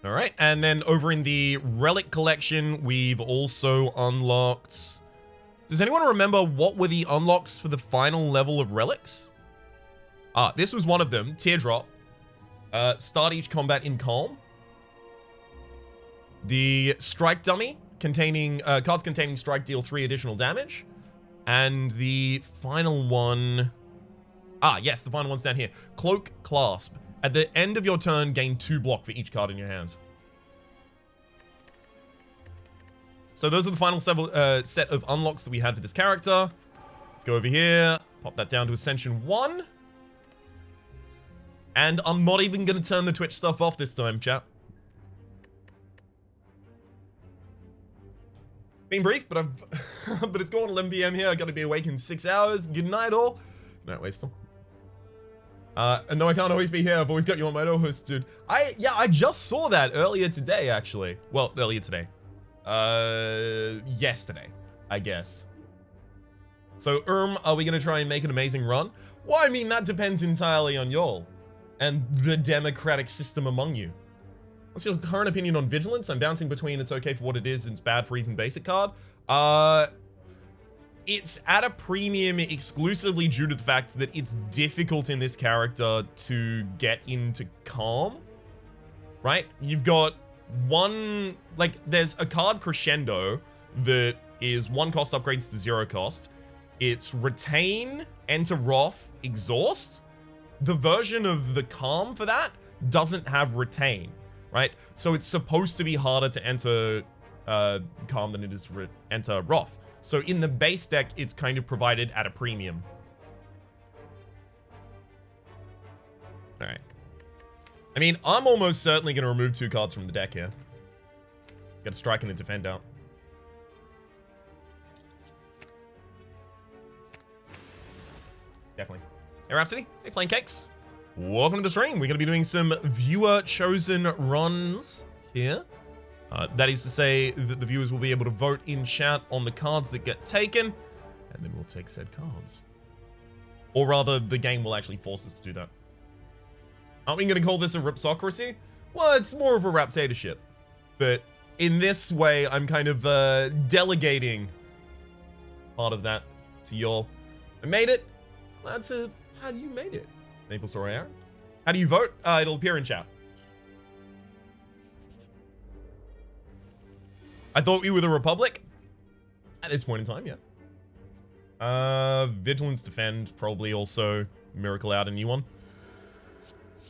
All right, and then over in the Relic collection, we've also unlocked... Does anyone remember what were the unlocks for the final level of Relics? Ah, this was one of them, Teardrop. Start each combat in calm. The Strike Dummy, containing cards containing strike deal 3 additional damage. And the final one... Ah, yes, the final one's down here. Cloak Clasp. At the end of your turn, gain 2 block for each card in your hands. So those are the final set of unlocks that we had for this character. Let's go over here. Pop that down to Ascension 1. And I'm not even going to turn the Twitch stuff off this time, chat. Been brief, but but it's gone 11 PM here. I got to be awake in 6 hours. Good night, all. Good night, Waster. And though I can't always be here, I've always got you on my host, dude. I just saw that earlier today, actually. Well, earlier today. Yesterday, I guess. So, are we going to try and make an amazing run? Well, I mean, that depends entirely on y'all and the democratic system among you. What's your current opinion on Vigilance? I'm bouncing between it's okay for what it is and it's bad for even basic card. It's at a premium exclusively due to the fact that it's difficult in this character to get into calm, right? You've got one, like, there's a card Crescendo that is 1 cost upgrades to 0 cost. It's Retain, Enter Wrath, Exhaust. The version of the Calm for that doesn't have Retain, right? So it's supposed to be harder to enter Calm than it is to enter Wrath. So in the base deck, it's kind of provided at a premium. All right. I mean, I'm almost certainly going to remove 2 cards from the deck here. Got a Strike and a Defend out. Definitely. Hey, Rhapsody. Hey, Plain Cakes. Welcome to the stream. We're going to be doing some viewer-chosen runs here. That is to say that the viewers will be able to vote in chat on the cards that get taken, and then we'll take said cards. Or rather, the game will actually force us to do that. Aren't we going to call this a Ripsocracy? Well, it's more of a Raptatorship. But in this way, I'm kind of delegating part of that to y'all. I made it. Glad to... How do you made it? Maple Story Aaron? How do you vote? It'll appear in chat. I thought we were the Republic. At this point in time, yeah. Vigilance, Defend, probably also Miracle out a new one.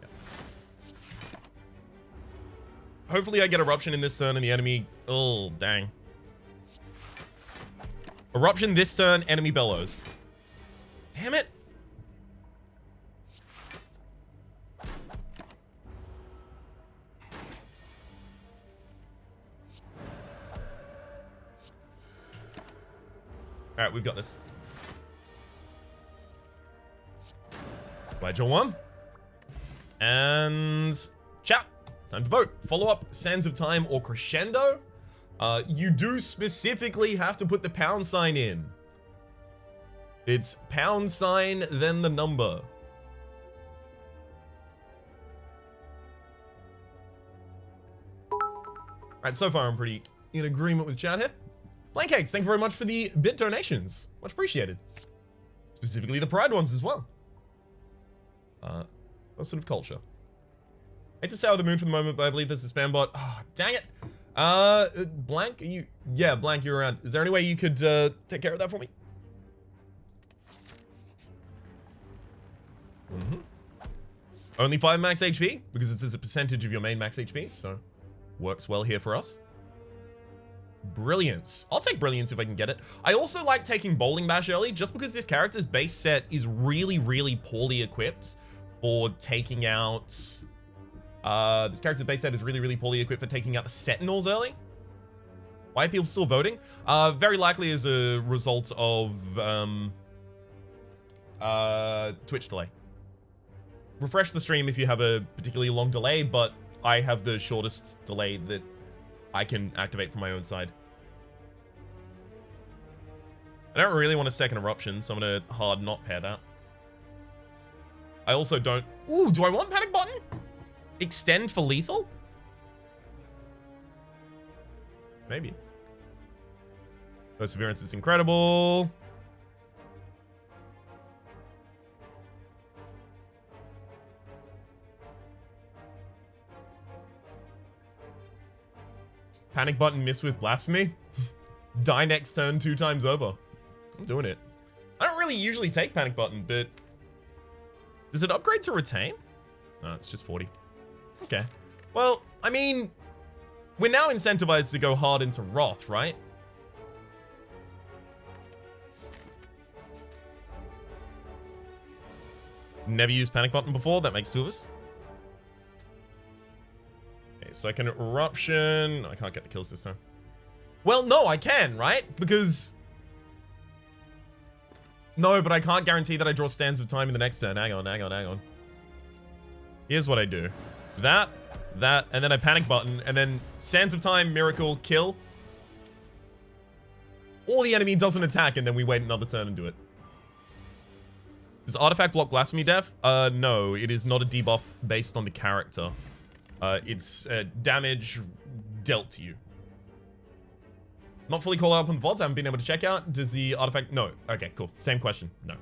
Yeah. Hopefully I get Eruption in this turn and the enemy... Oh, dang. Eruption this turn, enemy Bellows. Damn it. All right, we've got this. Bye, Joe 1. And chat. Time to vote. Follow up, Sands of Time or Crescendo. You do specifically have to put the pound sign in. It's pound sign, then the number. All right, so far I'm pretty in agreement with chat here. Blank Cakes, thank you very much for the bit donations. Much appreciated. Specifically the Pride ones as well. What sort of culture? Hate to sour the moon for the moment, but I believe there's a spam bot. Ah, oh, dang it. Blank, are you? Yeah, Blank, you're around. Is there any way you could take care of that for me? Only 5 max HP, because it's as a percentage of your main max HP, so works well here for us. Brilliance. I'll take Brilliance if I can get it. I also like taking Bowling Bash early, just because this character's base set is really, really poorly equipped for taking out... this character's base set is really, really poorly equipped for taking out the Sentinels early. Why are people still voting? Very likely as a result of Twitch delay. Refresh the stream if you have a particularly long delay, but I have the shortest delay that I can activate from my own side. I don't really want a second Eruption, so I'm going to hard not pair that. I also don't... Ooh, do I want Panic Button? Extend for lethal? Maybe. Perseverance is incredible. Panic button miss with blasphemy. Die next turn 2 times over. I'm doing it. I don't really usually take panic button, but does it upgrade to retain? No, it's just 40. Okay. Well, I mean, we're now incentivized to go hard into Wrath, right? Never used panic button before. That makes 2 of us. Okay, so I can eruption. I can't get the kills this time. Well, no, I can, right? Because no, but I can't guarantee that I draw Stands of Time in the next turn. Hang on. Here's what I do. That, and then I panic button, and then Sands of Time, Miracle, kill. Or the enemy doesn't attack, and then we wait another turn and do it. Does Artifact block Blasphemy Death? No, it is not a debuff based on the character. It's damage dealt to you. Not fully called up on the VODs, I haven't been able to check out. Does the artifact... No. Okay, cool. Same question. No.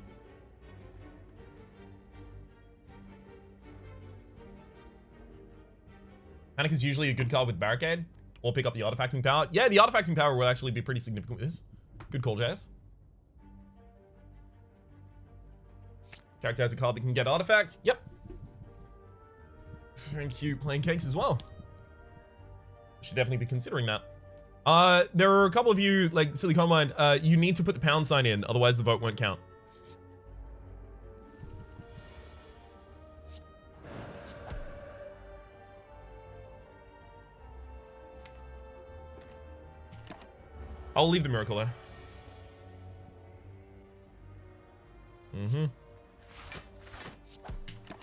Panic is usually a good card with Barricade. Or pick up the Artifacting Power. Yeah, the Artifacting Power will actually be pretty significant with this. Good call, JS. Character has a card that can get artifacts. Yep. Thank you, playing cakes as well. Should definitely be considering that. There are a couple of you, like Silly Combine, you need to put the pound sign in, otherwise the vote won't count. I'll leave the miracle there. Mm-hmm.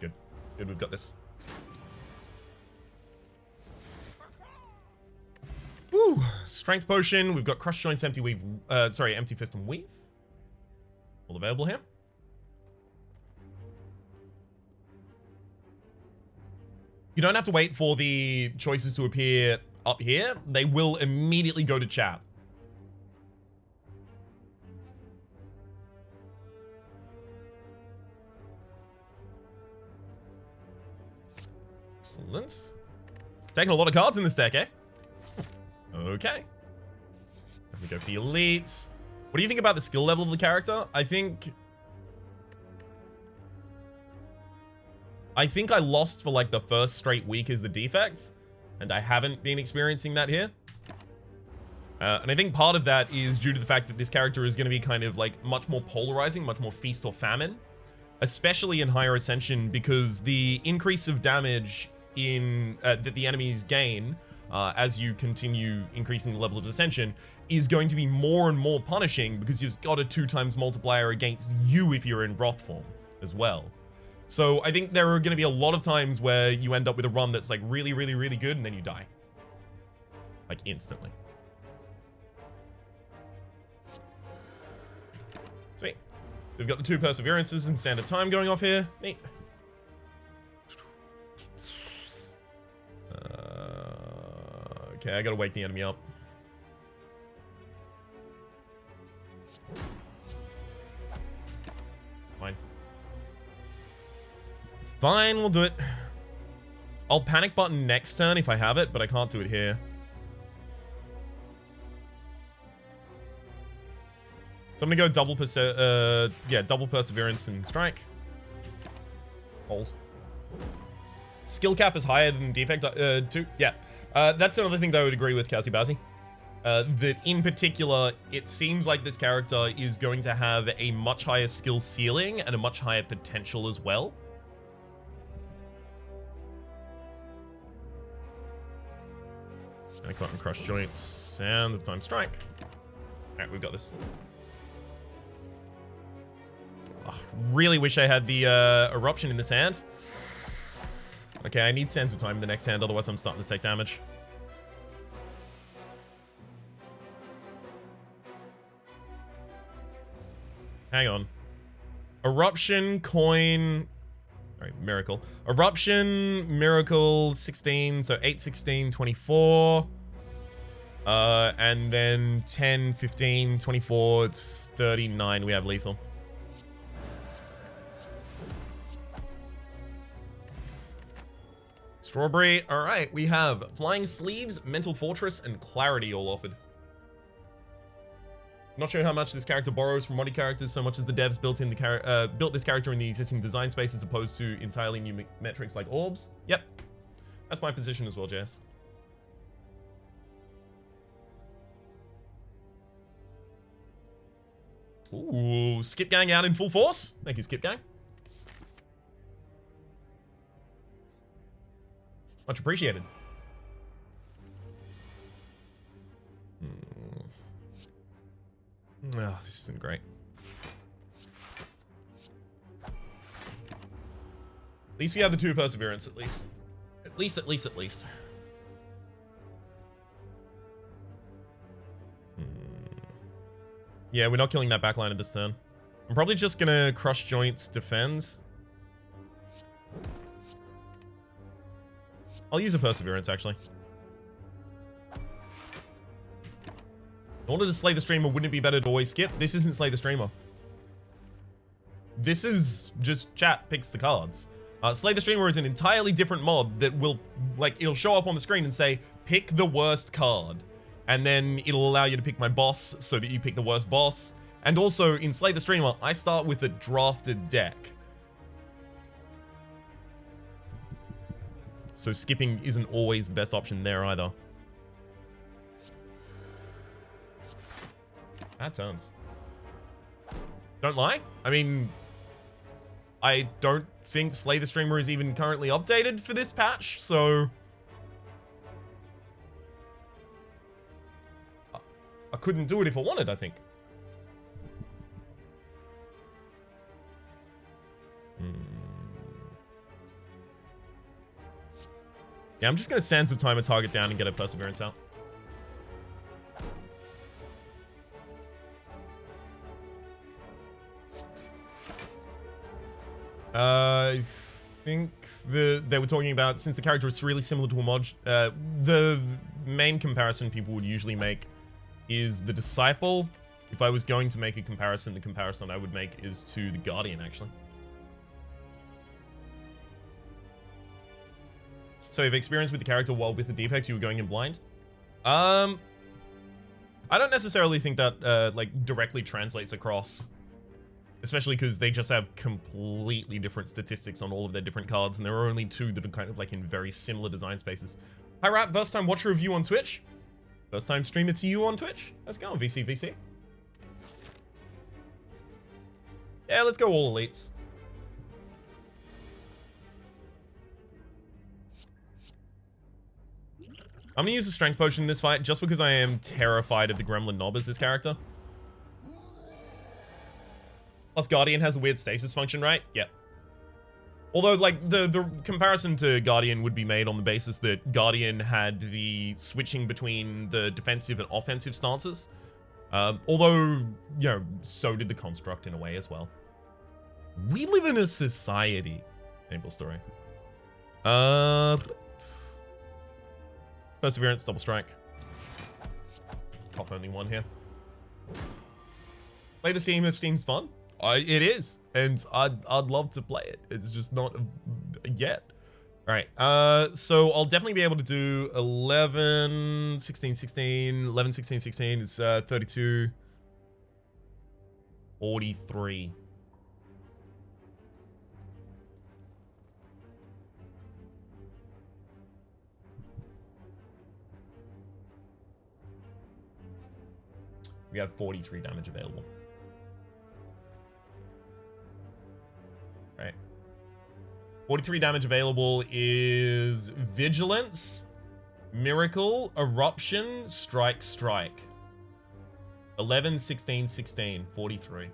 Good. Good, we've got this. Woo! Strength potion. We've got Crush Joints, Empty Weave. Empty Fist and Weave. All available here. You don't have to wait for the choices to appear up here. They will immediately go to chat. Excellent. Taking a lot of cards in this deck, eh? Okay. Let me go for the elites. What do you think about the skill level of the character? I think I lost for like the first straight week as the defect, and I haven't been experiencing that here. And I think part of that is due to the fact that this character is going to be kind of like much more polarizing, much more feast or famine, especially in higher ascension, because the increase of damage in that the enemies gain as you continue increasing the level of ascension is going to be more and more punishing, because you've got a 2x multiplier against you if you're in Wrath form as well. So I think there are going to be a lot of times where you end up with a run that's like really, really, really good, and then you die. Like instantly. Sweet. So we've got the 2 perseverances and standard time going off here. Neat. Okay, I gotta wake the enemy up. Fine. Fine, we'll do it. I'll panic button next turn if I have it, but I can't do it here. So I'm gonna go double perseverance and strike. Holes. Skill cap is higher than defect 2. Yeah. That's another thing that I would agree with Cassie Bazzi. That in particular, it seems like this character is going to have a much higher skill ceiling and a much higher potential as well. I can't crush joints and the time strike. Alright, we've got this. Oh, really wish I had the eruption in this hand. Okay, I need Sands of Time in the next hand, otherwise I'm starting to take damage. Hang on. Eruption, coin... Sorry, miracle. Eruption, miracle, 16, so 8, 16, 24. And then 10, 15, 24, it's 39. We have lethal. Strawberry. All right, we have Flying Sleeves, Mental Fortress, and Clarity all offered. Not sure how much this character borrows from modded characters so much as the devs built this character in the existing design space as opposed to entirely new metrics like orbs. Yep. That's my position as well, Jess. Ooh, Skip Gang out in full force. Thank you, Skip Gang. Much appreciated. Oh, this isn't great. At least we have the 2 perseverance, at least. At least. Yeah, we're not killing that backline at this turn. I'm probably just gonna crush joints, defend. I'll use a perseverance, actually. In order to slay the streamer, wouldn't it be better to always skip? This isn't slay the streamer. This is just chat picks the cards. Slay the streamer is an entirely different mod that will, like, it'll show up on the screen and say, pick the worst card. And then it'll allow you to pick my boss so that you pick the worst boss. And also, in Slay the Streamer, I start with a drafted deck. So skipping isn't always the best option there either. Bad turns. Don't lie. I mean, I don't think Slay the Streamer is even currently updated for this patch, so I couldn't do it if I wanted, I think. Yeah, I'm just going to Sands of Time a target down and get a Perseverance out. I think they were talking about, since the character is really similar to a mod, the main comparison people would usually make is the Disciple. If I was going to make a comparison, the comparison I would make is to the Guardian, actually. So you've experience with the character while with the Deepex, you were going in blind? I don't necessarily think that, like, directly translates across. Especially because they just have completely different statistics on all of their different cards, and there are only 2 that are kind of, like, in very similar design spaces. Hi, Rap. First time watcher of you on Twitch. First time streamer to you on Twitch. How's it going, VC? Yeah, let's go all elites. I'm gonna use the strength potion in this fight just because I am terrified of the Gremlin Knob as this character. Plus Guardian has a weird stasis function, right? Yep. Although, like, the comparison to Guardian would be made on the basis that Guardian had the switching between the defensive and offensive stances. Although, you know, so did the Construct in a way as well. We live in a society. Painful story. Perseverance, double strike. Top only 1 here. Play the Steam. Steam's fun. It is, and I'd love to play it. It's just not yet. All right, so I'll definitely be able to do 11, 16, 16, 11, 16, 16. It's 32, 43. We have 43 damage available. Right. 43 damage available is Vigilance, Miracle, Eruption, Strike. 11, 16, 16, 43.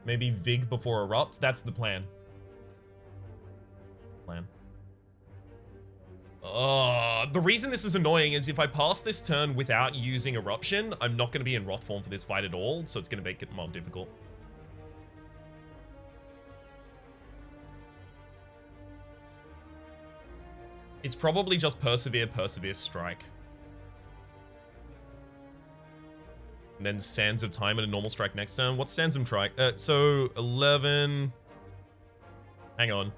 Maybe Vig before Erupt. That's the plan. The reason this is annoying is if I pass this turn without using Eruption, I'm not going to be in Wrath form for this fight at all, so it's going to make it more difficult. It's probably just Persevere, Strike. And then Sands of Time and a normal strike next turn. What's Sands of Strike? So 11. Hang on.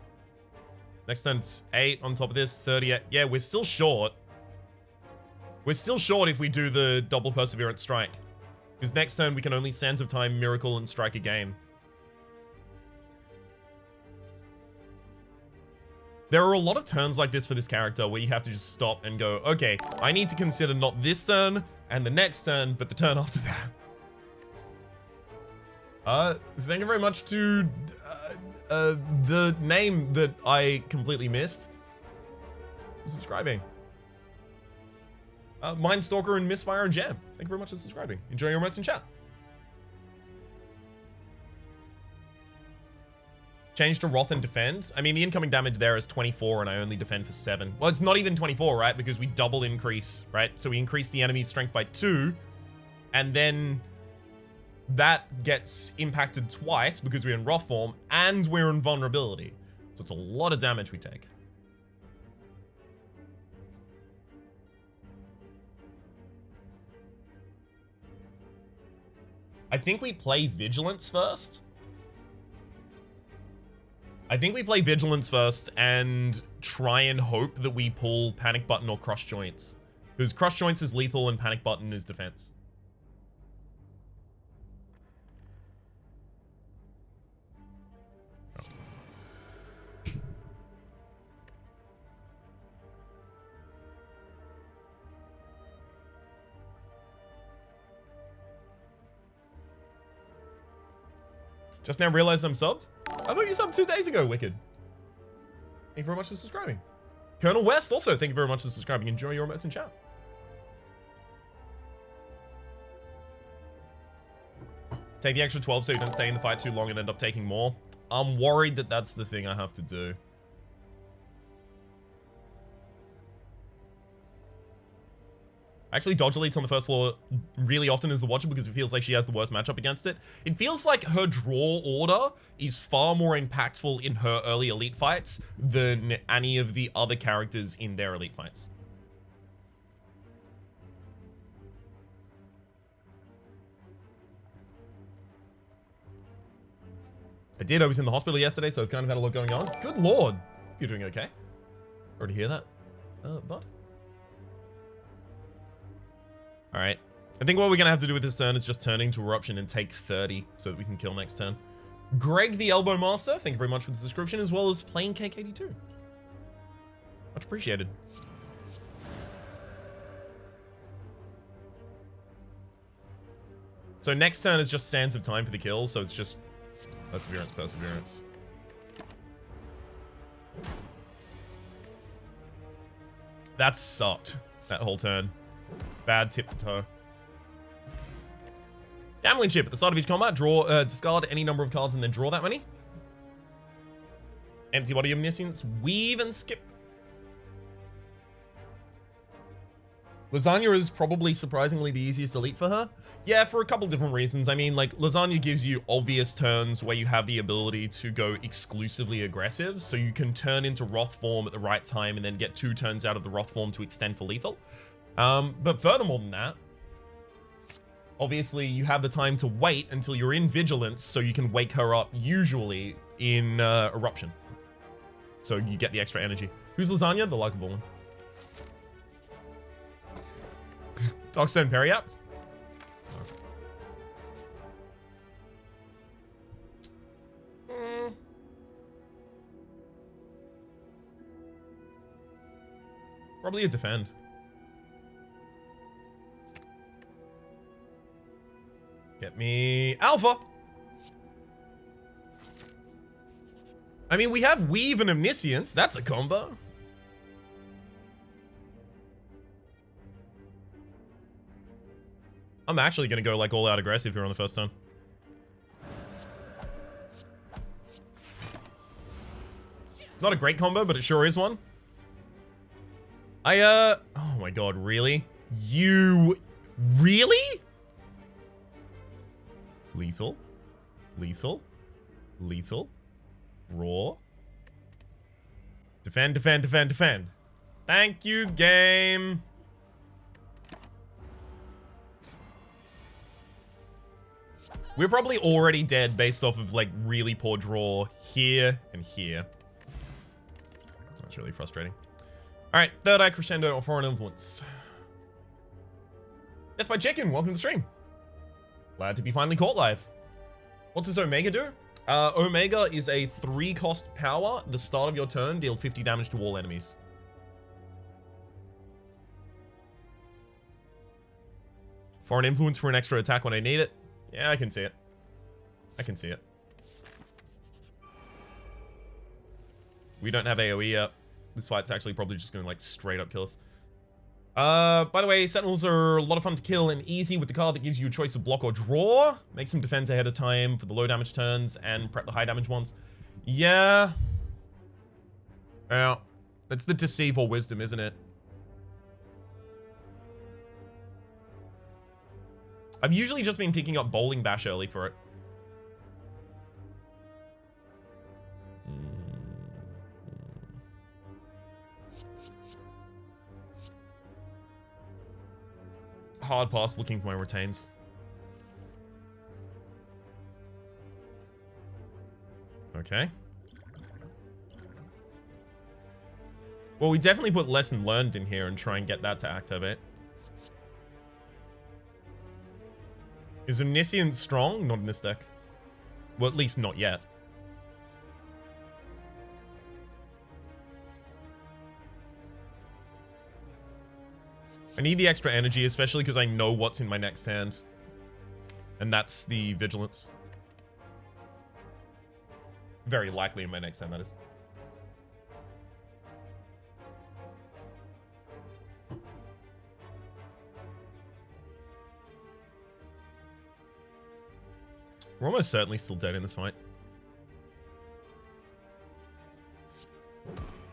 Next turn it's 8 on top of this. 38. Yeah, we're still short. We're still short if we do the double Perseverance strike. Because next turn we can only Sands of Time, Miracle, and strike a game. There are a lot of turns like this for this character where you have to just stop and go, okay, I need to consider not this turn and the next turn, but the turn after that. Thank you very much to the name that I completely missed. Subscribing. Mindstalker and Misfire and Jam. Thank you very much for subscribing. Enjoy your emotes in chat. Change to Wrath and Defend. I mean, the incoming damage there is 24 and I only defend for 7. Well, it's not even 24, right? Because we double increase, right? So we increase the enemy's strength by 2. And then that gets impacted twice because we're in Wrath form and we're in Vulnerability. So it's a lot of damage we take. I think we play Vigilance first. I think we play Vigilance first and try and hope that we pull Panic Button or Crush Joints. Because Crush Joints is lethal and Panic Button is defense. Just now realized I'm subbed? I thought you subbed 2 days ago, Wicked. Thank you very much for subscribing. Colonel West, also, thank you very much for subscribing. Enjoy your emotes in chat. Take the extra 12 so you don't stay in the fight too long and end up taking more. I'm worried that that's the thing I have to do. Actually, dodge elites on the first floor really often is the Watcher because it feels like she has the worst matchup against it. It feels like her draw order is far more impactful in her early elite fights than any of the other characters in their elite fights. I was in the hospital yesterday, so I've kind of had a lot going on. Good lord. You're doing okay. Already hear that, bud? Alright. I think what we're going to have to do with this turn is just turn into Eruption and take 30 so that we can kill next turn. Greg the Elbow Master, thank you very much for the subscription, as well as Plain Cake 82. Much appreciated. So next turn is just Sands of Time for the kill, so it's just Perseverance, Perseverance. That sucked, that whole turn. Bad tip to toe. Gambling chip. At the start of each combat, discard any number of cards and then draw that many. Empty body omniscience, weave and skip. Lasagna is probably surprisingly the easiest elite for her. Yeah, for a couple different reasons. I mean, like, Lasagna gives you obvious turns where you have the ability to go exclusively aggressive, so you can turn into Wrath form at the right time and then get 2 turns out of the Wrath form to extend for lethal. But furthermore than that, obviously you have the time to wait until you're in Vigilance so you can wake her up, usually in Eruption. So you get the extra energy. Who's Lasagna? The likable one. Darkstone Periapt? Probably a defend. Get me Alpha. I mean, we have Weave and Omniscience. That's a combo. I'm actually going to go like all out aggressive here on the first turn. Not a great combo, but it sure is one. Oh my god, really? You really? Lethal, lethal, lethal, raw. Defend, defend, defend, defend. Thank you, game. We're probably already dead based off of, like, really poor draw here and here. So that's really frustrating. Alright, third eye crescendo or foreign influence. Death by Chicken, welcome to the stream. Glad to be finally caught live. What does Omega do? Omega is a 3-cost power. At the start of your turn, deal 50 damage to all enemies. Foreign influence for an extra attack when I need it. Yeah, I can see it. I can see it. We don't have AoE yet. This fight's actually probably just going to, like, straight up kill us. By the way, Sentinels are a lot of fun to kill and easy with the card that gives you a choice of block or draw. Makes them defend ahead of time for the low damage turns and prep the high damage ones. Yeah. Well, that's the Deceive or Wisdom, isn't it? I've usually just been picking up Bowling Bash early for it. Hard pass looking for my retains. Okay. Well, we definitely put Lesson Learned in here and try and get that to activate. Is Omniscience strong? Not in this deck. Well, at least not yet. I need the extra energy, especially because I know what's in my next hand. And that's the Vigilance. Very likely in my next hand, that is. We're almost certainly still dead in this fight.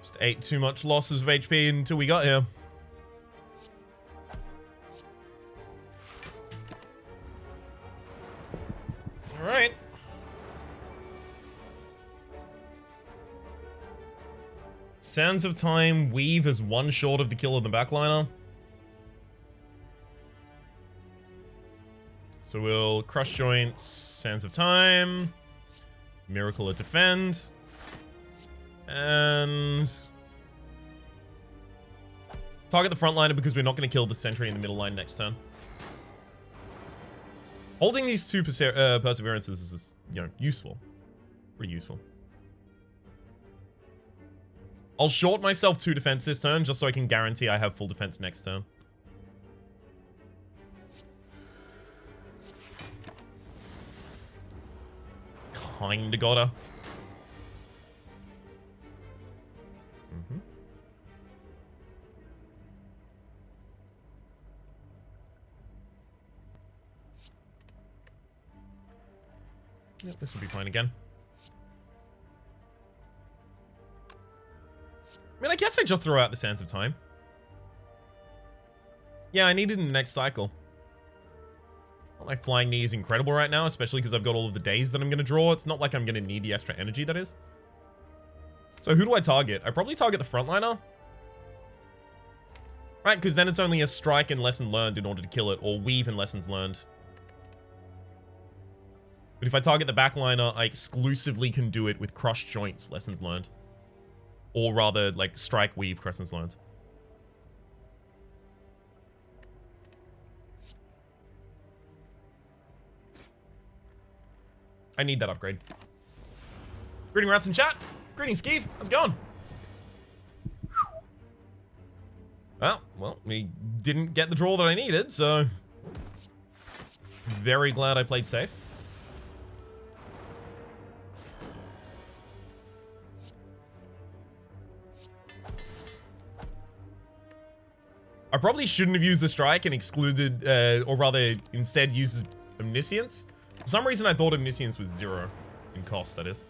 Just ate too much losses of HP until we got here. Alright. Sands of Time, Weave is one short of the kill of the backliner. So we'll Crush Joints, Sands of Time, Miracle at Defend, and target the frontliner because we're not going to kill the sentry in the middle line next turn. Holding these two perseverances is, you know, useful. Pretty useful. I'll short myself 2 defense this turn just so I can guarantee I have full defense next turn. Kinda gotta. Yep, this will be fine again. I mean, I guess I just throw out the Sands of Time. Yeah, I need it in the next cycle. Not like Flying Knee is incredible right now, especially because I've got all of the days that I'm going to draw. It's not like I'm going to need the extra energy, that is. So who do I target? I probably target the frontliner. Right, because then it's only a strike and lesson learned in order to kill it, or weave and lessons learned. But if I target the backliner, I exclusively can do it with Crushed Joints, lessons learned. Or rather, like, strike, weave, lessons learned. I need that upgrade. Greeting Raps in chat. Greetings, Skeeve. How's it going? Well, we didn't get the draw that I needed, so... Very glad I played safe. I probably shouldn't have used the strike and excluded, or rather, instead used Omniscience. For some reason, I thought Omniscience was 0 in cost, that is.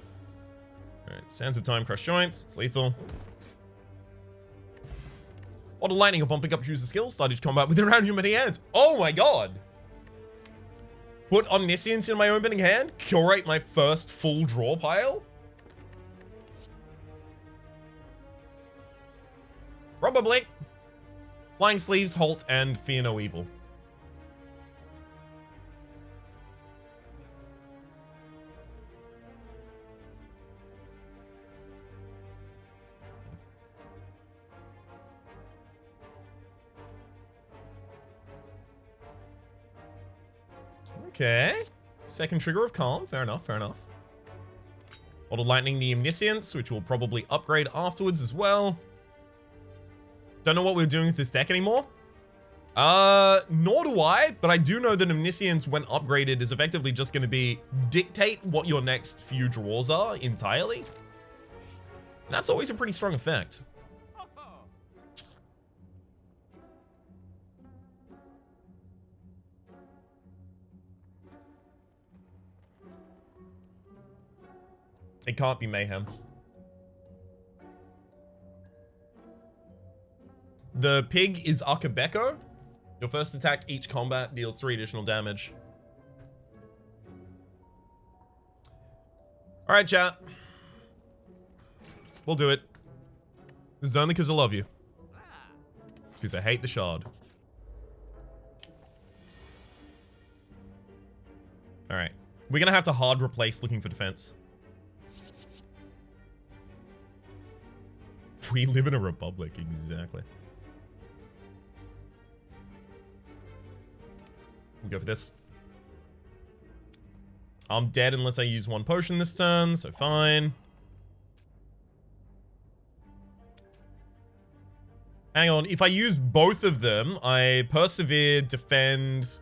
Alright, Sands of Time, Crush Joints. It's lethal. Auto Lightning upon pickup, choose the skill. Start each combat with around your many hands. Oh my god! Put Omniscience in my opening hand? Curate my first full draw pile? Probably. Flying Sleeves, Halt, and Fear No Evil. Okay. Second trigger of Calm. Fair enough, fair enough. Auto Lightning the Omniscience, which will probably upgrade afterwards as well. Don't know what we're doing with this deck anymore. Nor do I, but I do know that Omniscience, when upgraded, is effectively just going to be dictate what your next few draws are entirely. And that's always a pretty strong effect. It can't be Mayhem. The pig is Akabeko. Your first attack each combat deals 3 additional damage. Alright, chat. We'll do it. This is only because I love you. Because I hate the shard. Alright. We're gonna have to hard replace looking for defense. We live in a republic, exactly. We'll go for this. I'm dead unless I use 1 potion this turn, so fine. Hang on, if I use both of them, I persevere, defend.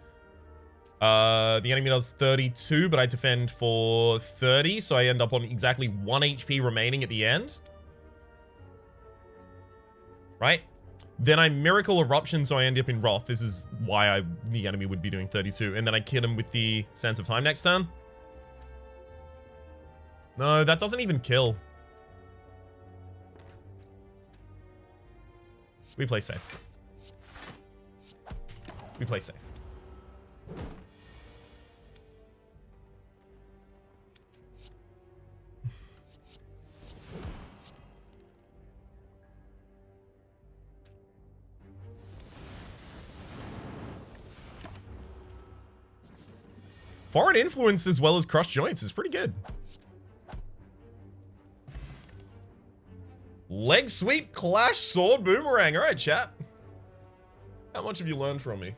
The enemy does 32, but I defend for 30, so I end up on exactly 1 HP remaining at the end. Right? Then I Miracle Eruption, so I end up in Wrath. This is why the enemy would be doing 32. And then I kill him with the Sands of Time next turn. No, that doesn't even kill. We play safe. We play safe. Foreign Influence as well as Crushed Joints is pretty good. Leg Sweep, Clash, Sword, Boomerang. Alright, chat. How much have you learned from me?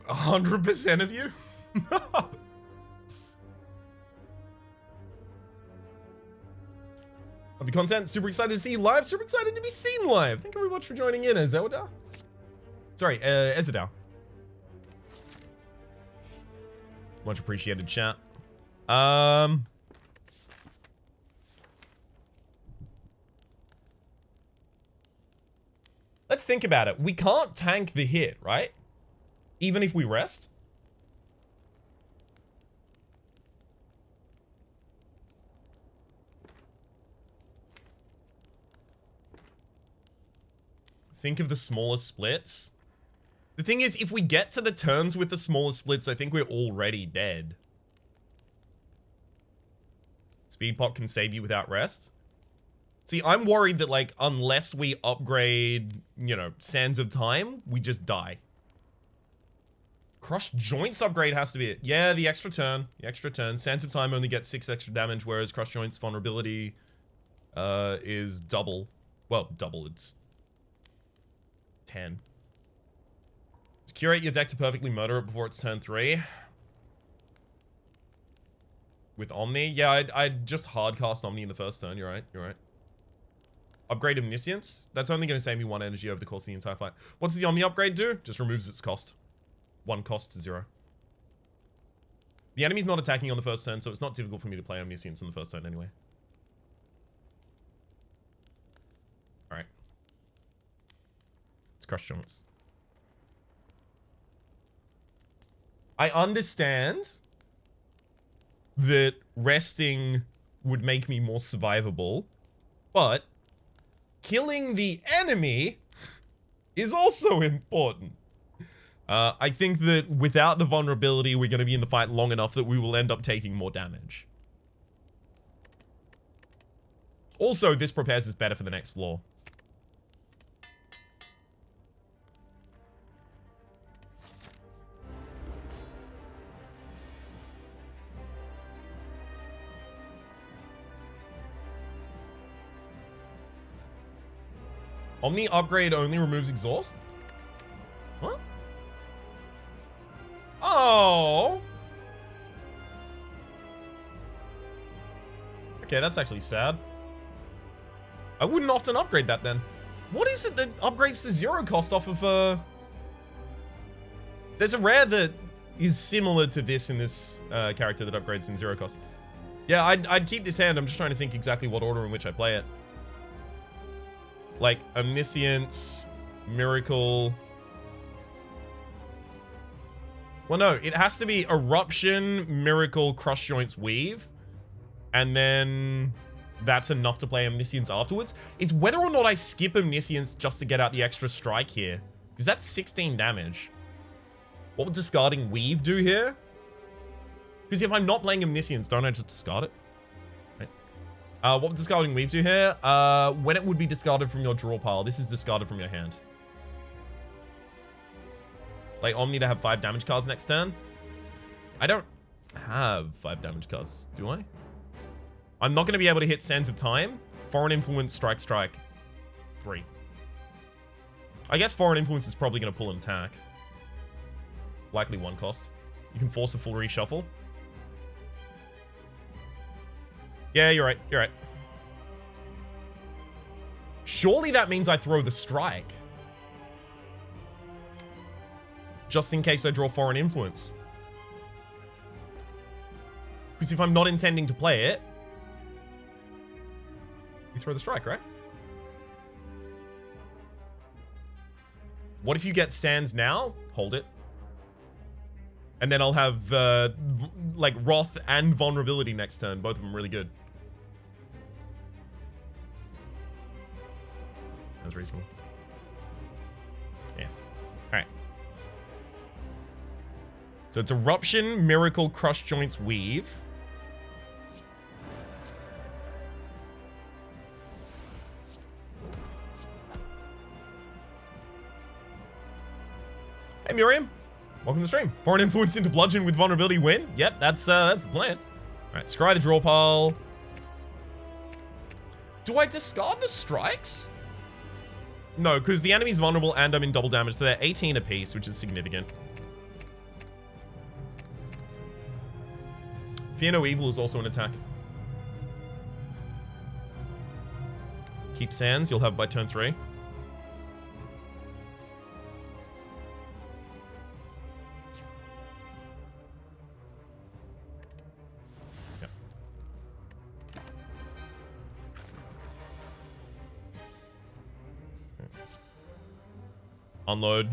100% of you? Of the content, super excited to see you live, super excited to be seen live. Thank you very much for joining in, Zelda. Sorry, Ezadao. Much appreciated, chat. Let's think about it. We can't tank the hit, right? Even if we rest. Think of the smaller splits. The thing is, if we get to the turns with the smaller splits, I think we're already dead. Speed pot can save you without rest. See, I'm worried that, like, unless we upgrade, you know, Sands of Time, we just die. Crushed Joints upgrade has to be it. Yeah, the extra turn. The extra turn. Sands of Time only gets 6 extra damage, whereas Crushed Joints vulnerability is double. Well, double. It's 10. Just curate your deck to perfectly murder it before it's turn 3. With Omni? Yeah, I'd just hardcast Omni in the first turn. You're right. You're right. Upgrade Omniscience? That's only going to save me 1 energy over the course of the entire fight. What's the Omni upgrade do? Just removes its cost. 1 cost to 0. The enemy's not attacking on the first turn, so it's not difficult for me to play Omniscience on the first turn anyway. Alright. Let's Crush Joints. I understand that resting would make me more survivable, but killing the enemy is also important. I think that without the vulnerability, we're going to be in the fight long enough that we will end up taking more damage. Also, this prepares us better for the next floor. Omni upgrade only removes exhaust? What? Oh! Okay, that's actually sad. I wouldn't often upgrade that then. What is it that upgrades to 0 cost off of, There's a rare that is similar to this in this character that upgrades in 0 cost. Yeah, I'd keep this hand. I'm just trying to think exactly what order in which I play it. Like, Omniscience, Miracle. Well, no, it has to be Eruption, Miracle, Crush Joints, Weave. And then that's enough to play Omniscience afterwards. It's whether or not I skip Omniscience just to get out the extra strike here. Because that's 16 damage. What would discarding Weave do here? Because if I'm not playing Omniscience, don't I just discard it? Right. What would discarding Weave do here? When it would be discarded from your draw pile. This is discarded from your hand. Like Omni to have 5 damage cards next turn. I don't have 5 damage cards, do I? I'm not going to be able to hit Sands of Time. Foreign Influence, Strike, 3. I guess Foreign Influence is probably going to pull an attack. Likely 1 cost. You can force a full reshuffle. Yeah, you're right. You're right. Surely that means I throw the strike. Just in case I draw Foreign Influence. Because if I'm not intending to play it, you throw the strike, right? What if you get Sands now? Hold it. And then I'll have, like, Wrath and Vulnerability next turn. Both of them really good. That's reasonable. Yeah. Alright. So it's Eruption, Miracle, Crush Joints, Weave. Hey, Miriam. Welcome to the stream. Foreign Influence into Bludgeon with Vulnerability win. Yep, that's the plan. All right, scry the draw pile. Do I discard the strikes? No, because the enemy's vulnerable and I'm in double damage, so they're 18 apiece, which is significant. Fear No Evil is also an attack. Keep Sands, you'll have by turn 3. Unload.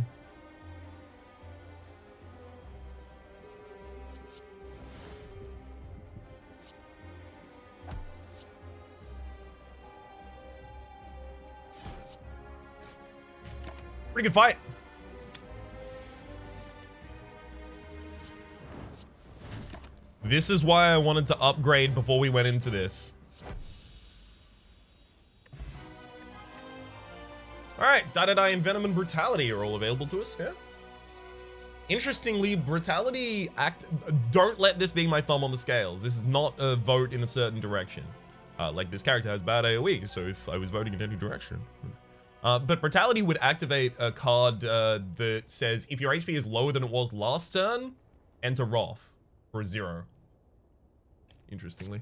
Pretty good fight. This is why I wanted to upgrade before we went into this. Alright, Die, Envenom, and Brutality are all available to us, yeah? Interestingly, Brutality don't let this be my thumb on the scales. This is not a vote in a certain direction. Like, this character has bad AoE, so if I was voting in any direction. But Brutality would activate a card that says, if your HP is lower than it was last turn, enter Wrath for a 0. Interestingly.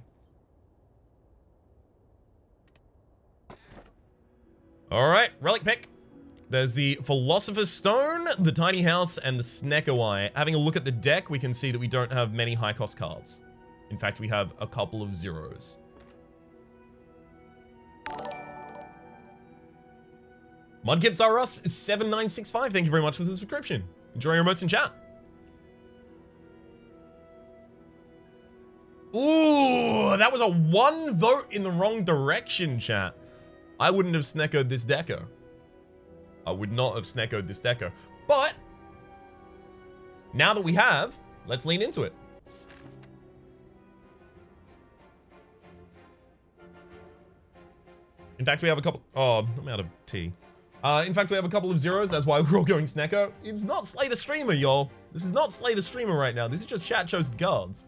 Alright, relic pick. There's the Philosopher's Stone, the Tiny House, and the Snecko Eye. Having a look at the deck, we can see that we don't have many high-cost cards. In fact, we have a couple of 0s. Mudkips R Us 7965, thank you very much for the subscription. Enjoy your emotes in chat. Ooh, that was a 1 vote in the wrong direction, chat. I wouldn't have Sneckoed this deco. I would not have Sneckoed this deco. But, now that we have, let's lean into it. In fact, we have a couple... Oh, I'm out of tea. In fact, we have a couple of 0s. That's why we're all going Snecko. It's not Slay the Streamer, y'all. This is not Slay the Streamer right now. This is just chat chosen cards.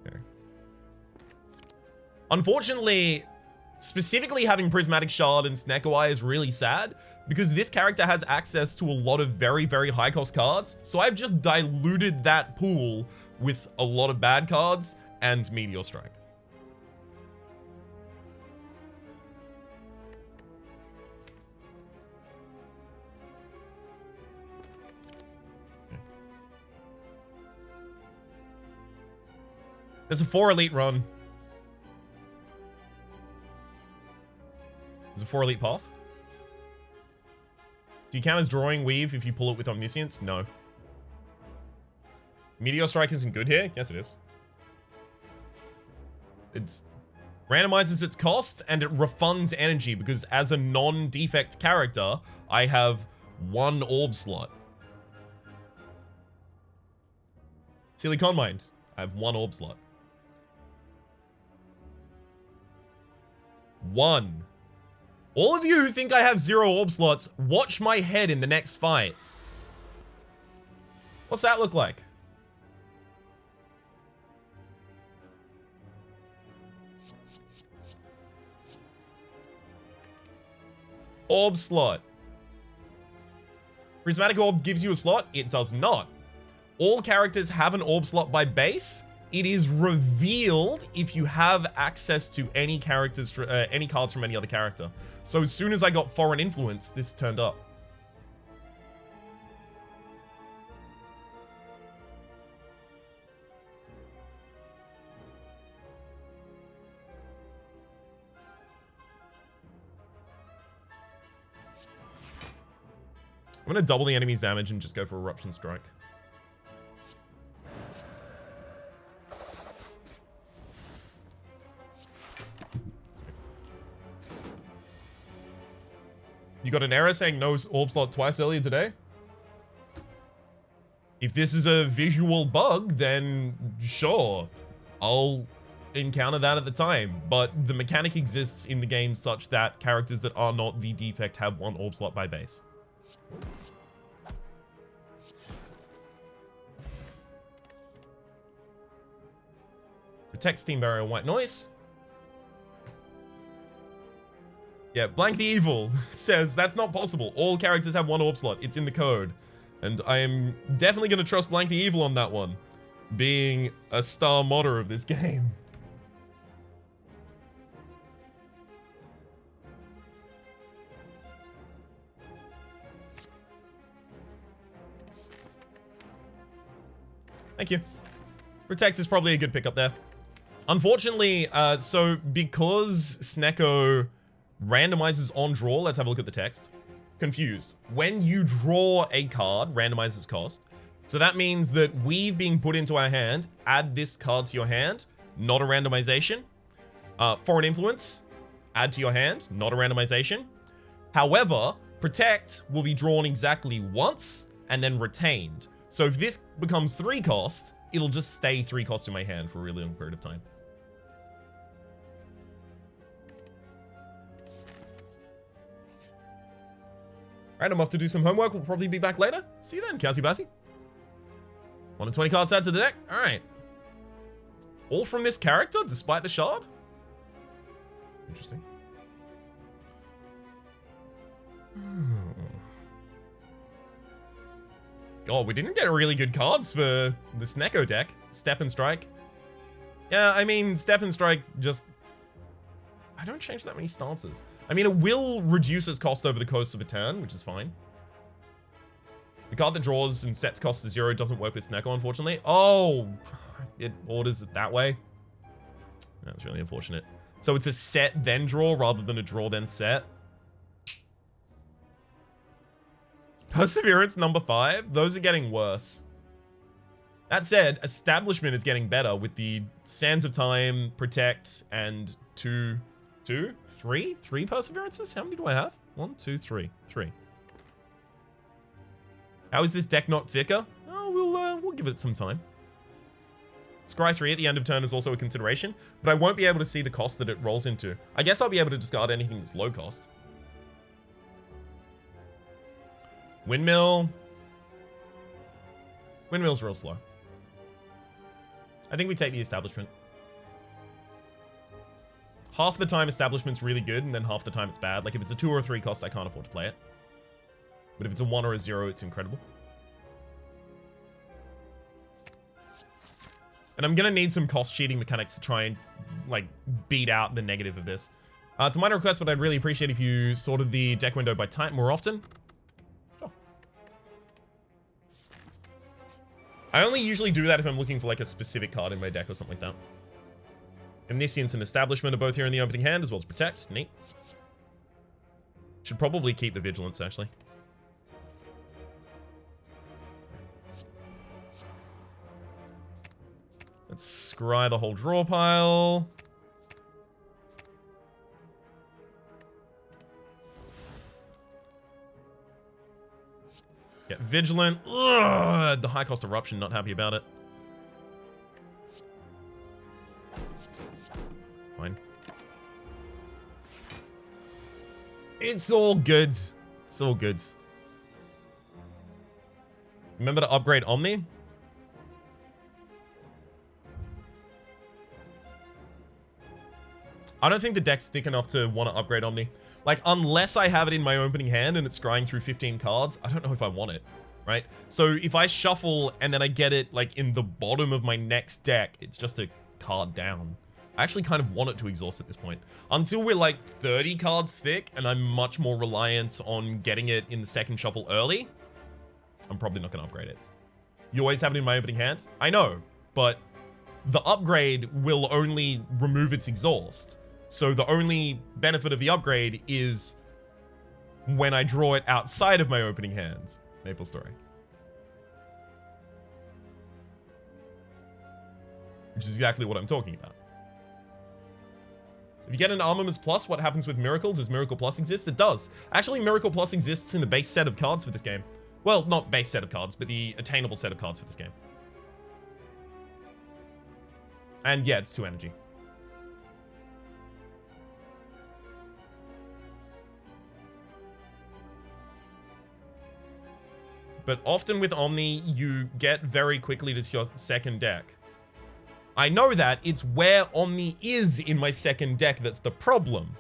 Okay. Unfortunately, Specifically, having Prismatic Shard and Snecko is really sad because this character has access to a lot of very, very high cost cards. So I've just diluted that pool with a lot of bad cards and Meteor Strike. There's a 4 elite run. There's a 4 elite path. Do you count as drawing weave if you pull it with Omniscience? No. Meteor Strike isn't good here? Yes, it is. It randomizes its cost and it refunds energy because as a non-defect character, I have 1 orb slot. Silicon Mind, I have 1 orb slot. 1. All of you who think I have 0 orb slots, watch my head in the next fight. What's that look like? Orb slot. Prismatic Orb gives you a slot? It does not. All characters have an orb slot by base. It is revealed if you have access to any characters, any cards from any other character. So as soon as I got Foreign Influence, this turned up. I'm gonna double the enemy's damage and just go for Eruption Strike. You got an error saying no orb slot twice earlier today? If this is a visual bug, then sure, I'll encounter that at the time. But the mechanic exists in the game such that characters that are not the defect have 1 orb slot by base. Protect Steam Barrier White Noise. Yeah, Blank the Evil says that's not possible. All characters have 1 orb slot. It's in the code. And I am definitely going to trust Blank the Evil on that one, being a star modder of this game. Thank you. Protect is probably a good pickup there. Unfortunately, so because Snecko randomizes on draw, let's have a look at the text. Confused. When you draw a card, randomizes cost. So that means that we've being put into our hand, add this card to your hand, not a randomization. Foreign Influence, add to your hand, not a randomization. However, Protect will be drawn exactly once and then retained. So if this becomes 3 cost, it'll just stay 3 cost in my hand for a really long period of time. Alright, I'm off to do some homework. We'll probably be back later. See you then, Kowsy Bassy. 1 to 20 cards add to the deck. Alright. All from this character, despite the shard? Interesting. God, we didn't get really good cards for the Snecko deck. Step and Strike. Yeah, I mean, Step and Strike just... I don't change that many stances. I mean, it will reduce its cost over the course of a turn, which is fine. The card that draws and sets cost to 0 doesn't work with Snecko, unfortunately. Oh, it orders it that way. That's really unfortunate. So it's a set then draw rather than a draw then set. Perseverance number 5. Those are getting worse. That said, Establishment is getting better with the Sands of Time, Protect, and 3 Perseverances? How many do I have? 1, 2, 3. 3. How is this deck not thicker? Oh, we'll give it some time. Scry 3 at the end of turn is also a consideration, but I won't be able to see the cost that it rolls into. I guess I'll be able to discard anything that's low cost. Windmill. Windmill's real slow. I think we take the Establishment. half the time Establishment's really good, and then half the time it's bad. Like, if it's a 2 or a 3 cost, I can't afford to play it. But if it's a 1 or a 0, it's incredible. And I'm gonna need some cost cheating mechanics to try and, like, beat out the negative of this. It's a minor request, but I'd really appreciate if you sorted the deck window by type more often. Sure. I only usually do that if I'm looking for, like, a specific card in my deck or something like that. Omniscience and Establishment are both here in the opening hand, as well as Protect. Neat. Should probably keep the Vigilance, actually. Let's scry the whole draw pile. Get Vigilant. Ugh, the high cost Eruption, not happy about it. Fine. It's all good. It's all good. Remember to upgrade Omni? I don't think the deck's thick enough to want to upgrade Omni. Like, unless I have it in my opening hand and it's scrying through 15 cards, I don't know if I want it, right? So if I shuffle and then I get it, like, in the bottom of my next deck, it's just a card down. I actually kind of want it to exhaust at this point. Until we're, like, 30 cards thick and I'm much more reliant on getting it in the second shuffle early, I'm probably not going to upgrade it. You always have it in my opening hand? I know, but the upgrade will only remove its exhaust. So the only benefit of the upgrade is when I draw it outside of my opening hand. Maple Story. Which is exactly what I'm talking about. If you get an Armaments Plus, what happens with Miracle? Does Miracle Plus exist? It does. Actually, Miracle Plus exists in the base set of cards for this game. Well, not base set of cards, but the attainable set of cards for this game. And yeah, it's 2 energy. But often with Omni, you get very quickly to your second deck. I know that. It's where Omni is in my second deck that's the problem.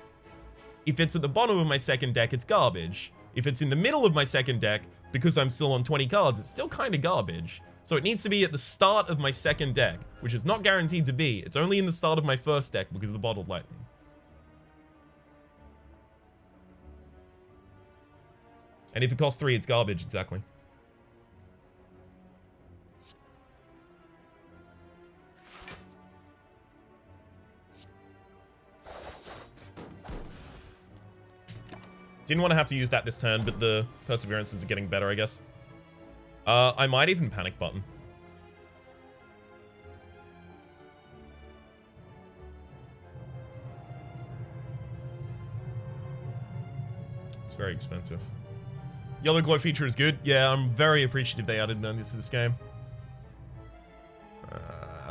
If it's at the bottom of my second deck, it's garbage. If it's in the middle of my second deck, because I'm still on 20 cards, it's still kind of garbage. So it needs to be at the start of my second deck, which is not guaranteed to be. It's only in the start of my first deck because of the Bottled Lightning. And if it costs 3, it's garbage, exactly. Didn't want to have to use that this turn, but the perseverances are getting better, I guess. I might even panic button. It's very expensive. Yellow glow feature is good. Yeah, I'm very appreciative they added this to this game.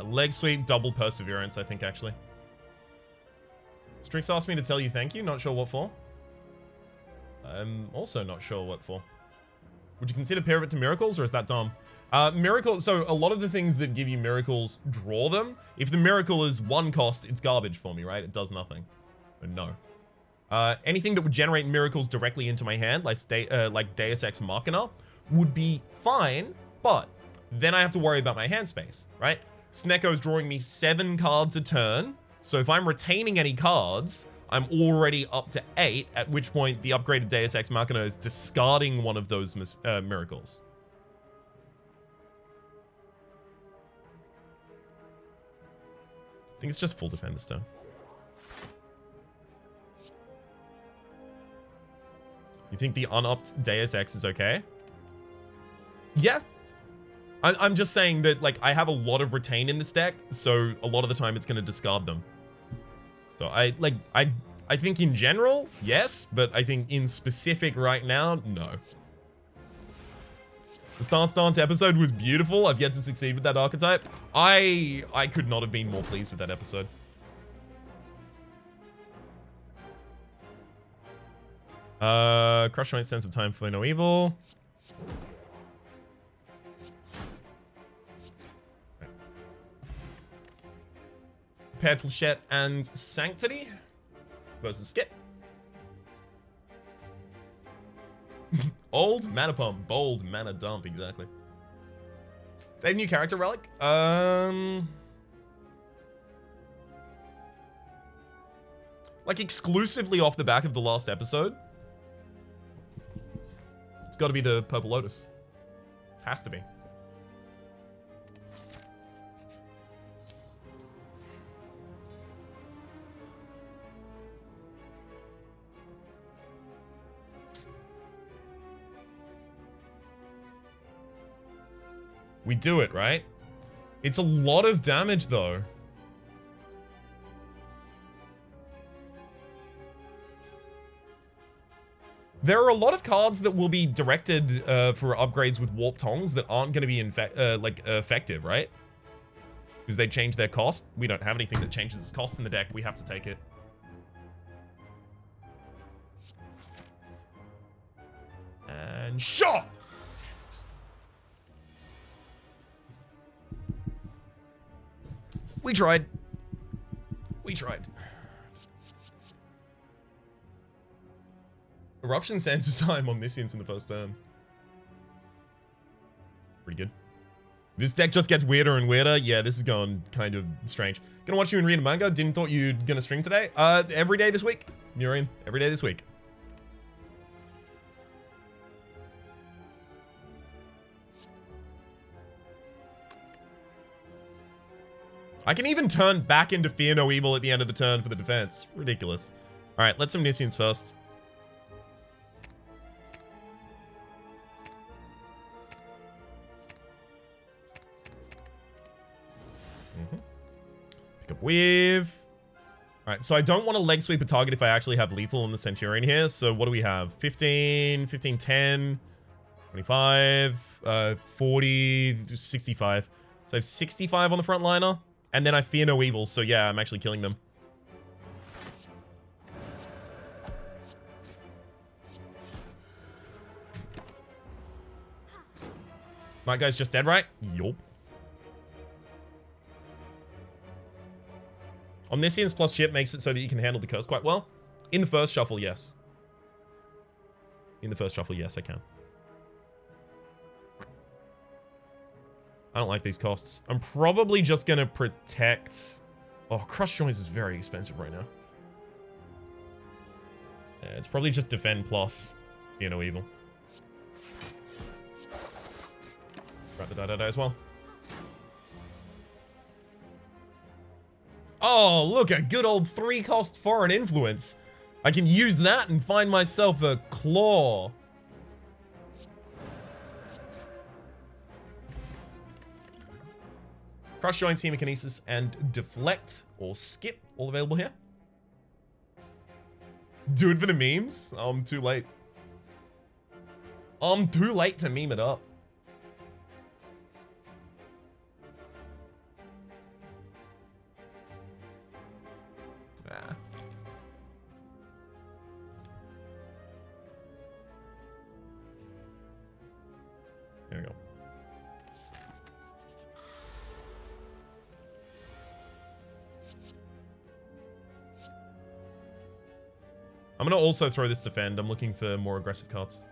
Leg sweep, double perseverance, I think, actually. Strix asked me to tell you thank you. Not sure what for. I'm also not sure what for. Would you consider pair of it to miracles, or is that dumb? Miracles, so a lot of the things that give you miracles, draw them. If the miracle is 1 cost, it's garbage for me, right? It does nothing. But no. Anything that would generate miracles directly into my hand, like Deus Ex Machina, would be fine, but then I have to worry about my hand space, right? Snecko's drawing me 7 cards a turn, so if I'm retaining any cards, I'm already up to 8, at which point the upgraded Deus Ex Machina is discarding one of those miracles. I think it's just full defend this turn. You think the unupped Deus Ex is okay? Yeah. I'm just saying that, like, I have a lot of retain in this deck, so a lot of the time it's going to discard them. So I think in general, yes, but I think in specific right now, no. The Stance Dance episode was beautiful. I've yet to succeed with that archetype. I could not have been more pleased with that episode. Crush Joint, Sense of Time for No Evil. Paired Flechette and Sanctity. versus Skip. Old mana pump, bold mana dump, exactly. Fave new character relic? Like exclusively off the back of the last episode. It's got to be the Purple Lotus. Has to be. We do it, right? It's a lot of damage, though. There are a lot of cards that will be directed for upgrades with Warp Tongs that aren't going to be effective, right? Because they change their cost. We don't have anything that changes its cost in the deck. We have to take it. And shot! We tried. We tried. Eruption Sands of Time Omniscience in the first turn. Pretty good. This deck just gets weirder and weirder. Yeah, this is going kind of strange. Gonna watch you and read a manga. Didn't thought you'd gonna stream today. Every day this week. Murian, every day this week. I can even turn back into Fear No Evil at the end of the turn for the defense. Ridiculous. All right, let's Omniscience first. Pick up Weave. All right, so I don't want to leg sweep a target if I actually have lethal on the Centurion here. So what do we have? 15, 15, 10, 25, 40, 65. So I have 65 on the front liner. And then I Fear No Evil, so yeah, I'm actually killing them. My guy's just dead, right? Yup. Omniscience plus chip makes it so that you can handle the curse quite well. In the first shuffle, yes. In the first shuffle, yes, I can. I don't like these costs. I'm probably just going to protect... Oh, Crush Joints is very expensive right now. Yeah, it's probably just defend plus Fear No Evil. Right, the die as well. Oh, look, a good old 3-cost Foreign Influence. I can use that and find myself a Claw. Crush Joints, Hemokinesis, and Deflect or Skip, all available here. Do it for the memes? I'm too late. I'm too late to meme it up. Ah. There we go. I'm going to also throw this defend. I'm looking for more aggressive cards.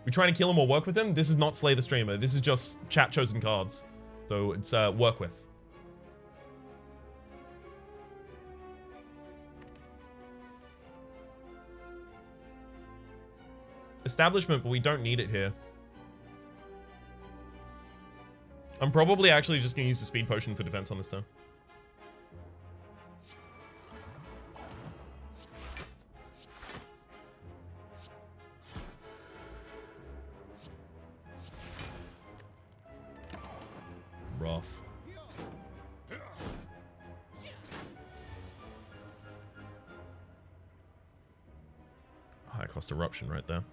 We trying to kill him or work with him? This is not Slay the Streamer. This is just chat chosen cards. So it's work with. Establishment, but we don't need it here. I'm probably actually just going to use the speed potion for defense on this turn. Rough. High cost eruption right there.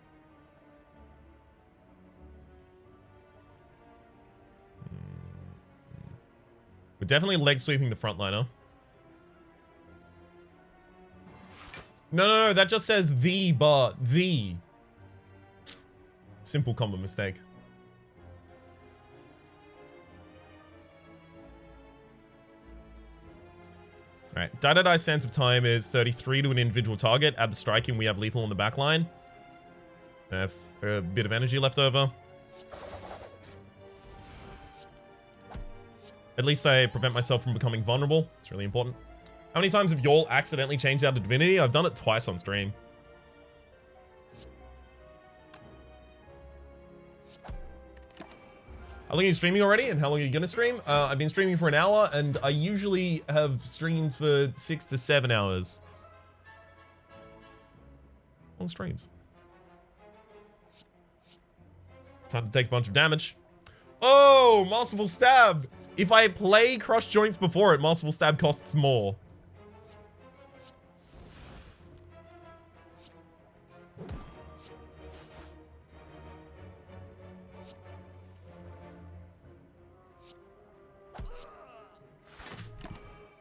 We're definitely leg sweeping the frontliner. No, that just says the, but the. Simple common mistake. All right, die Sands of Time is 33 to an individual target. Add the striking, we have lethal on the back line. A bit of energy left over. At least I prevent myself from becoming vulnerable. It's really important. How many times have y'all accidentally changed out of Divinity? I've done it twice on stream. How long are you streaming already, and how long are you gonna stream? I've been streaming for an hour, and I usually have streamed for 6 to 7 hours. Long streams. Time to take a bunch of damage. Oh, Masterful Stab! If I play Crush Joints before it, Masterful Stab costs more.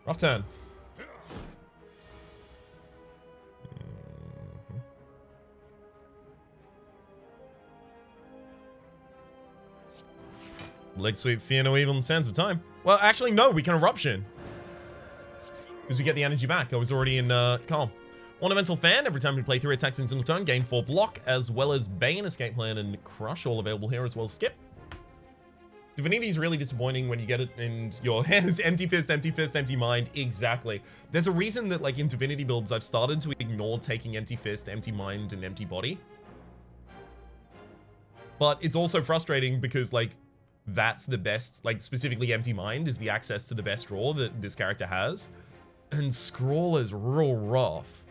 Rough turn. Leg sweep, fear no evil, and Sands of Time. Well, actually, no, we can Eruption. Because we get the energy back. I was already in Calm. Ornamental Fan, every time we play 3 attacks in a single turn, gain 4 block, as well as Bane, Escape Plan, and Crush, all available here, as well as Skip. Divinity is really disappointing when you get it and your hand is empty fist, empty mind. Exactly. There's a reason that, like, in Divinity builds, I've started to ignore taking empty fist, empty mind, and empty body. But it's also frustrating because, like, that's the best, like, specifically empty mind is the access to the best draw that this character has. And Scroll is real rough.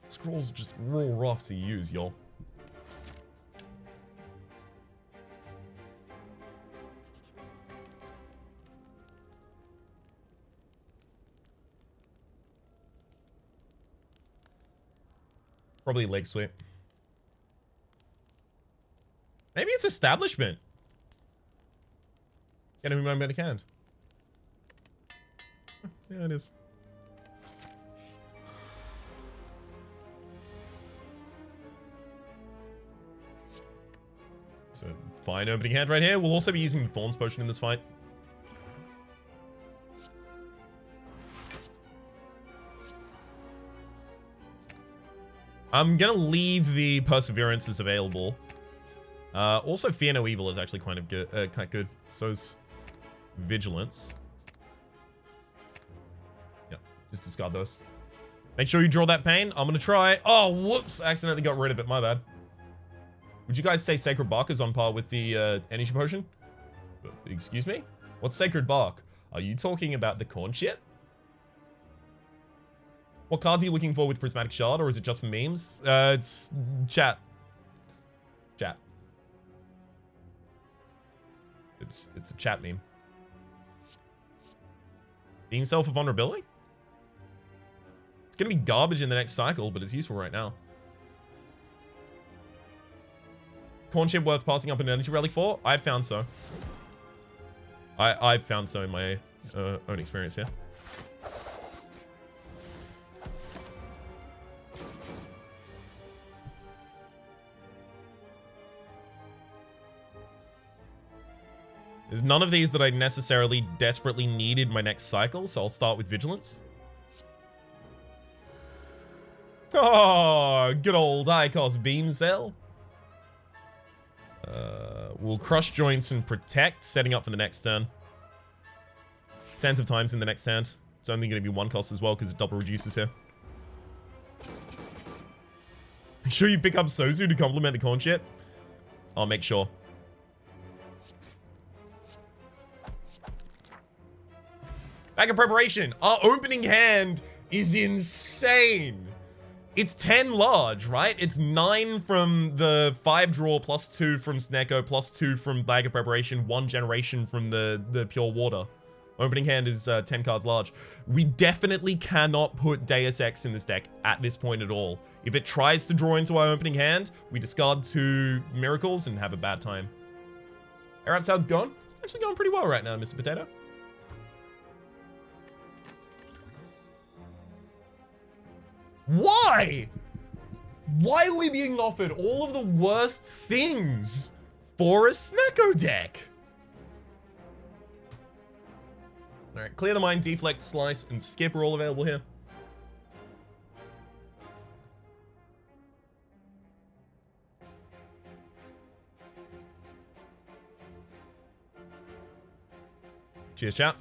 Scroll's just real rough to use, y'all. Probably leg sweep. Maybe it's Establishment. Get him in my medic hand. Yeah, it is. So, fine opening hand right here. We'll also be using the Thorns Potion in this fight. I'm gonna leave the Perseverance as available. Also, Fear No Evil is actually quite good. So's Vigilance. Yeah, just discard those. Make sure you draw that pain. I'm gonna try. Oh, whoops! I accidentally got rid of it. My bad. Would you guys say Sacred Bark is on par with the Energy Potion? Excuse me? What's Sacred Bark? Are you talking about the corn shit? What cards are you looking for with Prismatic Shard, or is it just for memes? It's chat. Chat. It's a chat meme. Beam Cell for vulnerability? It's gonna be garbage in the next cycle, but it's useful right now. Corn chip worth passing up an energy relic for? I've found so. I've found so in my own experience here. There's none of these that I necessarily desperately needed my next cycle, so I'll start with Vigilance. Oh, good old high cost Beam Cell. We'll Crush Joints and Protect, setting up for the next turn. Sands of Time's in the next hand. It's only going to be 1 cost as well because it double reduces here. Make sure you pick up Sozu to complement the corn chip. I'll make sure. Back in preparation. Our opening hand is insane. It's 10 large, right? It's 9 from the 5 draw, plus 2 from Snecko, plus 2 from Bag of Preparation, 1 generation from the Pure Water. Opening hand is 10 cards large. We definitely cannot put Deus Ex in this deck at this point at all. If it tries to draw into our opening hand, we discard 2 Miracles and have a bad time. Arab's how's it going? It's actually going pretty well right now, Mr. Potato. Why? Why are we being offered all of the worst things for a Snecko deck? Alright, clear the mind, deflect, slice, and skip are all available here. Cheers, chat.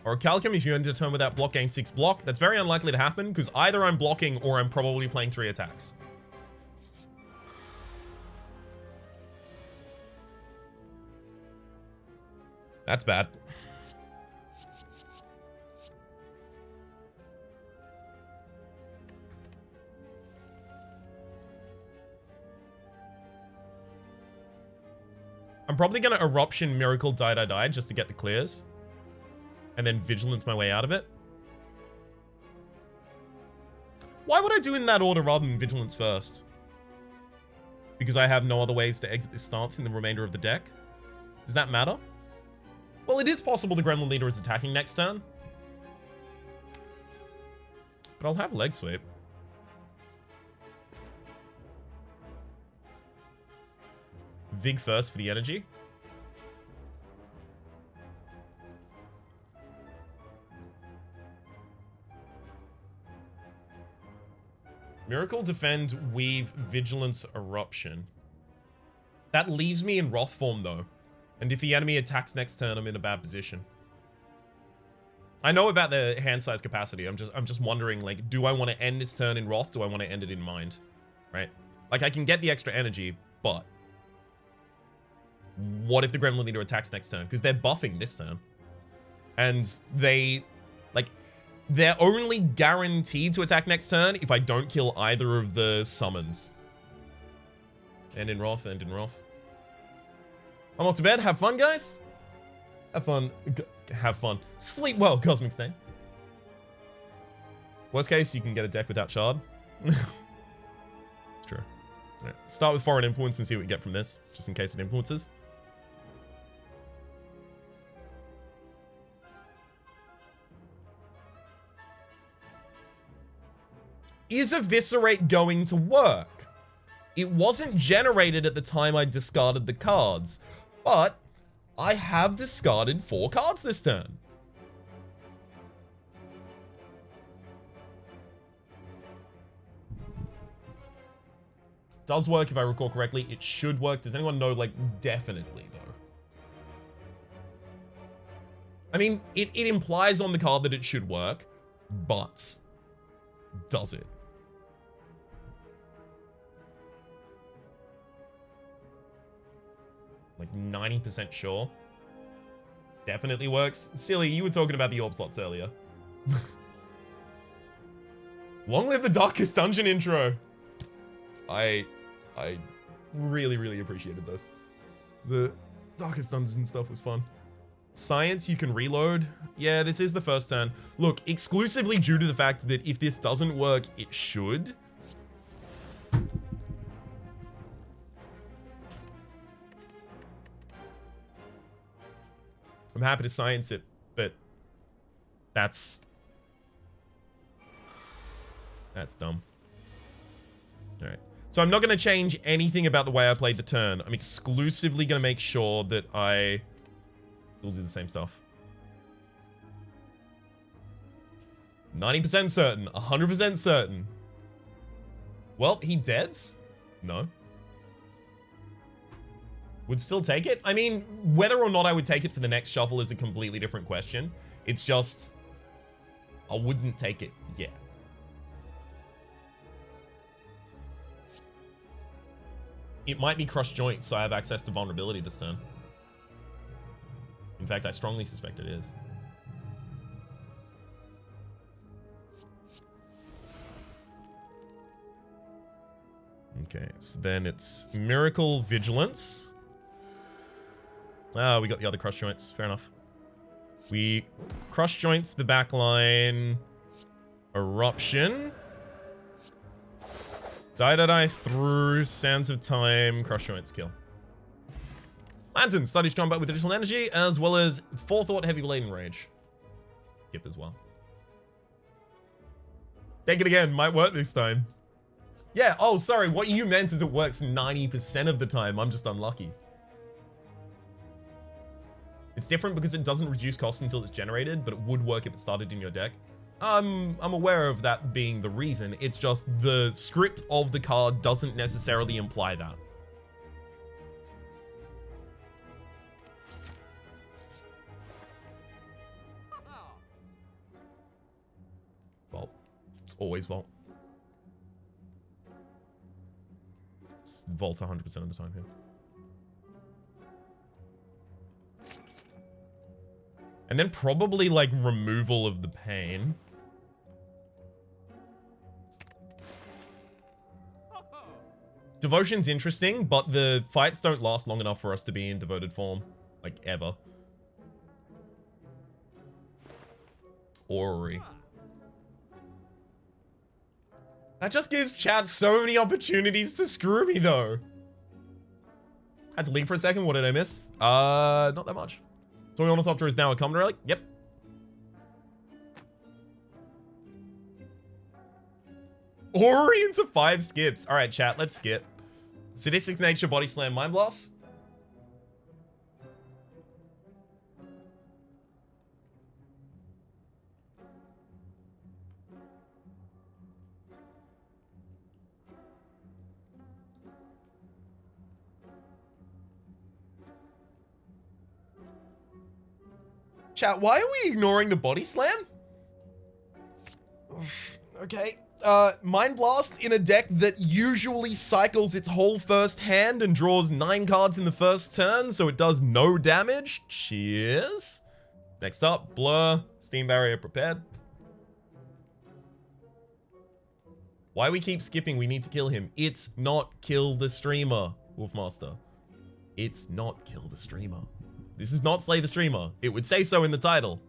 Or Calcum, if you enter turn without block, gain 6 block. That's very unlikely to happen, because either I'm blocking or I'm probably playing 3 attacks. That's bad. I'm probably going to Eruption, Miracle, Die just to get the clears. And then Vigilance my way out of it. Why would I do in that order rather than Vigilance first? Because I have no other ways to exit this stance in the remainder of the deck? Does that matter? Well, it is possible the Gremlin Leader is attacking next turn. But I'll have Leg Sweep. Vig first for the energy. Miracle, Defend, Weave, Vigilance, Eruption. That leaves me in Wrath form though. And if the enemy attacks next turn, I'm in a bad position. I know about the hand size capacity. I'm just wondering, like, do I want to end this turn in Wrath? Do I want to end it in Mind? Right? Like, I can get the extra energy, but what if the Gremlin Leader attacks next turn? Because they're buffing this turn. And they, like, they're only guaranteed to attack next turn if I don't kill either of the summons. End in Wrath, end in Wrath. I'm off to bed. Have fun, guys. Have fun. Have fun. Sleep well, Cosmic Stain. Worst case, you can get a deck without Shard. It's true. Right. Start with Foreign Influence and see what we get from this, just in case it influences. Is Eviscerate going to work? It wasn't generated at the time I discarded the cards, but I have discarded 4 cards this turn. Does work if I recall correctly. It should work. Does anyone know, like, definitely, though? I mean, it implies on the card that it should work, but does it? Like 90% sure. Definitely works. Silly, you were talking about the orb slots earlier. Long live the Darkest Dungeon intro. I really, really appreciated this. The Darkest Dungeon stuff was fun. Science, you can reload. Yeah, this is the first turn. Look, exclusively due to the fact that if this doesn't work, it should. I'm happy to science it, but that's dumb. All right. So I'm not going to change anything about the way I played the turn. I'm exclusively going to make sure that I will do the same stuff. 90% certain, 100% certain. Well, he deads? No. Would still take it? I mean, whether or not I would take it for the next shuffle is a completely different question. It's just, I wouldn't take it yet. It might be Crushed Joints, so I have access to vulnerability this turn. In fact, I strongly suspect it is. Okay, so then it's Miracle, Vigilance. Ah, we got the other Crush Joints. Fair enough. We Crush Joints the back line. Eruption. Die through. Sands of Time. Crush Joints kill. Lantern. Sluggish combat with additional energy, as well as Forethought, Heavy Blade, and Rage. Skip as well. Take it again. Might work this time. Yeah, oh, sorry. What you meant is it works 90% of the time. I'm just unlucky. It's different because it doesn't reduce cost until it's generated, but it would work if it started in your deck. I'm aware of that being the reason. It's just the script of the card doesn't necessarily imply that. Vault. It's always vault. It's vault 100% of the time here. And then probably like removal of the pain. Devotion's interesting, but the fights don't last long enough for us to be in devoted form. Like, ever. Orrery. That just gives chat so many opportunities to screw me, though. Had to leave for a second. What did I miss? Not that much. Toy Ornithopter is now a common relic. Yep. Orrery into 5 skips. All right, chat, let's skip. Sadistic Nature, Body Slam, Mind Blast. Chat, why are we ignoring the Body Slam? Okay. Mind Blast in a deck that usually cycles its whole first hand and draws 9 cards in the first turn, so it does no damage. Cheers. Next up, Blur, Steam Barrier prepared. Why we keep skipping? We need to kill him. It's not kill the streamer, Wolfmaster. It's not kill the streamer. This is not Slay the Streamer. It would say so in the title.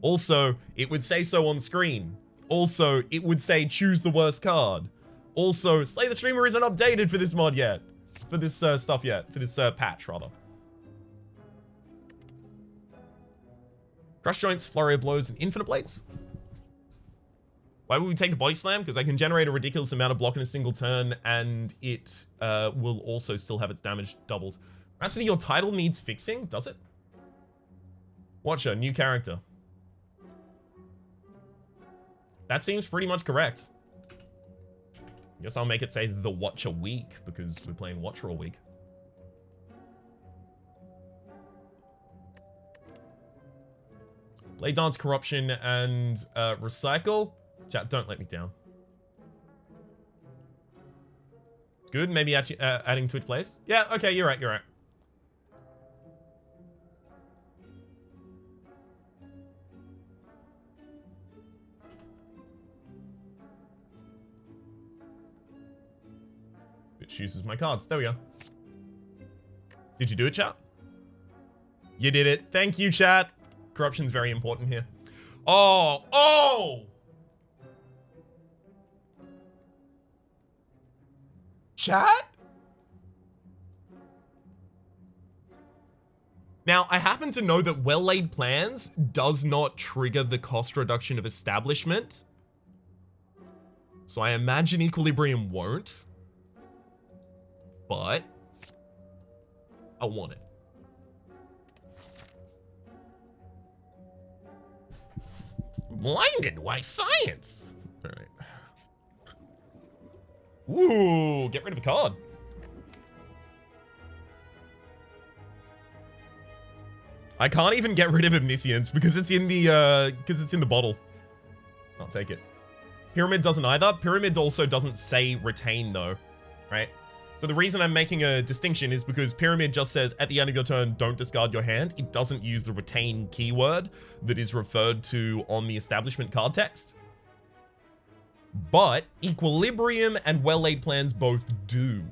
Also, it would say so on screen. Also, it would say choose the worst card. Also, Slay the Streamer isn't updated for this mod yet. For this stuff yet. For this patch, rather. Crush Joints, Flurry of Blows, and Infinite Blades. Why would we take the Body Slam? Because I can generate a ridiculous amount of block in a single turn, and it will also still have its damage doubled. Rhapsody, your title needs fixing? Does it? Watcher, new character. That seems pretty much correct. Guess I'll make it say the Watcher week, because we're playing Watcher all week. Blade Dance, Corruption, and Recycle. Chat, don't let me down. It's good. Maybe actually adding Twitch plays. Yeah, okay, you're right, you're right. It chooses my cards. There we go. Did you do it, chat? You did it. Thank you, chat. Corruption's very important here. Oh, oh! Chat? Now, I happen to know that well-laid plans does not trigger the cost reduction of establishment. So I imagine Equilibrium won't. But I want it. Blinded by science. All right. Ooh, get rid of a card. I can't even get rid of Omniscience because it's in the bottle. I'll take it. Pyramid doesn't either. Pyramid also doesn't say retain though, right? So the reason I'm making a distinction is because Pyramid just says at the end of your turn, don't discard your hand. It doesn't use the retain keyword that is referred to on the establishment card text. But Equilibrium and well-laid plans both do.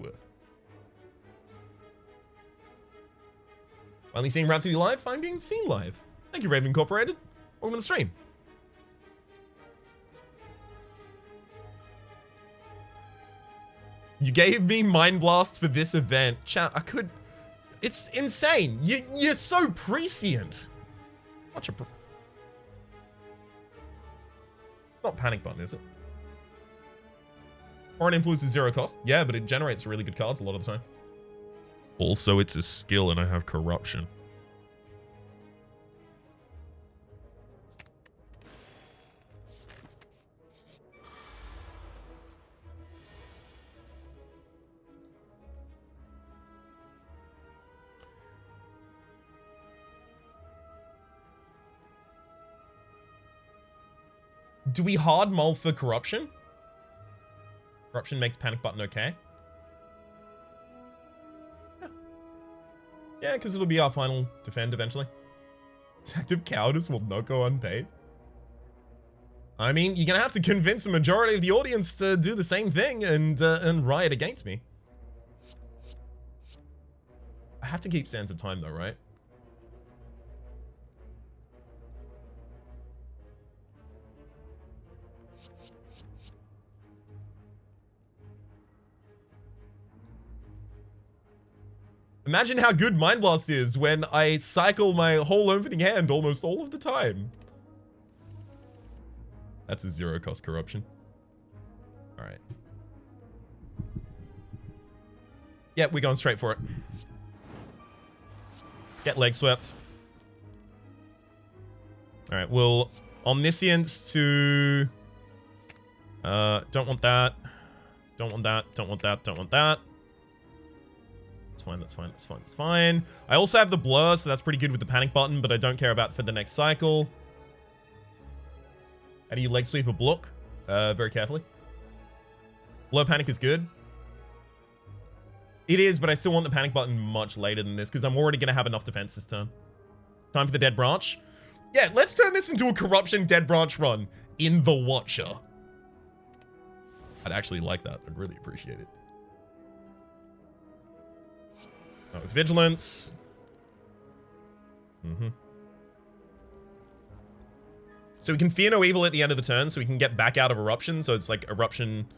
Finally seeing Rhapsody live, I'm being seen live. Thank you, Raven Incorporated. Welcome to the stream. You gave me Mind Blast for this event. Chat, I could... It's insane. You're so prescient. Watch a... Not Panic Button, is it? Foreign Influence is 0 cost. Yeah, but it generates really good cards a lot of the time. Also, it's a skill and I have Corruption. Do we hard mull for corruption? Corruption makes panic button okay. Yeah, because it'll be our final defend eventually. Active cowardice will not go unpaid. I mean, you're gonna have to convince a majority of the audience to do the same thing and riot against me. I have to keep Sands of Time though, right? Imagine how good Mind Blast is when I cycle my whole opening hand almost all of the time. That's a zero cost corruption. All right. Yeah, we're going straight for it. Get leg swept. All right, we'll omniscience to... don't want that. Don't want that, don't want that, don't want that. That's fine, that's fine, that's fine, that's fine. I also have the blur, so that's pretty good with the panic button, but I don't care about for the next cycle. How do you leg sweep a block? Very carefully. Blur panic is good. It is, but I still want the panic button much later than this because I'm already going to have enough defense this turn. Time for the dead branch. Yeah, let's turn this into a corruption dead branch run in the Watcher. I'd actually like that. I'd really appreciate it. With vigilance. So we can fear no evil at the end of the turn, so we can get back out of eruption. So it's like eruption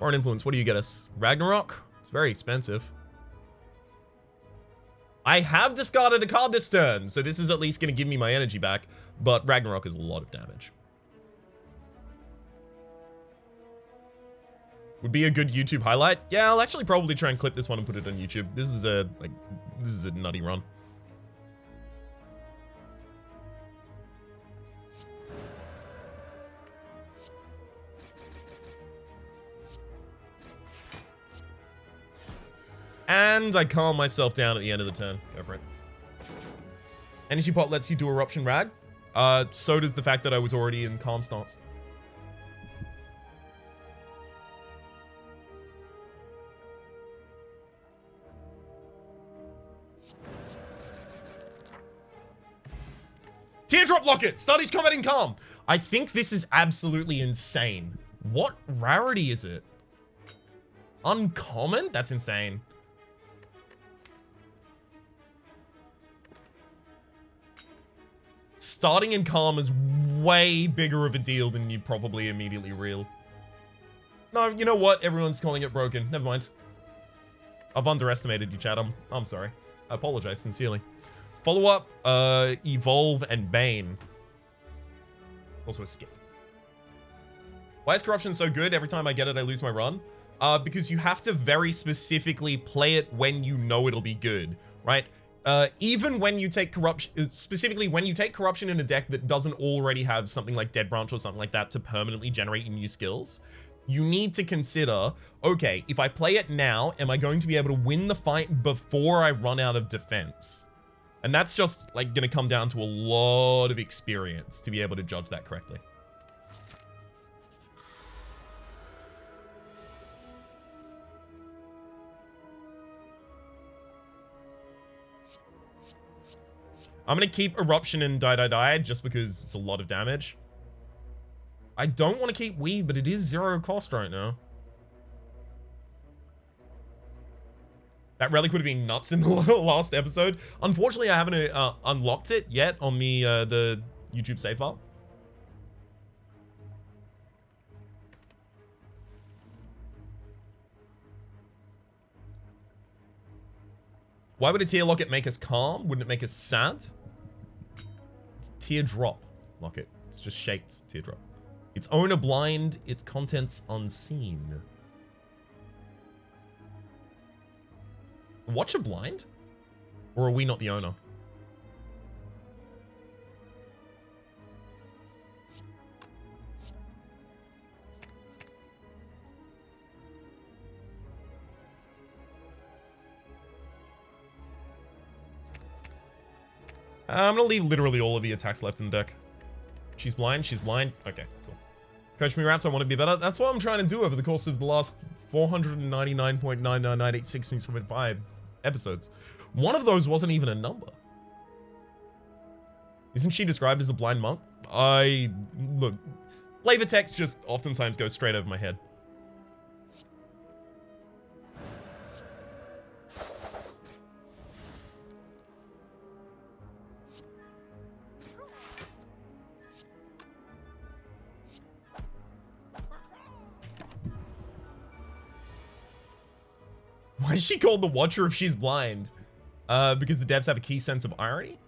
or an influence. What do you get us? Ragnarok? It's very expensive. I have discarded a card this turn, so this is at least going to give me my energy back. But Ragnarok is a lot of damage. Would be a good YouTube highlight. Yeah, I'll actually probably try and clip this one and put it on YouTube. This is a nutty run. And I calm myself down at the end of the turn. Go for it. Energy pot lets you do Eruption Rag. So does the fact that I was already in calm stance. Teardrop Locket! Start each combat in calm! I think this is absolutely insane. What rarity is it? Uncommon? That's insane. Starting in calm is way bigger of a deal than you probably immediately real. No, you know what? Everyone's calling it broken. Never mind. I've underestimated you, chat. I'm sorry. I apologize sincerely. Follow up, Evolve and Bane. Also a skip. Why is Corruption so good? Every time I get it, I lose my run. Because you have to very specifically play it when you know it'll be good, right? Even when you take Corruption, specifically when you take Corruption in a deck that doesn't already have something like Dead Branch or something like that to permanently generate new skills, you need to consider, okay, if I play it now, am I going to be able to win the fight before I run out of defense? And that's just like gonna come down to a lot of experience to be able to judge that correctly. I'm gonna keep Eruption and Die just because it's a lot of damage. I don't want to keep Weave, but it is zero cost right now. That relic would have been nuts in the last episode. Unfortunately, I haven't unlocked it yet on the YouTube save file. Why would a tier locket make us calm? Wouldn't it make us sad? It's teardrop locket. It's just shaped teardrop. Its owner blind, its contents unseen. Watcher blind? Or are we not the owner? I'm gonna leave literally all of the attacks left in the deck. She's blind, she's blind. Okay, cool. Coach me, Raps, I want to be better. That's what I'm trying to do over the course of the last 499.9998665 episodes. One of those wasn't even a number. Isn't she described as a blind monk? Look, flavor text just oftentimes goes straight over my head. Why is she called the Watcher if she's blind? Because the devs have a key sense of irony?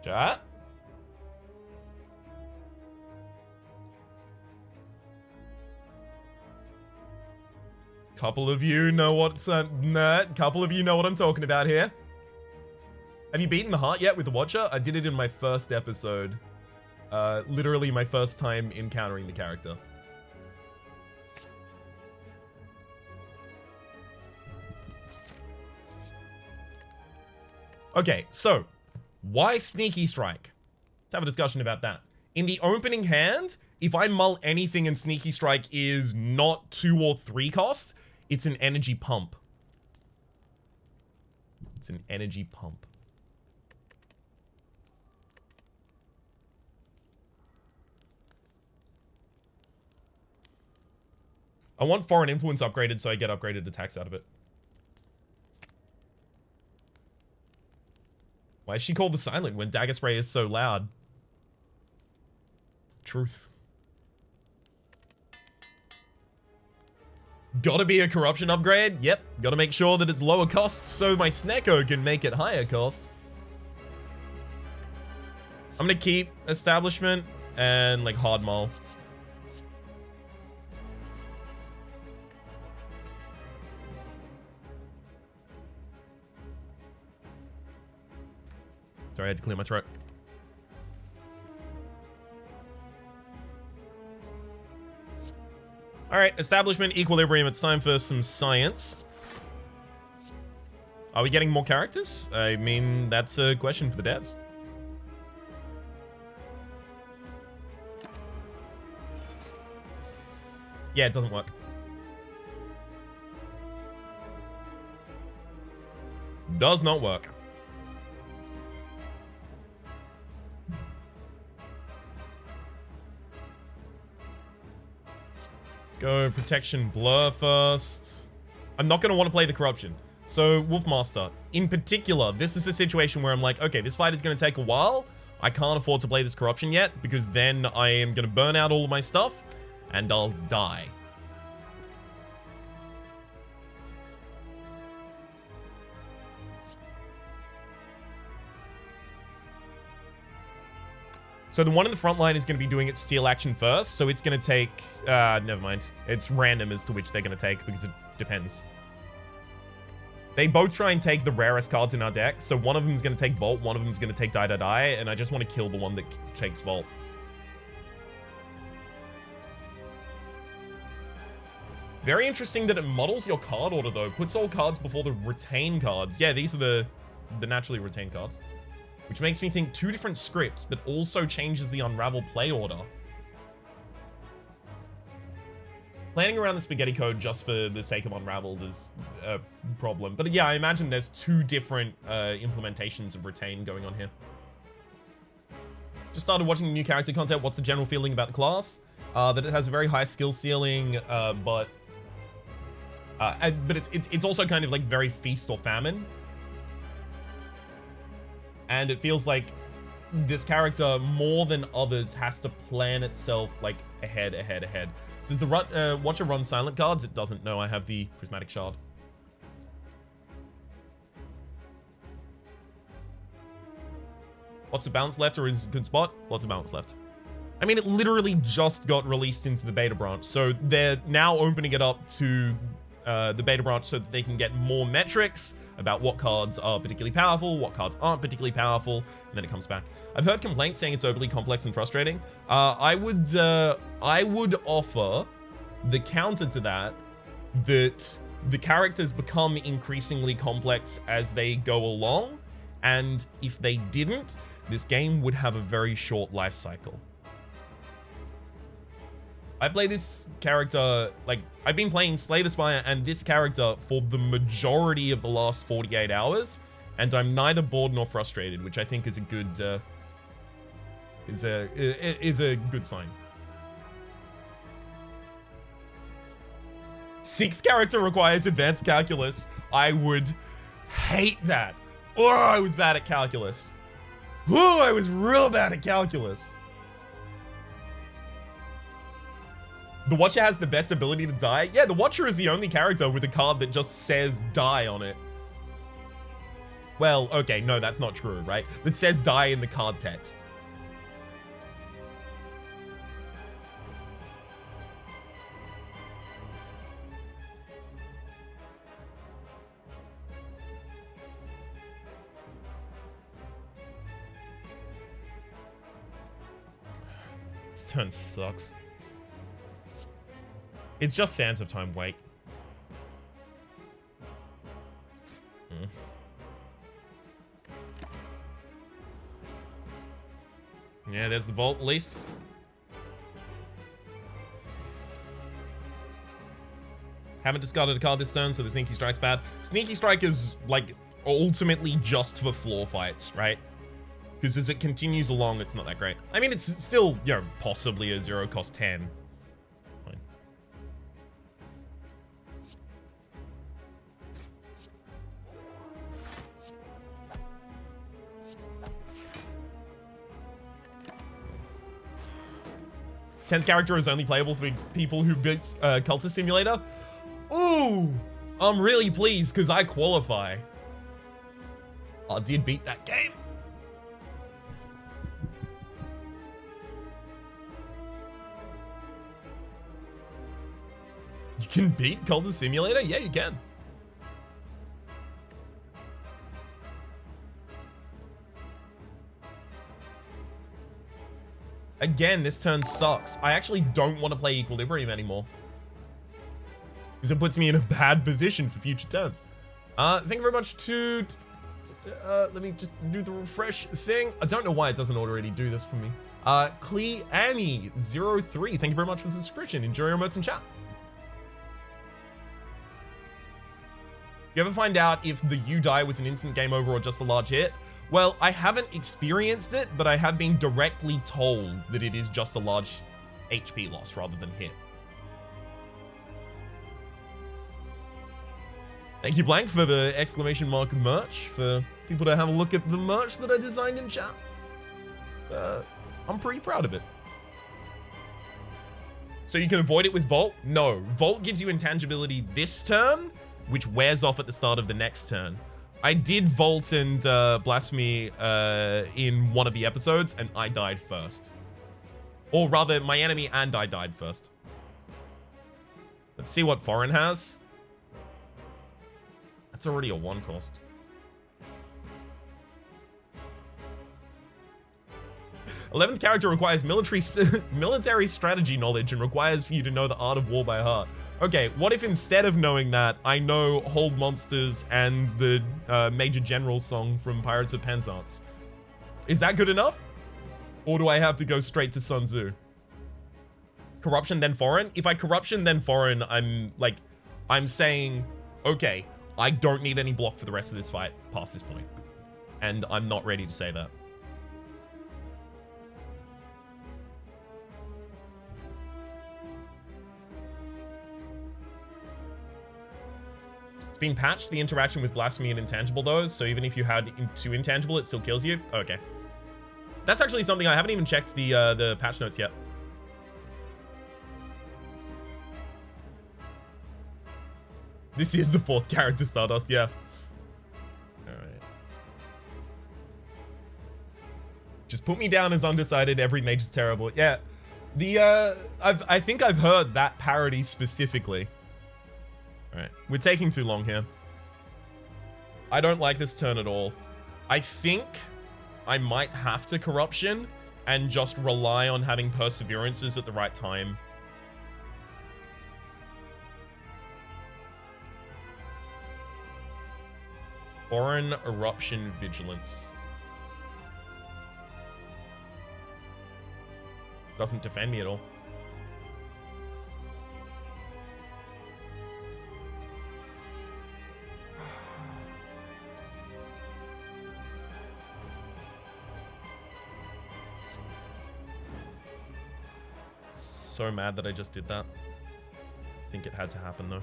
Chat? Couple of you know what's couple of you know what I'm talking about here. Have you beaten the heart yet with the Watcher? I did it in my first episode. Literally my first time encountering the character. Okay, so why Sneaky Strike? Let's have a discussion about that. In the opening hand, if I mull anything and Sneaky Strike is not 2 or 3 cost, it's an energy pump. It's an energy pump. I want Foreign Influence upgraded so I get upgraded attacks out of it. Why is she called the Silent when Dagger Spray is so loud? Truth. Gotta be a corruption upgrade? Yep. Gotta make sure that it's lower cost so my Snecko can make it higher cost. I'm gonna keep Establishment and like hard mull. Sorry, I had to clear my throat. Alright, Establishment, Equilibrium. It's time for some science. Are we getting more characters? I mean, that's a question for the devs. Yeah, it doesn't work. Does not work. Let's go Protection Blur first. I'm not going to want to play the Corruption. So, Wolfmaster, in particular, this is a situation where I'm like, okay, this fight is going to take a while. I can't afford to play this Corruption yet, because then I am going to burn out all of my stuff, and I'll die. So the one in the front line is going to be doing its steal action first, so it's going to take... never mind. It's random as to which they're going to take, because it depends. They both try and take the rarest cards in our deck, so one of them is going to take Vault, one of them is going to take Die Die Die, and I just want to kill the one that takes Vault. Very interesting that it models your card order, though. Puts all cards before the retain cards. Yeah, these are the naturally retained cards. Which makes me think 2 different scripts, but also changes the Unravel play order. Planning around the spaghetti code just for the sake of Unraveled is a problem. But yeah, I imagine there's 2 different implementations of Retain going on here. Just started watching the new character content. What's the general feeling about the class? That it has a very high skill ceiling, but it's also kind of like very feast or famine. And it feels like this character, more than others, has to plan itself, like, ahead. Does the Watcher run silent cards? It doesn't. No, I have the Prismatic Shard. Lots of bounce left, or is it a good spot? Lots of bounce left. I mean, it literally just got released into the beta branch, so they're now opening it up to the beta branch so that they can get more metrics about what cards are particularly powerful, what cards aren't particularly powerful, and then it comes back. I've heard complaints saying it's overly complex and frustrating. I would offer the counter to that the characters become increasingly complex as they go along, And if they didn't, this game would have a very short life cycle. I play this character, like, I've been playing Slay the Spire and this character for the majority of the last 48 hours, and I'm neither bored nor frustrated, which I think is a good, is a good sign. Sixth character requires advanced calculus. I would hate that. Oh, I was bad at calculus. Oh, I was real bad at calculus. The Watcher has the best ability to die. Yeah, the Watcher is the only character with a card that just says die on it. Well, okay, no, that's not true, right? That says die in the card text. This turn sucks. It's just Sands of Time, wait. Yeah, there's the vault, at least. Haven't discarded a card this turn, so the Sneaky Strike's bad. Sneaky Strike is, like, ultimately just for floor fights, right? Because as it continues along, it's not that great. I mean, it's still, you know, possibly a 0-cost 10. Fine. Tenth character is only playable for people who beat Cultist Simulator. Ooh, I'm really pleased because I qualify. I did beat that game. You can beat Cultist Simulator? Yeah, you can. Again, this turn sucks. I actually don't want to play Equilibrium anymore, because it puts me in a bad position for future turns. Thank you very much to... let me just do the refresh thing. I don't know why it doesn't already do this for me. Cleanny03, thank you very much for the subscription. Enjoy your emotes in chat. You ever find out if the you die was an instant game over or just a large hit? Well, I haven't experienced it, but I have been directly told that it is just a large HP loss rather than hit. Thank you, Blank, for the exclamation mark merch, for people to have a look at the merch that I designed in chat. I'm pretty proud of it. So you can avoid it with Vault? No. Vault gives you intangibility this turn, which wears off at the start of the next turn. I did Vault and Blasphemy in one of the episodes, and I died first. Or rather, my enemy and I died first. Let's see what Foreign has. That's already a 1 cost. Eleventh character requires military strategy knowledge and requires for you to know the art of war by heart. Okay, what if instead of knowing that, I know Hold Monsters and the Major General song from Pirates of Penzance? Is that good enough? Or do I have to go straight to Sun Tzu? Corruption, then Foreign? If I Corruption, then Foreign, I'm saying, okay, I don't need any block for the rest of this fight past this point. And I'm not ready to say that. It's been patched, the interaction with Blasphemy and Intangible though, so even if you had 2 Intangible, it still kills you? Okay. That's actually something I haven't even checked the patch notes yet. This is the 4th character, Stardust, yeah. Alright. Just put me down as undecided, every mage is terrible. Yeah. I think I've heard that parody specifically. Alright, we're taking too long here. I don't like this turn at all. I think I might have to Corruption and just rely on having Perseverances at the right time. Foreign Eruption Vigilance. Doesn't defend me at all. So mad that I just did that. I think it had to happen though.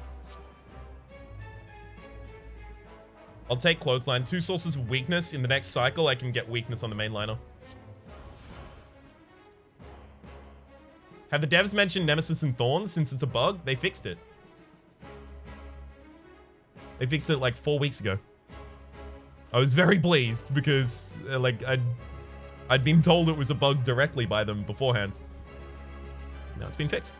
I'll take Clothesline. 2 sources of weakness. In the next cycle, I can get weakness on the mainliner. Have the devs mentioned Nemesis and Thorns since it's a bug? They fixed it. They fixed it like 4 weeks ago. I was very pleased because like I'd been told it was a bug directly by them beforehand. Now it's been fixed.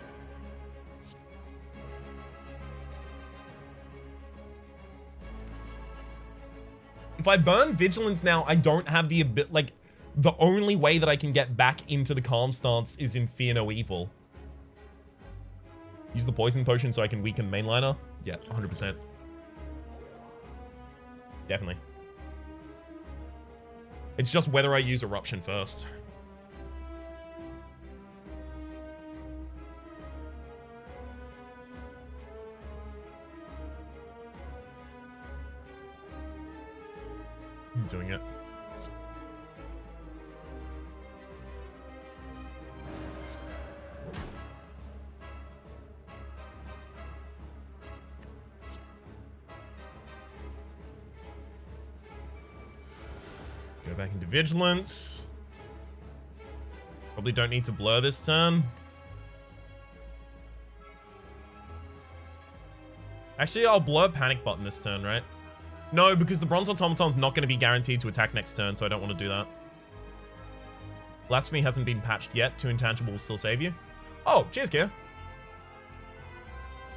If I burn Vigilance now, I don't have the ability, like, the only way that I can get back into the calm stance is in Fear No Evil. Use the poison potion so I can weaken mainliner? Yeah, 100%. Definitely. It's just whether I use Eruption first. I'm doing it. Go back into Vigilance. Probably don't need to blur this turn. Actually, I'll blur Panic Button this turn, right? No, because the Bronze Automaton's not going to be guaranteed to attack next turn, so I don't want to do that. Blasphemy hasn't been patched yet. 2 Intangible will still save you. Oh, cheers, Kia.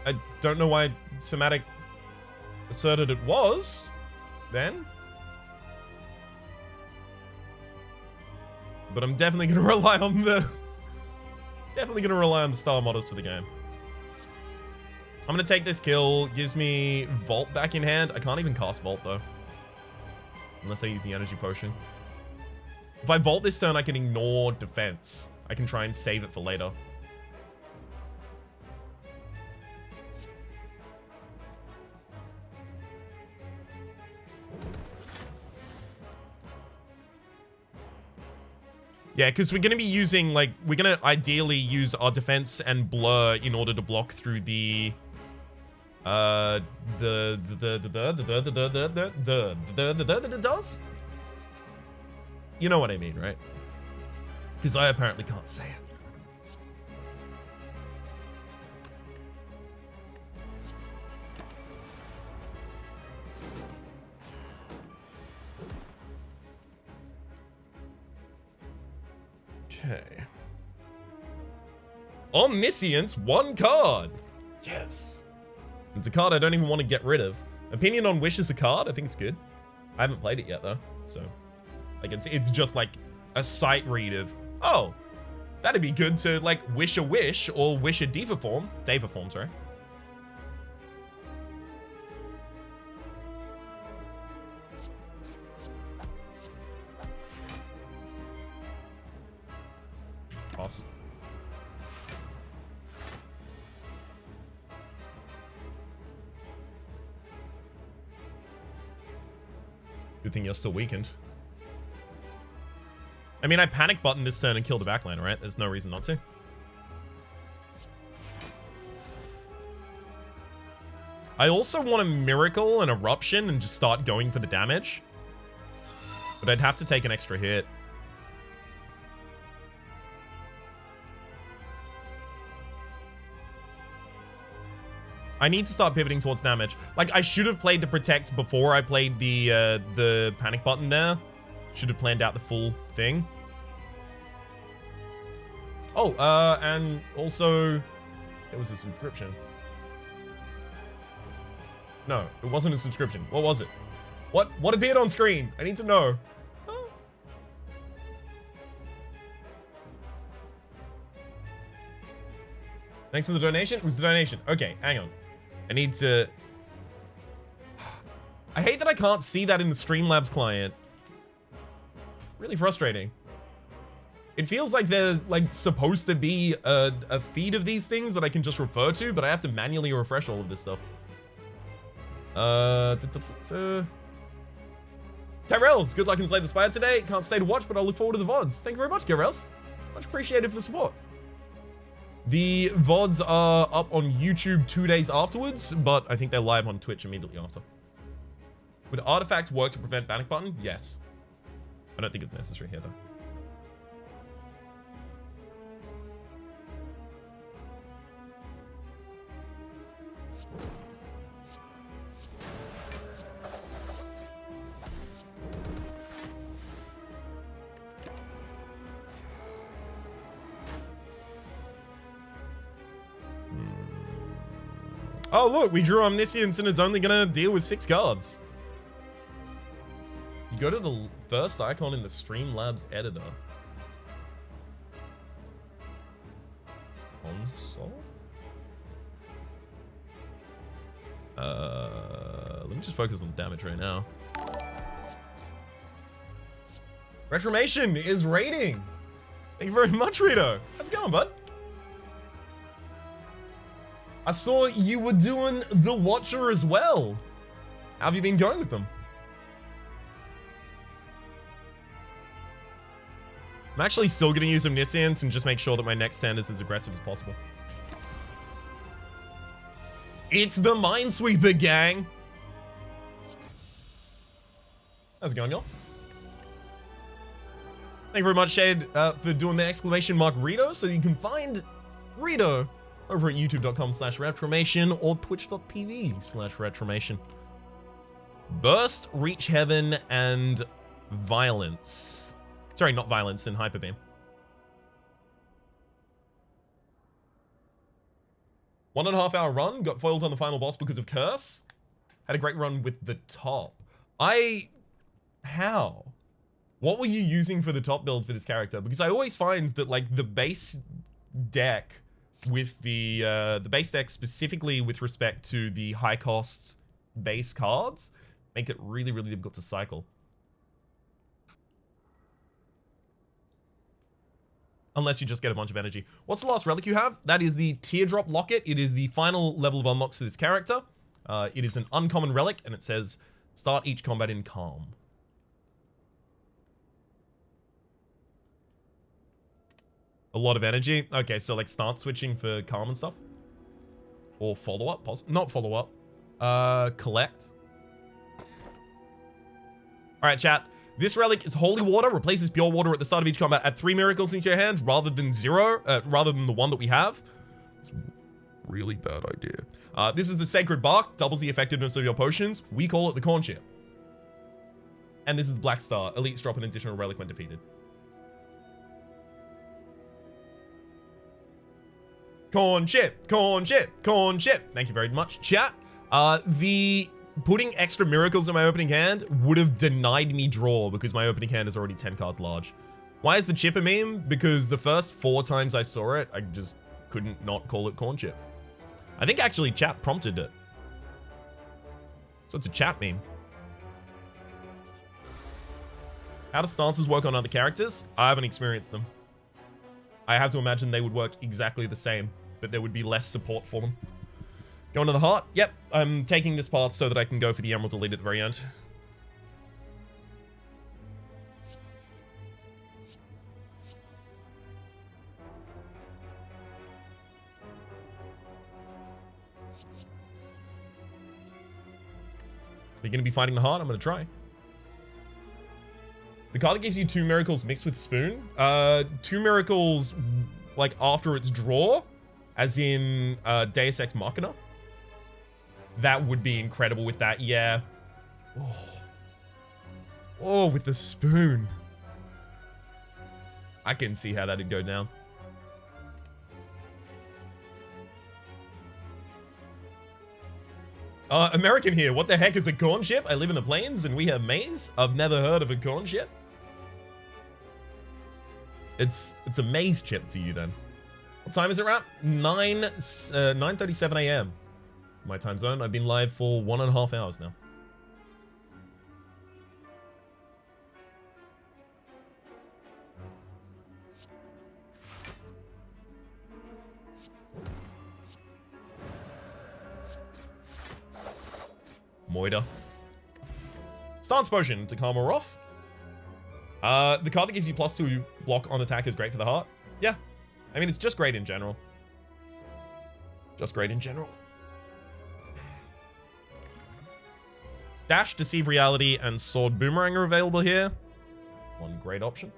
I don't know why Somatic asserted it was, then. But I'm definitely going to rely on the... Definitely going to rely on the star models for the game. I'm going to take this kill. Gives me Vault back in hand. I can't even cast Vault, though. Unless I use the energy potion. If I Vault this turn, I can ignore defense. I can try and save it for later. Yeah, because we're going to be using, like, we're going to ideally use our defense and blur in order to block through the does? You know what I mean, right? Because I apparently can't say it. Okay. Omniscience, 1 card. Yes. It's a card I don't even want to get rid of. Opinion on Wish is a card. I think it's good. I haven't played it yet though, so like it's just like a sight read of, oh, that'd be good to like wish a wish or wish a diva form. Deva form, sorry. Pass. Good thing you're still weakened. I mean, I Panic Button this turn and kill the backliner, right? There's no reason not to. I also want a Miracle and Eruption and just start going for the damage. But I'd have to take an extra hit. I need to start pivoting towards damage. Like, I should have played the Protect before I played the Panic Button there. Should have planned out the full thing. Oh, and also, there was a subscription. No, it wasn't a subscription. What was it? What appeared on screen? I need to know. Oh. Thanks for the donation. It was the donation. Okay, hang on. I need to... I hate that I can't see that in the Streamlabs client. Really frustrating. It feels like there's like supposed to be a feed of these things that I can just refer to, but I have to manually refresh all of this stuff. Kyrels, good luck in Slay the Spire today. Can't stay to watch, but I'll look forward to the VODs. Thank you very much, Kyrels. Much appreciated for the support. The VODs are up on YouTube 2 days afterwards, but I think they're live on Twitch immediately after. Would artifacts work to prevent panic button? Yes. I don't think it's necessary here, though. Oh, look, we drew Omniscience and it's only gonna deal with 6 cards. You go to the first icon in the Streamlabs editor. Console? Let me just focus on damage right now. Retromation is raiding. Thank you very much, Rito. How's it going, bud? I saw you were doing The Watcher as well. How have you been going with them? I'm actually still going to use Omniscience and just make sure that my next stand is as aggressive as possible. It's the Minesweeper gang. How's it going, y'all? Thank you very much, Shade, for doing the exclamation mark Rito, so you can find Rito over at youtube.com/retromation or twitch.tv/retromation. Burst, Reach Heaven, and Violence. Sorry, not Violence, and Hyper Beam. 1.5 hour run, got foiled on the final boss because of Curse. Had a great run with the top. How? What were you using for the top build for this character? Because I always find that like the base deck with the base deck specifically with respect to the high cost base cards make it really, really difficult to cycle. Unless you just get a bunch of energy. What's the last relic you have? That is the Teardrop Locket. It is the final level of unlocks for this character. It is an uncommon relic, and it says, start each combat in calm. A lot of energy. Okay, so like start switching for calm and stuff. Or follow-up. Not follow-up. Collect. Alright, chat. This relic is Holy Water, replaces Pure Water at the start of each combat. Add 3 miracles into your hand rather than 0, rather than the one that we have. It's a really bad idea. This is the Sacred Bark, doubles the effectiveness of your potions. We call it the Corn Chip. And this is the Black Star, elites drop an additional relic when defeated. Corn Chip, Corn Chip, Corn Chip. Thank you very much, chat. Putting extra miracles in my opening hand would have denied me draw because my opening hand is already 10 cards large. Why is the chip a meme? Because the first 4 times I saw it, I just couldn't not call it Corn Chip. I think actually chat prompted it. So it's a chat meme. How do stances work on other characters? I haven't experienced them. I have to imagine they would work exactly the same, but there would be less support for them. Going to the heart? Yep, I'm taking this path so that I can go for the Emerald Elite at the very end. Are you going to be fighting the heart? I'm going to try. The card that gives you 2 miracles mixed with Spoon. 2 miracles, like, after its draw, as in Deus Ex Machina. That would be incredible with that, yeah. Oh, with the Spoon. I can see how that'd go down. American here. What the heck is a corn chip? I live in the plains and we have maize. I've never heard of a corn chip. It's a maize chip to you then. What time is it, Rap? 9:37 a.m. My time zone. I've been live for 1.5 hours now. Moida. Stance Potion to calm her off. The card that gives you +2 block on attack is great for the heart. Yeah. I mean, it's just great in general. Just great in general. Dash, Deceive Reality, and Sword Boomerang are available here. One great option.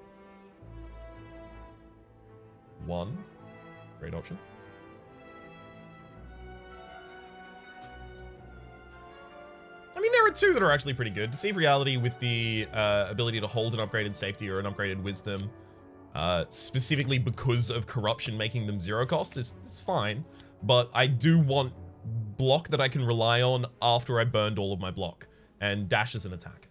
One great option. I mean, there are two that are actually pretty good. Deceive Reality with the ability to hold an upgraded safety or an upgraded wisdom, specifically because of corruption making them 0 cost, is fine. But I do want block that I can rely on after I burned all of my block. And dash is an attack.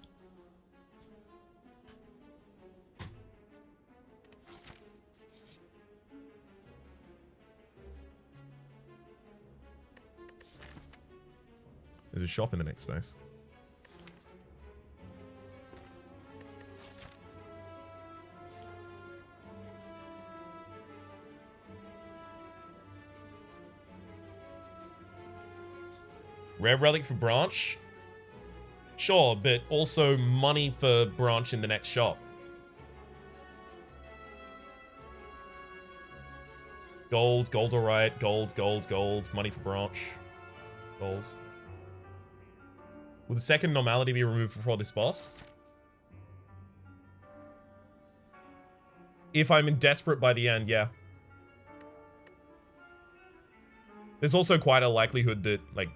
There's a shop in the next space. Rare Relic for Branch? Sure, but also money for Branch in the next shop. Gold, alright. Gold. Money for Branch. Golds. Will the second normality be removed before this boss? If I'm desperate by the end, yeah. There's also quite a likelihood that, like,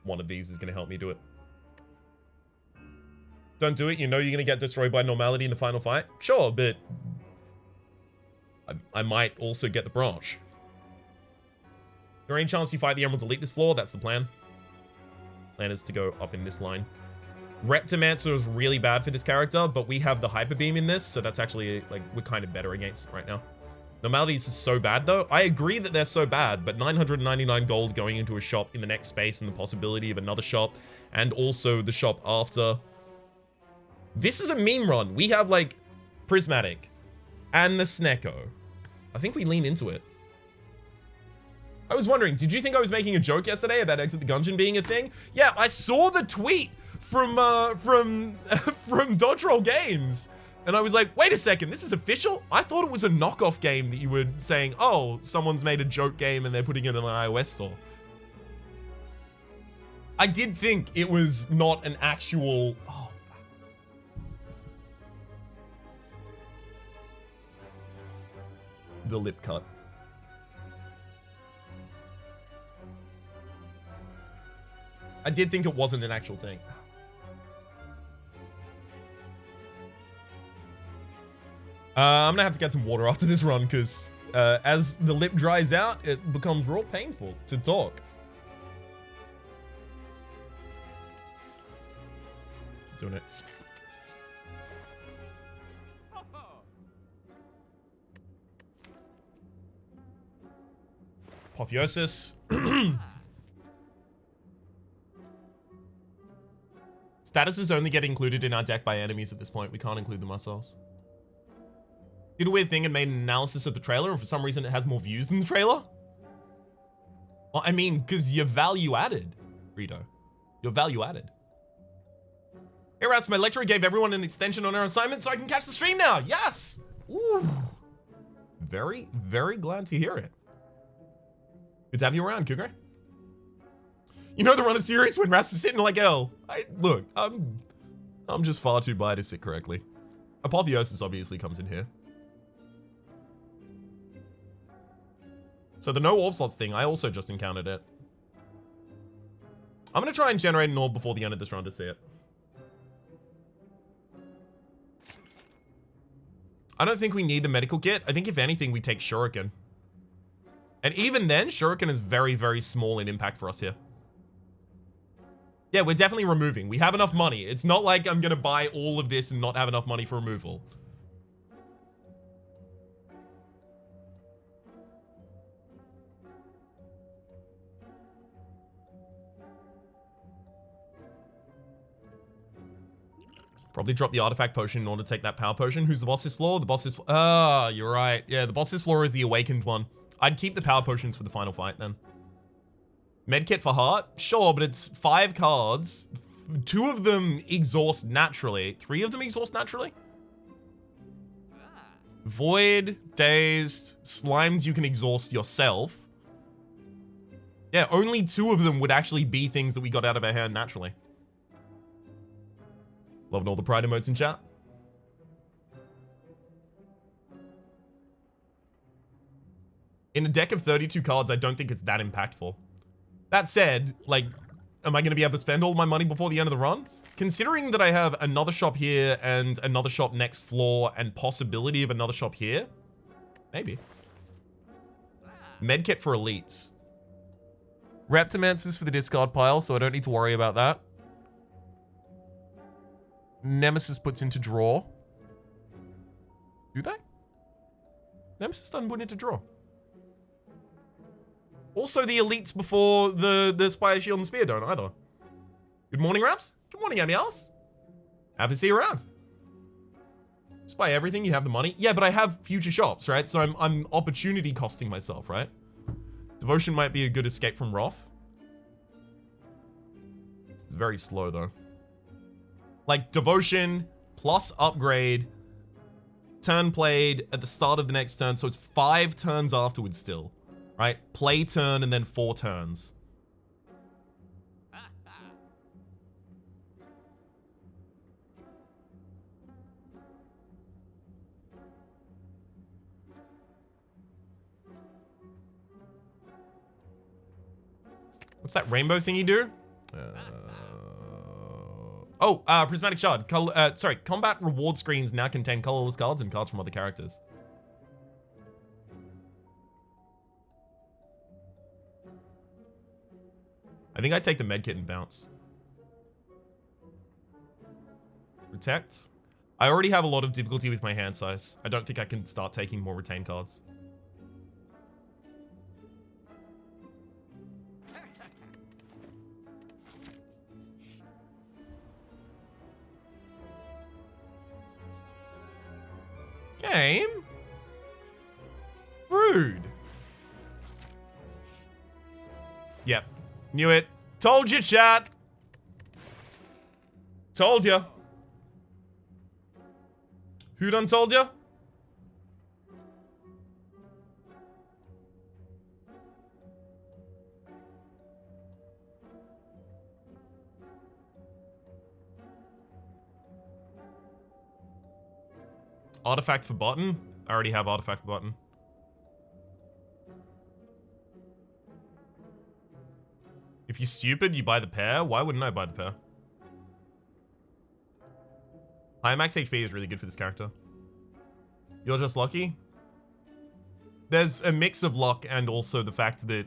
one of these is going to help me do it. Don't do it. You know you're going to get destroyed by normality in the final fight. Sure, but I might also get the branch. There ain't chance you fight the Emerald Elite this floor. That's the plan. Plan is to go up in this line. Reptomancer is really bad for this character, but we have the Hyper Beam in this, so that's actually, like, we're kind of better against it right now. Normalities is so bad, though. I agree that they're so bad, but 999 gold going into a shop in the next space and the possibility of another shop, and also the shop after. This is a meme run. We have, like, Prismatic and the Snecko. I think we lean into it. I was wondering, did you think I was making a joke yesterday about Exit the Gungeon being a thing? Yeah, I saw the tweet from Dodge Roll Games. And I was like, wait a second, this is official? I thought it was a knockoff game that you were saying, oh, someone's made a joke game and they're putting it in an iOS store. I did think it was not an actual... Oh. The lip cut. I did think it wasn't an actual thing. I'm gonna have to get some water after this run because as the lip dries out, it becomes real painful to talk. Doing it. Apotheosis. Statuses only get included in our deck by enemies at this point. We can't include them ourselves. Did a weird thing and made an analysis of the trailer, and for some reason it has more views than the trailer? Well, I mean, because you're value added, Rito. You're value added. Hey, Raps, my lecturer gave everyone an extension on our assignment so I can catch the stream now. Yes! Ooh. Very, very glad to hear it. Good to have you around, Cougar. You know the run is serious when Raps is sitting like L. Look, I'm just far too blind to sit correctly. Apotheosis obviously comes in here. So the no orb slots thing, I also just encountered it. I'm going to try and generate an orb before the end of this run to see it. I don't think we need the medical kit. I think if anything, we take Shuriken. And even then, Shuriken is very, very small in impact for us here. Yeah, we're definitely removing. We have enough money. It's not like I'm going to buy all of this and not have enough money for removal. Probably drop the artifact potion in order to take that power potion. Who's the boss this floor? The boss this... Ah, you're right. Yeah, the boss this floor is the awakened one. I'd keep the power potions for the final fight then. Medkit for heart? Sure, but it's 5 cards, 2 of them exhaust naturally. 3 of them exhaust naturally? Void, Dazed, Slimes you can exhaust yourself. Yeah, only 2 of them would actually be things that we got out of our hand naturally. Loving all the pride emotes in chat. In a deck of 32 cards, I don't think it's that impactful. That said, like, am I going to be able to spend all my money before the end of the run? Considering that I have another shop here and another shop next floor and possibility of another shop here, maybe. Medkit for elites. Reptimancers for the discard pile, so I don't need to worry about that. Nemesis puts into draw. Do they? Nemesis doesn't put into draw. Also, the elites before the Spire, Shield, and Spear don't either. Good morning, Raps. Good morning, Amials. Happy to see you around. Just buy everything, you have the money. Yeah, but I have future shops, right? So I'm opportunity costing myself, right? Devotion might be a good escape from Wrath. It's very slow, though. Like, Devotion plus upgrade, turn played at the start of the next turn, so it's 5 turns afterwards still. Right? Play turn and then 4 turns. What's that rainbow thing you do? Prismatic Shard. Combat reward screens now contain colorless cards and cards from other characters. I think I take the medkit and bounce. Protect. I already have a lot of difficulty with my hand size. I don't think I can start taking more retain cards. Game? Rude. Yep. Knew it. Told you, chat. Told you. Who done told you? Artifact for button? I already have artifact for button. If you're stupid, you buy the pair. Why wouldn't I buy the pair? High max HP is really good for this character. You're just lucky? There's a mix of luck and also the fact that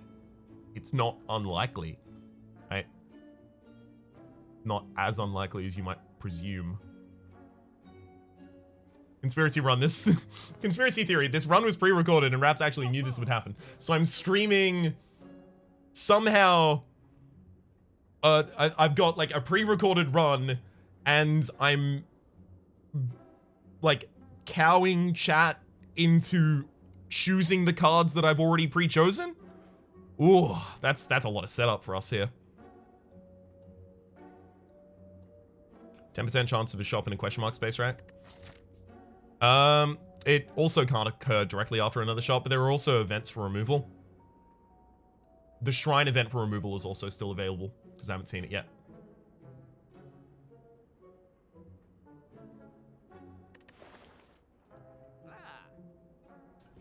it's not unlikely, right? Not as unlikely as you might presume. Conspiracy run. This conspiracy theory. This run was pre-recorded and Raps actually knew this would happen. So I'm streaming somehow. I've got like a pre-recorded run and I'm like cowing chat into choosing the cards that I've already pre-chosen. Ooh, that's a lot of setup for us here. 10% chance of a shop in a question mark space rack. It also can't occur directly after another shop, but there are also events for removal. The Shrine event for removal is also still available, because I haven't seen it yet.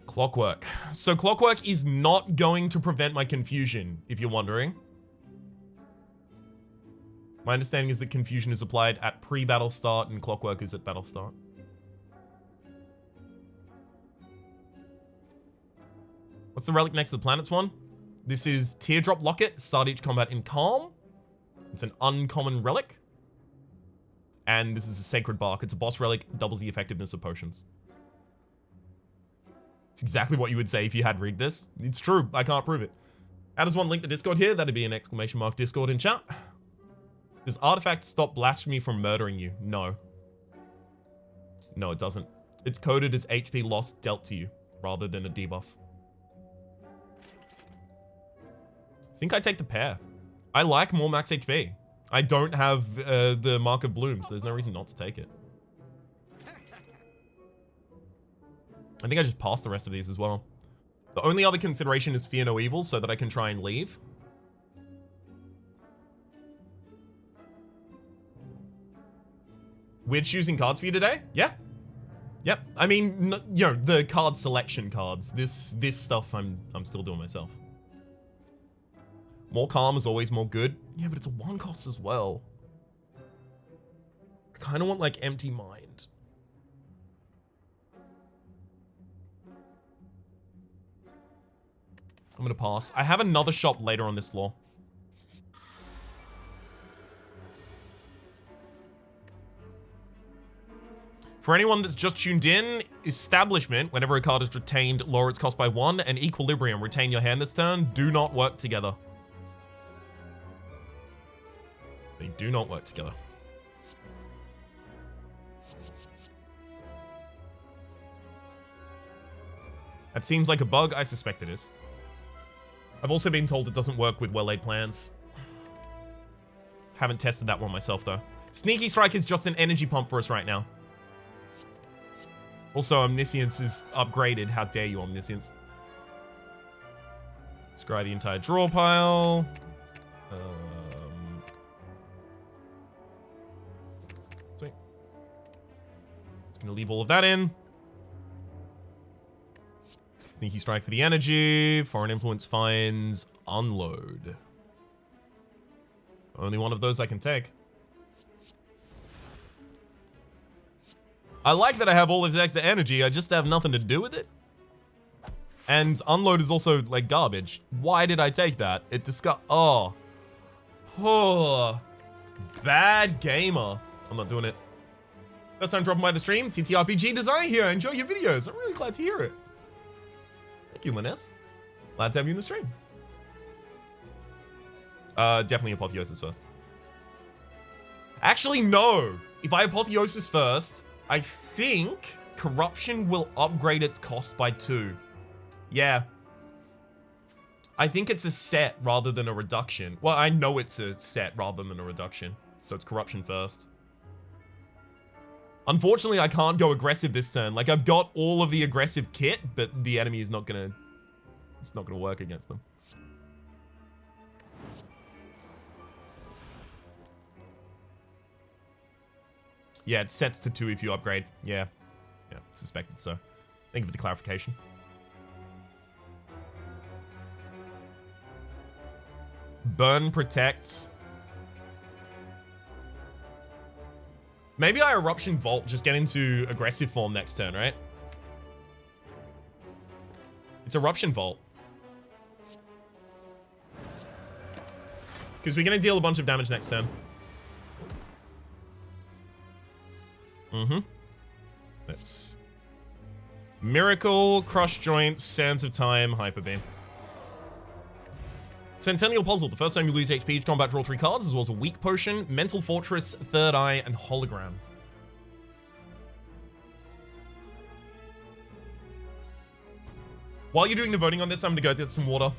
Clockwork. So Clockwork is not going to prevent my confusion, if you're wondering. My understanding is that confusion is applied at pre-battle start and Clockwork is at battle start. What's the relic next to the planets one? This is Teardrop Locket. Start each combat in calm. It's an uncommon relic. And this is a Sacred Bark. It's a boss relic. Doubles the effectiveness of potions. It's exactly what you would say if you had rigged this. It's true. I can't prove it. How does one link to Discord here? That'd be an exclamation mark Discord in chat. Does Artifact stop blasphemy from murdering you? No. No, it doesn't. It's coded as HP loss dealt to you, rather than a debuff. I think I take the pair. I like more max HP. I don't have the Mark of Bloom, so there's no reason not to take it. I think I just passed the rest of these as well. The only other consideration is Fear No Evil, so that I can try and leave. We're choosing cards for you today? Yeah. Yep. I mean, you know, the card selection cards. This stuff I'm still doing myself. More calm is always more good. Yeah, but it's a 1 cost as well. I kind of want, like, Empty Mind. I'm going to pass. I have another shop later on this floor. For anyone that's just tuned in, Establishment, whenever a card is retained, lower its cost by 1, and Equilibrium, retain your hand this turn, do not work together. They do not work together. That seems like a bug. I suspect it is. I've also been told it doesn't work with well-laid plans. Haven't tested that one myself, though. Sneaky Strike is just an energy pump for us right now. Also, Omniscience is upgraded. How dare you, Omniscience? Scry the entire draw pile. Sweet. Just gonna leave all of that in. Sneaky Strike for the energy. Foreign Influence finds Unload. Only one of those I can take. I like that I have all this extra energy. I just have nothing to do with it. And Unload is also, like, garbage. Why did I take that? It Oh. Bad gamer. I'm not doing it. First time dropping by the stream. TTRPG Designer here. Enjoy your videos. I'm really glad to hear it. Thank you, Linus. Glad to have you in the stream. Definitely Apotheosis first. Actually, no. If I Apotheosis first, I think Corruption will upgrade its cost by 2. Yeah. I think it's a set rather than a reduction. Well, I know it's a set rather than a reduction. So it's Corruption first. Unfortunately, I can't go aggressive this turn. Like, I've got all of the aggressive kit, but the enemy is not gonna... It's not gonna work against them. Yeah, it sets to 2 if you upgrade. Yeah. Yeah, suspected so. Thank you for the clarification. Burn, protect. Maybe I Eruption Vault, just get into aggressive form next turn, right? It's Eruption Vault. Because we're going to deal a bunch of damage next turn. Let's... Miracle, Crush Joint, Sands of Time, Hyper Beam. Centennial Puzzle. The first time you lose HP each combat, draw 3 cards, as well as a Weak Potion, Mental Fortress, Third Eye, and Hologram. While you're doing the voting on this, I'm gonna go get some water.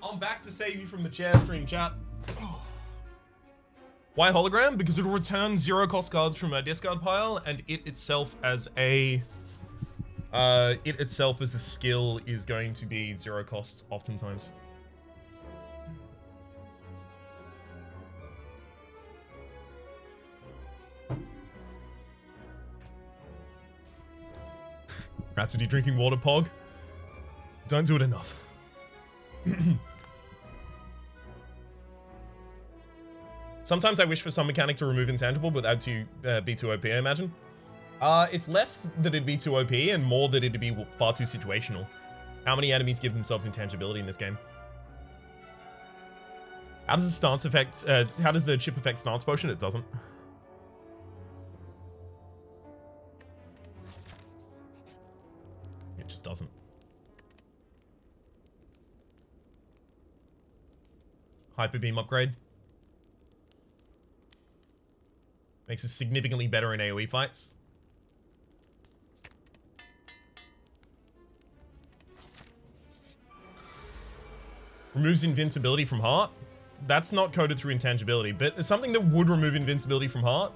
I'm back to save you from the chair stream, chat. Why hologram? Because it'll return 0 cost cards from my discard pile, and it itself as a skill is going to be 0 cost oftentimes. Rhapsody drinking water, Pog. Don't do it enough. Sometimes I wish for some mechanic to remove intangible, but add to be too OP, I imagine. It's less that it'd be too OP and more that it'd be far too situational. How many enemies give themselves intangibility in this game? How does the stance affect, how does the chip affect stance potion? It doesn't. It just doesn't. Hyper beam upgrade. Makes us significantly better in AoE fights. Removes invincibility from heart. That's not coded through intangibility, but something that would remove invincibility from heart.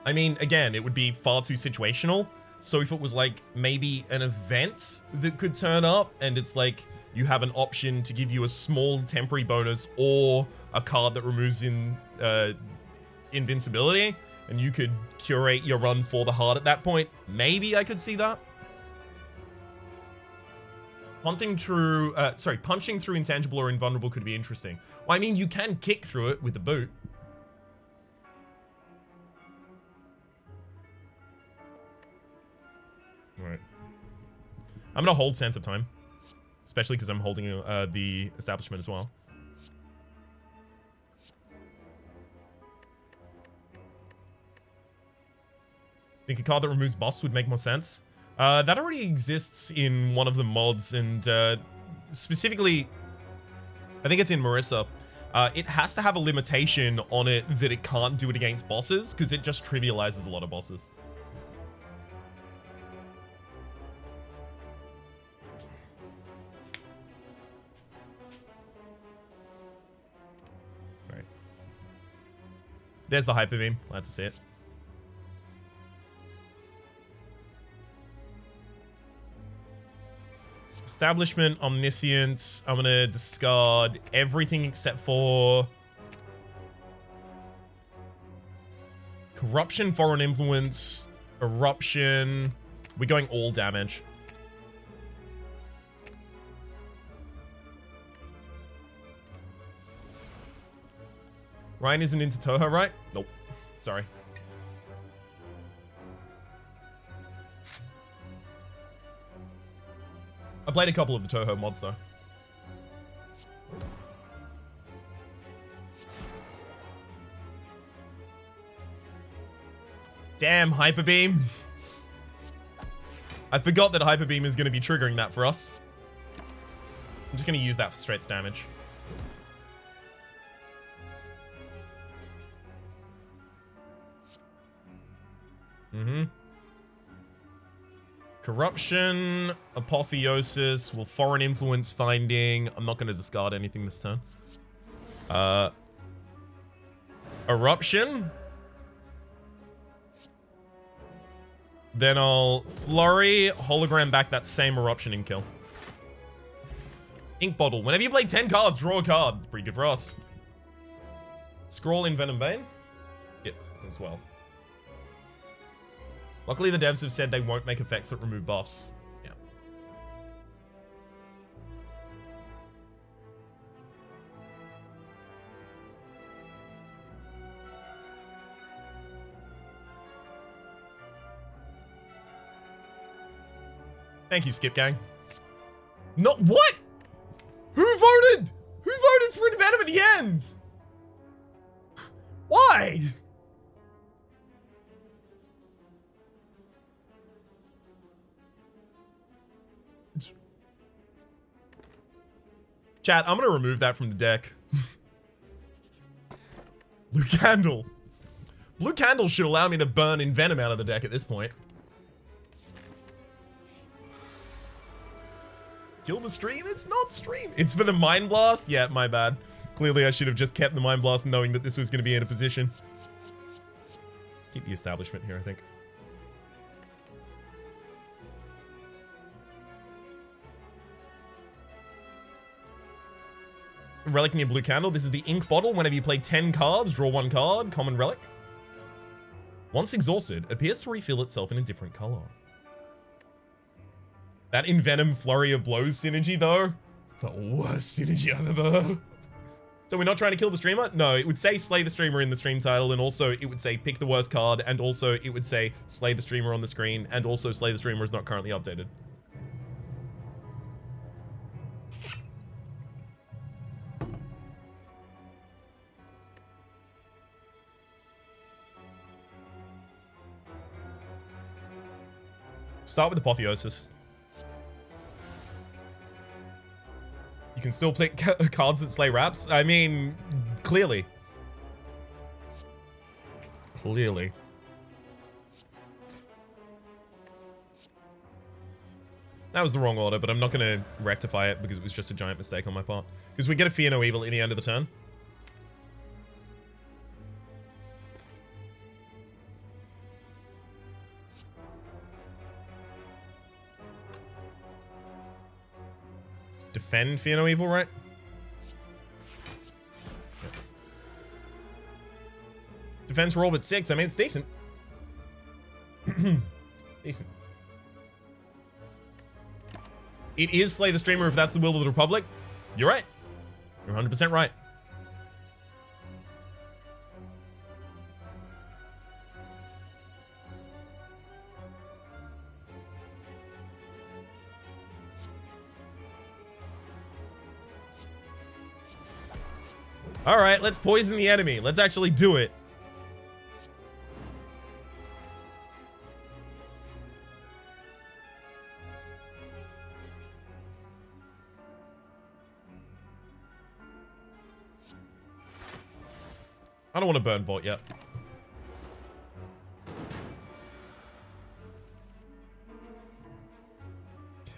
I mean, again, it would be far too situational. So if it was like maybe an event that could turn up and it's like you have an option to give you a small temporary bonus or a card that removes invincibility, and you could curate your run for the heart at that point, maybe I could see that. Punching through intangible or invulnerable could be interesting. Well, I mean, you can kick through it with the boot. Alright. I'm gonna hold Sense of Time. Especially because I'm holding the establishment as well. Think a card that removes buffs would make more sense. That already exists in one of the mods, and specifically, I think it's in Marissa. It has to have a limitation on it that it can't do it against bosses, because it just trivializes a lot of bosses. Right. There's the Hyper Beam. Glad to see it. Establishment, Omniscience. I'm gonna discard everything except for Corruption, Foreign Influence, Eruption. We're going all damage. Ryan isn't into Toho, right? Nope. Sorry. I played a couple of the Toho mods, though. Damn, Hyper Beam. I forgot that Hyper Beam is going to be triggering that for us. I'm just going to use that for straight damage. Corruption, Apotheosis, will Foreign Influence Finding. I'm not going to discard anything this turn. Eruption. Then I'll Flurry, Hologram back that same Eruption and kill. Ink Bottle. Whenever you play 10 cards, draw a card. Pretty good for us. Scroll in Venom Bane. Yep, as well. Luckily, the devs have said they won't make effects that remove buffs. Yeah. Thank you, Skip Gang. No, what? Who voted? Who voted for Venom at the end? Why? Chat, I'm gonna remove that from the deck. Blue Candle. Blue Candle should allow me to burn Envenom out of the deck at this point. Kill the stream? It's not stream. It's for the Mind Blast? Yeah, my bad. Clearly I should have just kept the Mind Blast knowing that this was gonna be in a position. Keep the establishment here, I think. Relic near Blue Candle. This is the Ink Bottle. Whenever you play 10 cards, draw 1 card. Common Relic. Once exhausted, appears to refill itself in a different color. That Envenom Flurry of Blows synergy, though, the worst synergy I've ever heard. So we're not trying to kill the streamer? No, it would say slay the streamer in the stream title, and also it would say pick the worst card, and also it would say slay the streamer on the screen, and also slay the streamer is not currently updated. Start with Apotheosis. You can still pick cards that slay Raps? I mean, clearly. Clearly. That was the wrong order, but I'm not going to rectify it because it was just a giant mistake on my part. Because we get a Fear No Evil at the end of the turn. Defend Fear No Evil, right? Yep. Defense roll at 6. I mean, it's decent. Decent. It is Slay the Streamer if that's the will of the Republic. You're right. You're 100% right. All right, let's poison the enemy. Let's actually do it. I don't want to burn Vault yet.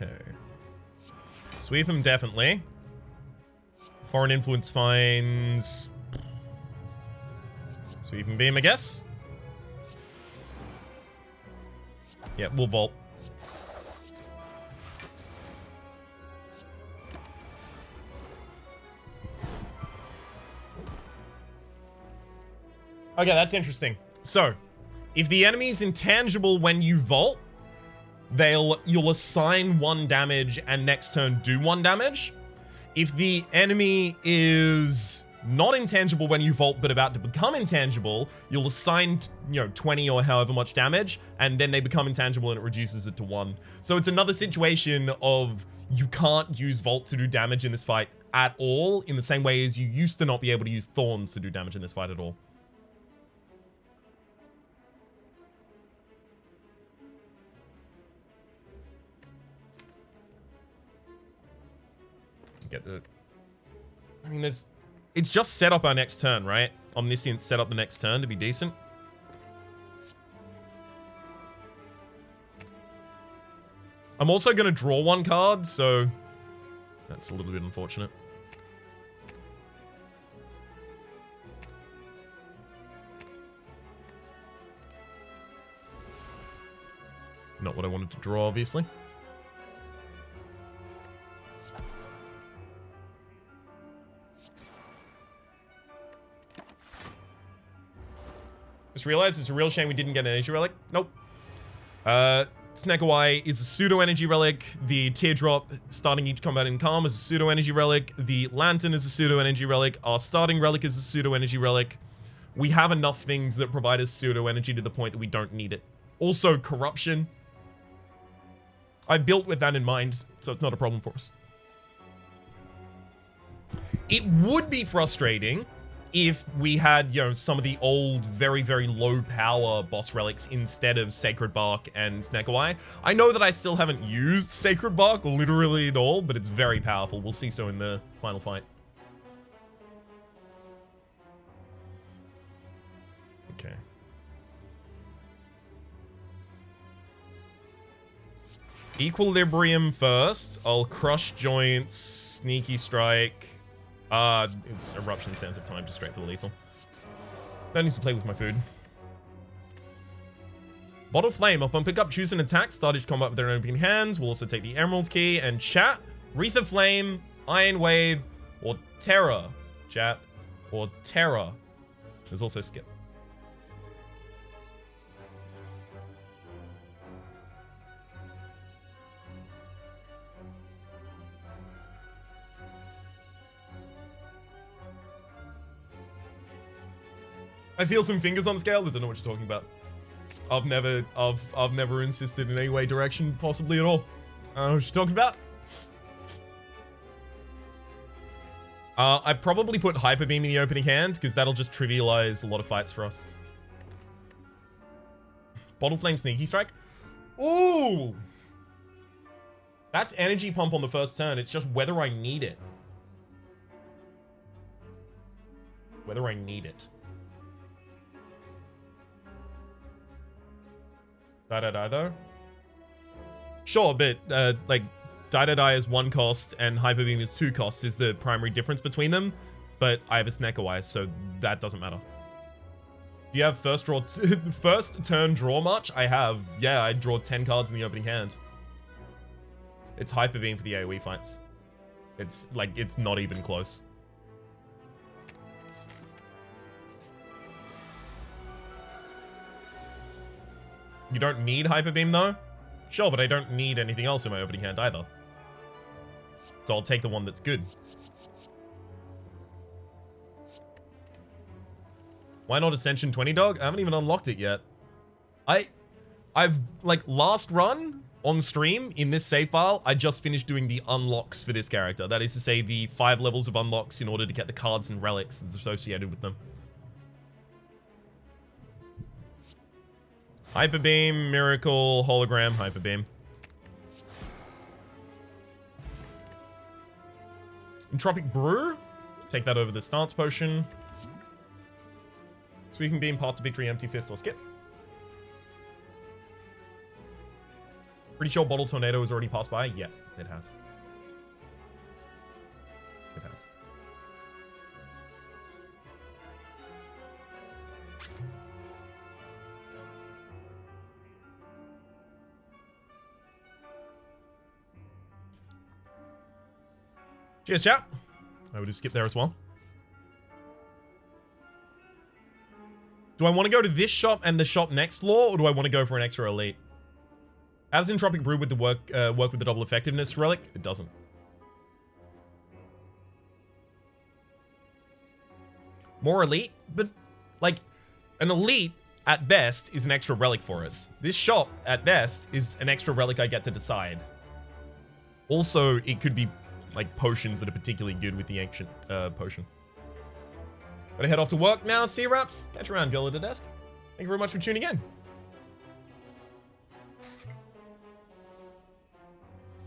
Okay. Sweep him definitely. Foreign influence finds. Sweep and beam, I guess. Yeah, we'll vault. Okay, that's interesting. So, if the enemy is intangible when you vault, you'll assign 1 damage and next turn do 1 damage. If the enemy is not intangible when you vault but about to become intangible, you'll assign 20 or however much damage, and then they become intangible and it reduces it to 1. So it's another situation of you can't use vault to do damage in this fight at all, in the same way as you used to not be able to use thorns to do damage in this fight at all. Get the... I mean, it's just set up our next turn, right? Omniscient set up the next turn to be decent. I'm also going to draw 1 card, so that's a little bit unfortunate. Not what I wanted to draw, obviously. Just realized it's a real shame we didn't get an energy relic. Nope. Snecko is a pseudo energy relic. The teardrop starting each combat in calm is a pseudo energy relic. The lantern is a pseudo energy relic. Our starting relic is a pseudo energy relic. We have enough things that provide us pseudo energy to the point that we don't need it. Also, corruption. I built with that in mind, so it's not a problem for us. It would be frustrating if we had, some of the old, very, very low power boss relics instead of Sacred Bark and Snecko. I know that I still haven't used Sacred Bark literally at all, but it's very powerful. We'll see so in the final fight. Okay. Equilibrium first. I'll Crush Joints, Sneaky Strike. It's Eruption Sense of Time, just straight for the lethal. Don't need to play with my food. Bottle Flame. Upon pickup, choose an attack. Start each combat with their opening hands. We'll also take the Emerald Key and chat. Wreath of Flame, Iron Wave, or Terror. Chat. Or Terror. There's also Skip. I feel some fingers on scale. I don't know what you're talking about. I've never insisted in any way, direction, possibly at all. I don't know what you're talking about. I probably put Hyper Beam in the opening hand because that'll just trivialize a lot of fights for us. Bottle Flame Sneaky Strike. Ooh! That's Energy Pump on the first turn. It's just whether I need it. Whether I need it. Die though? Sure, but like die is 1 cost and Hyper Beam is 2 costs is the primary difference between them. But I have a Snecko Eyes, so that doesn't matter. Do you have first turn draw much? I have. Yeah, I draw 10 cards in the opening hand. It's Hyper Beam for the AoE fights. It's like, it's not even close. You don't need Hyper Beam though? Sure, but I don't need anything else in my opening hand either. So I'll take the one that's good. Why not Ascension 20 dog? I haven't even unlocked it yet. I've like last run on stream in this save file, I just finished doing the unlocks for this character. That is to say the 5 levels of unlocks in order to get the cards and relics that's associated with them. Hyper Beam, Miracle, Hologram, Hyper Beam. Entropic Brew. Take that over the Stance Potion. Sweeping Beam, Path to Victory, Empty Fist, or Skip. Pretty sure Bottle Tornado has already passed by. Yeah, it has. It has. Cheers, chat. I would have skipped there as well. Do I want to go to this shop and the shop next lore, or do I want to go for an extra elite? How does Entropic Brew with the work with the double effectiveness relic? It doesn't. More elite, but like an elite at best is an extra relic for us. This shop at best is an extra relic I get to decide. Also, it could be like potions that are particularly good with the ancient potion. Gotta head off to work now. See you, Raps. Catch you around, girl at the desk. Thank you very much for tuning in.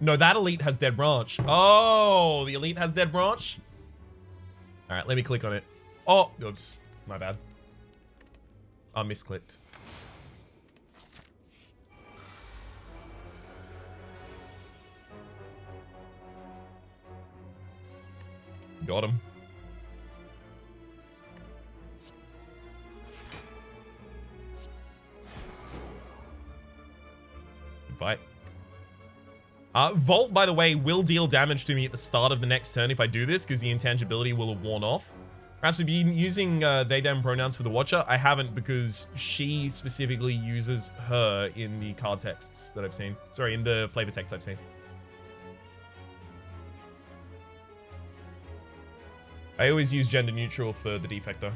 No, that elite has Dead Branch. Oh, the elite has Dead Branch? All right, let me click on it. Oh, oops. My bad. I misclicked. Got him. Fight. Vault, by the way, will deal damage to me at the start of the next turn if I do this, because the intangibility will have worn off. Perhaps have you been using they, them pronouns for the Watcher? I haven't, because she specifically uses her in the card texts that I've seen. Sorry, in the flavor text I've seen. I always use gender neutral for the defect, though.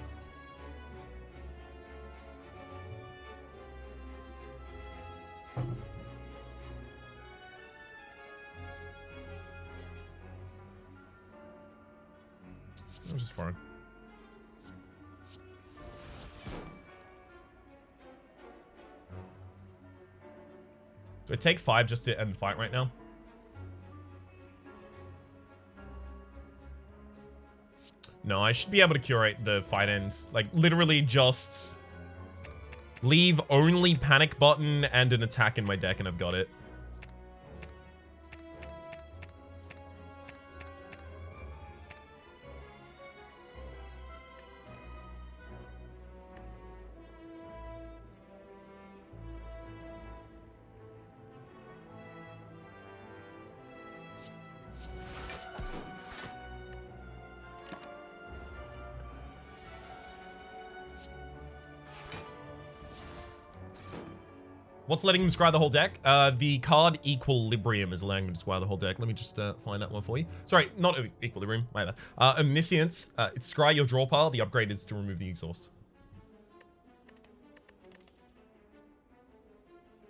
That was just foreign. Do I take 5 just to end the fight right now? No, I should be able to curate the fight ends. Like, literally just leave only panic button and an attack in my deck and I've got it. What's letting him scry the whole deck? The card Equilibrium is allowing him to scry the whole deck. Let me just find that one for you. Sorry, not Equilibrium, either. Omniscience. It's scry your draw pile. The upgrade is to remove the exhaust.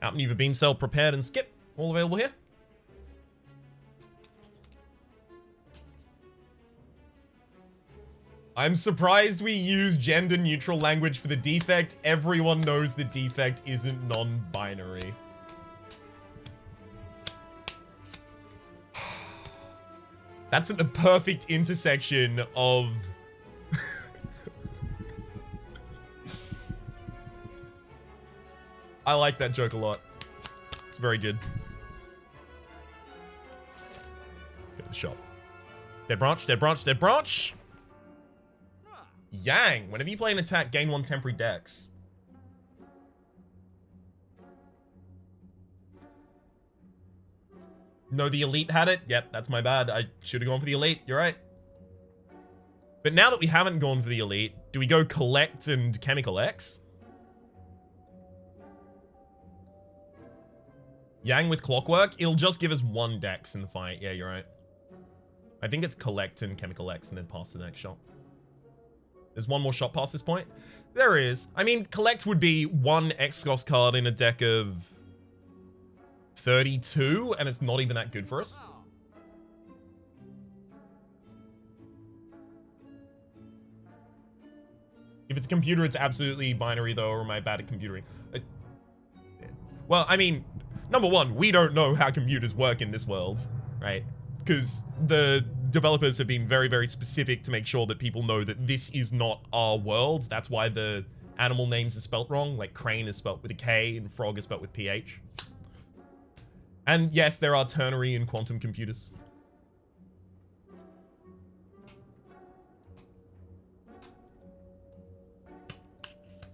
Outmaneuver, beam cell, prepared, and skip. All available here. I'm surprised we use gender-neutral language for the defect. Everyone knows the defect isn't non-binary. That's at the perfect intersection of... I like that joke a lot. It's very good. Go to the shop. Dead branch, dead branch, dead branch! Yang, whenever you play an attack, gain 1 temporary dex. No, the elite had it. Yep, that's my bad. I should have gone for the elite. You're right. But now that we haven't gone for the elite, do we go collect and chemical X? Yang with clockwork, it'll just give us 1 dex in the fight. Yeah, you're right. I think it's collect and chemical X and then pass to the next shot. There's 1 more shot past this point. There is. I mean, collect would be 1 X-Gos card in a deck of 32, and it's not even that good for us. If it's a computer, it's absolutely binary, though, or am I bad at computering? Well, I mean, number one, we don't know how computers work in this world, right? Because the developers have been very, very specific to make sure that people know that this is not our world. That's why the animal names are spelt wrong. Like crane is spelt with a K and frog is spelt with PH. And yes, there are ternary and quantum computers.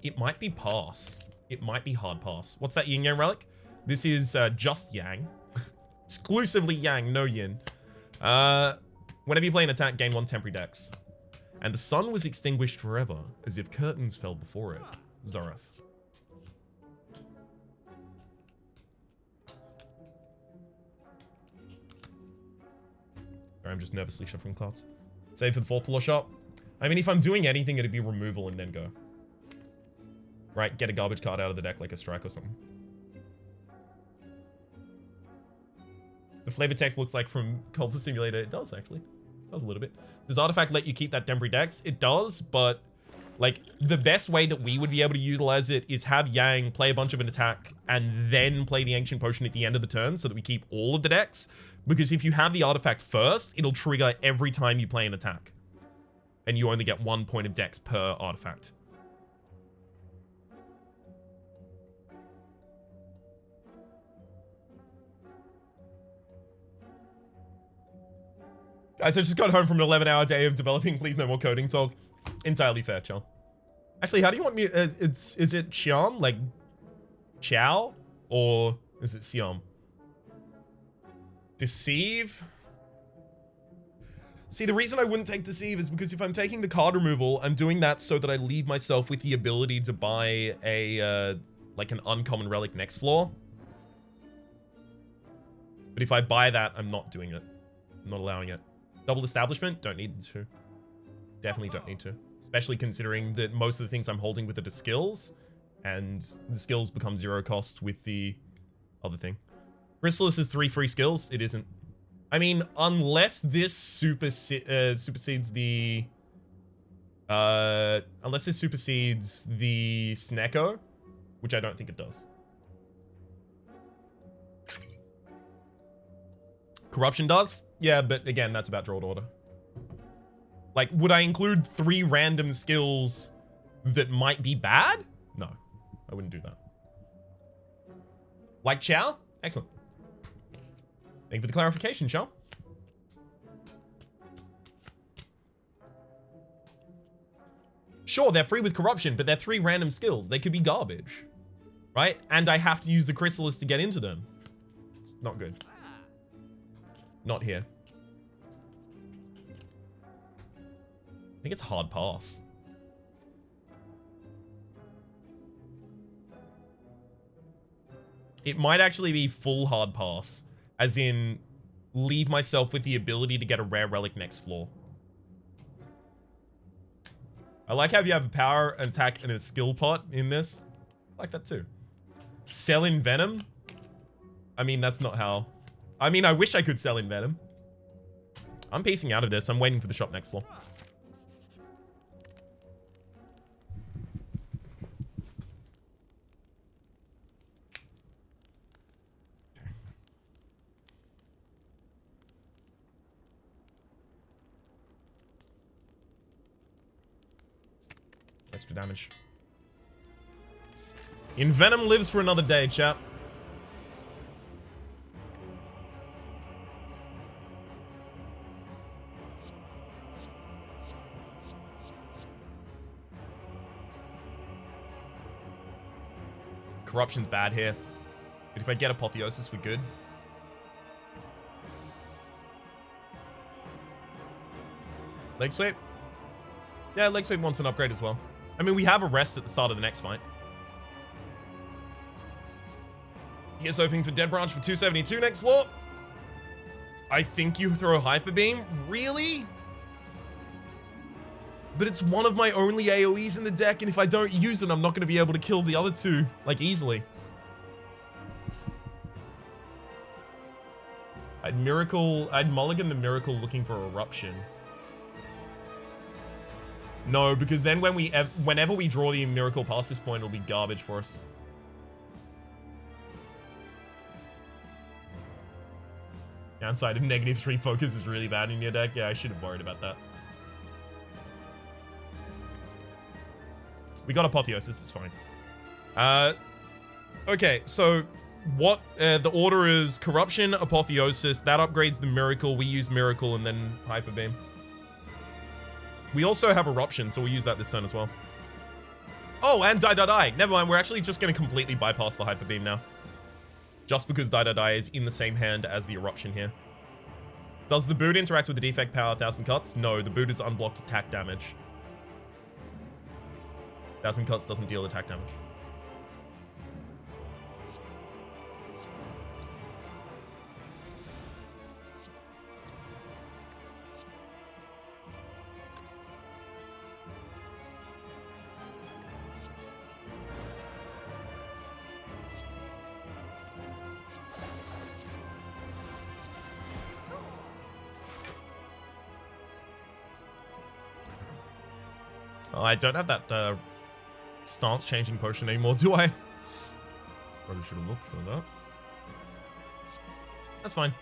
It might be pass. It might be hard pass. What's that yin yang relic? This is just yang. Exclusively yang, no yin. Whenever you play an attack, gain 1 temporary dex. And the sun was extinguished forever, as if curtains fell before it. Zorath. Sorry, I'm just nervously shuffling cards. Save for the 4th floor shop. I mean, if I'm doing anything, it'd be removal and then go. Right, get a garbage card out of the deck like a strike or something. The flavor text looks like from Cultist Simulator. It does, actually. It does a little bit. Does Artifact let you keep that temporary dex? It does, but like the best way that we would be able to utilize it is have Yang play a bunch of an attack and then play the Ancient Potion at the end of the turn so that we keep all of the decks. Because if you have the artifact first, it'll trigger every time you play an attack. And you only get 1 point of dex per artifact. Guys, I just got home from an 11-hour day of developing. Please no more coding talk. Entirely fair, Chum. Actually, how do you want me... is it Xiam? Like, Chow? Or is it Siam? Deceive? See, the reason I wouldn't take Deceive is because if I'm taking the card removal, I'm doing that so that I leave myself with the ability to buy a, like an uncommon relic next floor. But if I buy that, I'm not doing it. I'm not allowing it. Double establishment? Don't need to. Definitely don't need to. Especially considering that most of the things I'm holding with it are skills. And the skills become 0 cost with the other thing. Chrysalis is 3 free skills. It isn't. I mean, unless this supersedes the... unless this supersedes the Snecko, which I don't think it does. Corruption does? Yeah, but again, that's about draw order. Like, would I include 3 random skills that might be bad? No, I wouldn't do that. Like Chow? Excellent. Thank you for the clarification, Chow. Sure, they're free with corruption, but they're 3 random skills. They could be garbage, right? And I have to use the Chrysalis to get into them. It's not good. Not here. I think it's hard pass. It might actually be full hard pass. As in, leave myself with the ability to get a rare relic next floor. I like how you have a power, an attack, and a skill pot in this. I like that too. Sell in Venom? I mean, that's not how... I mean, I wish I could sell in Venom. I'm piecing out of this. I'm waiting for the shop next floor. Extra damage. In Venom lives for another day, chap. Corruption's bad here. But if I get Apotheosis, we're good. Leg sweep? Yeah, leg sweep wants an upgrade as well. I mean, we have a rest at the start of the next fight. Here's hoping for Dead Branch for 272 next floor. I think you throw Hyper Beam? Really? But it's one of my only AoEs in the deck, and if I don't use it, I'm not going to be able to kill the other two, like, easily. I'd mulligan the Miracle looking for Eruption. No, because then whenever we draw the Miracle past this point, it'll be garbage for us. Downside of -3 focus is really bad in your deck. Yeah, I should have worried about that. We got Apotheosis, it's fine. Okay, so what the order is Corruption, Apotheosis, that upgrades the Miracle, we use Miracle, and then Hyper Beam. We also have Eruption, so we'll use that this turn as well. Oh, and Die. Never mind, we're actually just going to completely bypass the Hyper Beam now. Just because Die is in the same hand as the Eruption here. Does the boot interact with the defect power 1000 cuts? No, the boot is unblocked attack damage. 1000 cuts doesn't deal attack damage. Oh, I don't have that stance changing potion anymore, do I? Probably should have looked for that. That's fine.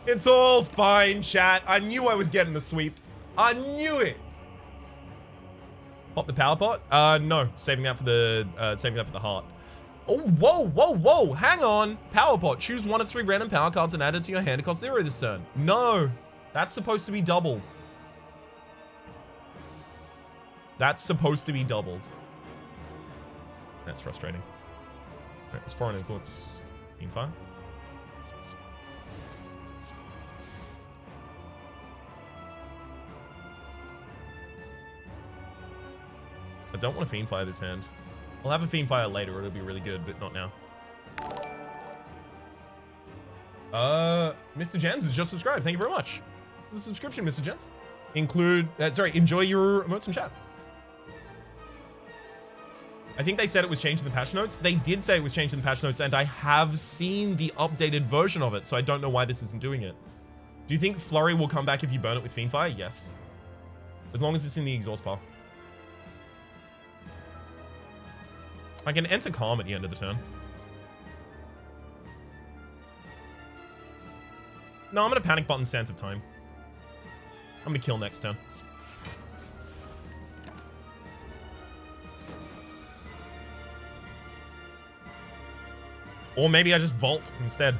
It's all fine, chat. I knew I was getting the sweep. I knew it. Pop the power pot? No. Saving that for the heart. Oh, whoa. Hang on. Power pot. Choose 1 of 3 random power cards and add it to your hand. It costs 0 this turn. No. That's supposed to be doubled. That's supposed to be doubled. That's frustrating. Alright, it's Foreign Influence. Fiendfire. I don't want a Fiendfire this hand. I'll have a Fiendfire later, it'll be really good, but not now. Mr. Jens has just subscribed. Thank you very much for the subscription, Mr. Jens. Enjoy your emotes in chat. I think they said it was changed in the patch notes. They did say it was changed in the patch notes, and I have seen the updated version of it, so I don't know why this isn't doing it. Do you think Flurry will come back if you burn it with Fiendfire? Yes. As long as it's in the exhaust pile. I can enter Calm at the end of the turn. No, I'm going to Panic Button Sands of Time. I'm going to kill next turn. Or maybe I just Vault instead.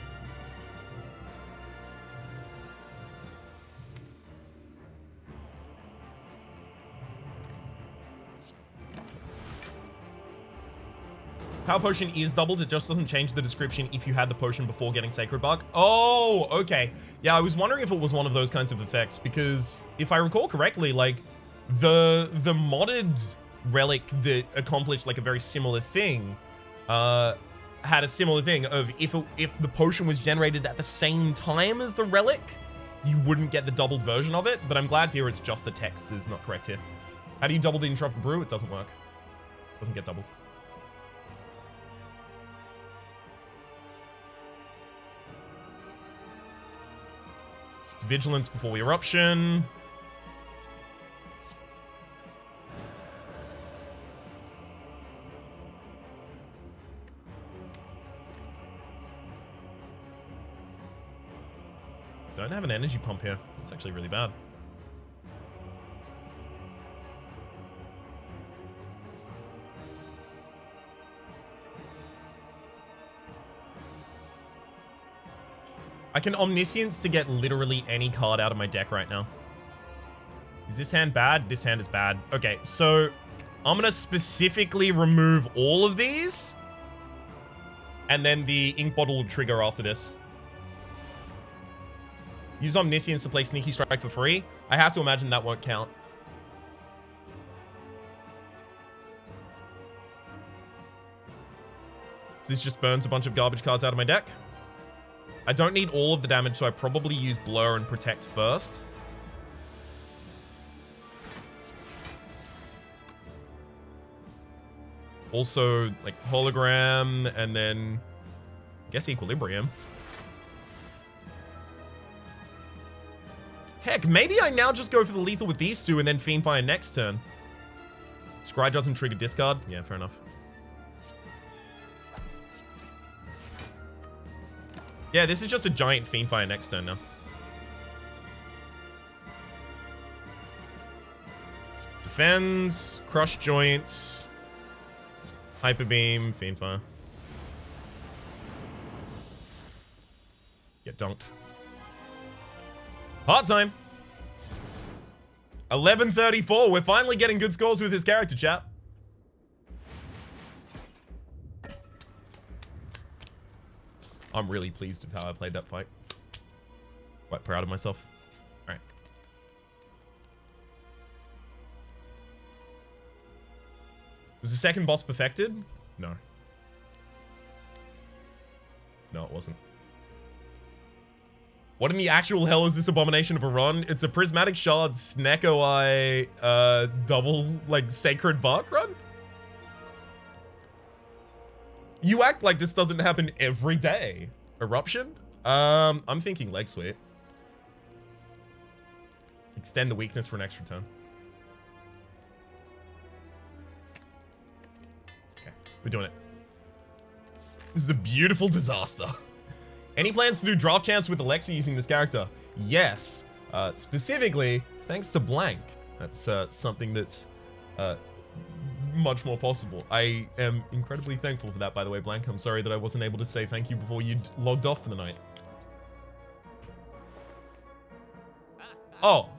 Power Potion is doubled. It just doesn't change the description if you had the potion before getting Sacred Bark. Oh, okay. Yeah, I was wondering if it was one of those kinds of effects, because if I recall correctly, like, the modded relic that accomplished, like, a very similar thing, had a similar thing of if the potion was generated at the same time as the relic, you wouldn't get the doubled version of it, but I'm glad to hear it's just the text is not correct here. How do you double the Entropic Brew? It doesn't work. It doesn't get doubled. Vigilance before we eruption. Don't have an energy pump here. It's actually really bad. I can Omniscience to get literally any card out of my deck right now. Is this hand bad? This hand is bad. Okay, so I'm going to specifically remove all of these. And then the ink bottle will trigger after this. Use Omniscience to play Sneaky Strike for free. I have to imagine that won't count. This just burns a bunch of garbage cards out of my deck. I don't need all of the damage, so I probably use Blur and Protect first. Also, like, Hologram, and then, I guess, Equilibrium. Heck, maybe I now just go for the lethal with these two and then Fiendfire next turn. Scry doesn't trigger discard? Yeah, fair enough. Yeah, this is just a giant Fiendfire next turn now. Defends, Crush Joints, Hyper Beam, Fiendfire. Get dunked. Hard time. 11:34. We're finally getting good scores with his character, chat. I'm really pleased with how I played that fight. Quite proud of myself. All right. Was the second boss perfected? No. No, it wasn't. What in the actual hell is this abomination of a run? It's a Prismatic Shard Snecko Eye double, like, Sacred Bark run? You act like this doesn't happen every day. Eruption? I'm thinking Leg Sweep. Extend the weakness for an extra turn. Okay, we're doing it. This is a beautiful disaster. Any plans to do draft champs with Alexa using this character? Yes. Specifically, thanks to Blank. That's something that's much more possible. I am incredibly thankful for that, by the way, Blank. I'm sorry that I wasn't able to say thank you before you logged off for the night. Oh.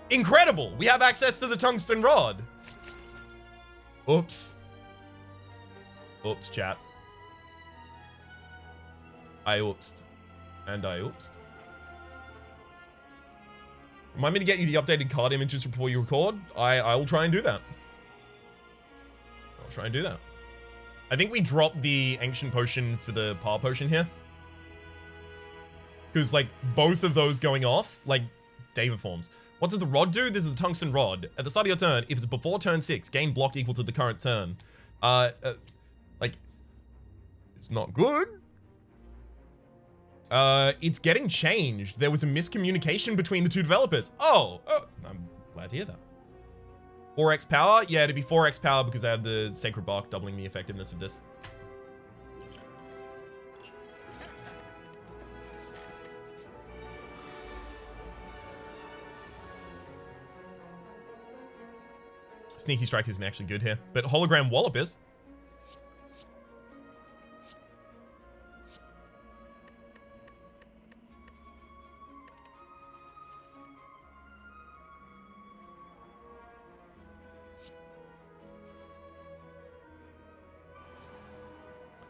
Incredible! We have access to the Tungsten Rod. Oops. Oops, chat. I oopsed. And I oopsed. Remind me to get you the updated card images before you record. I will try and do that. I'll try and do that. I think we dropped the Ancient Potion for the Power Potion here. Because, like, both of those going off, like, Deva forms. What does the rod do? This is the Tungsten Rod. At the start of your turn, if it's before turn 6, gain block equal to the current turn. Like, it's not good. It's getting changed. There was a miscommunication between the two developers. Oh, I'm glad to hear that. 4x power? Yeah, it'd be 4x power because I have the Sacred Bark doubling the effectiveness of this. Sneaky Strike isn't actually good here, but Hologram Wallop is.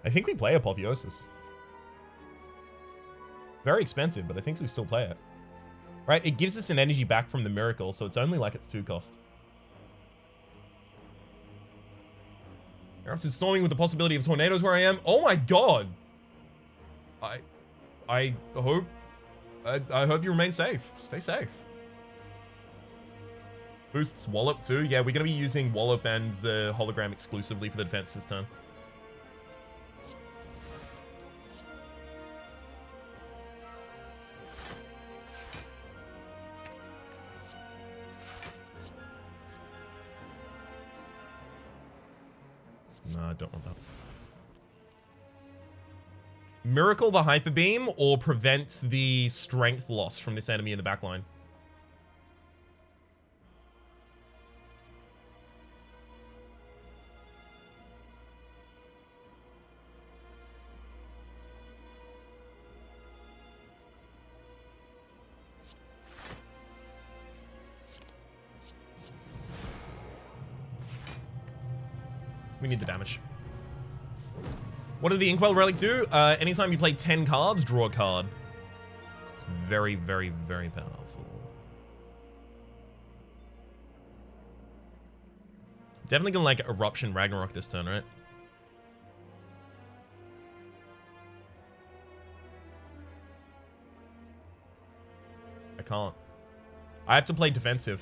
I think we play Apotheosis. Very expensive, but I think we still play it. Right? It gives us an energy back from the Miracle, so it's only like its 2 cost. Perhaps it's storming with the possibility of tornadoes where I am. Oh my god! I hope you remain safe. Stay safe. Boosts Wallop too. Yeah, we're gonna be using Wallop and the Hologram exclusively for the defense this turn. No, I don't want that. Miracle the Hyper Beam or prevent the strength loss from this enemy in the backline? We need the damage. What did the Inkwell Relic do? Anytime you play 10 cards, draw a card. It's very, very, very powerful. Definitely gonna like Eruption Ragnarok this turn, right? I can't. I have to play defensive.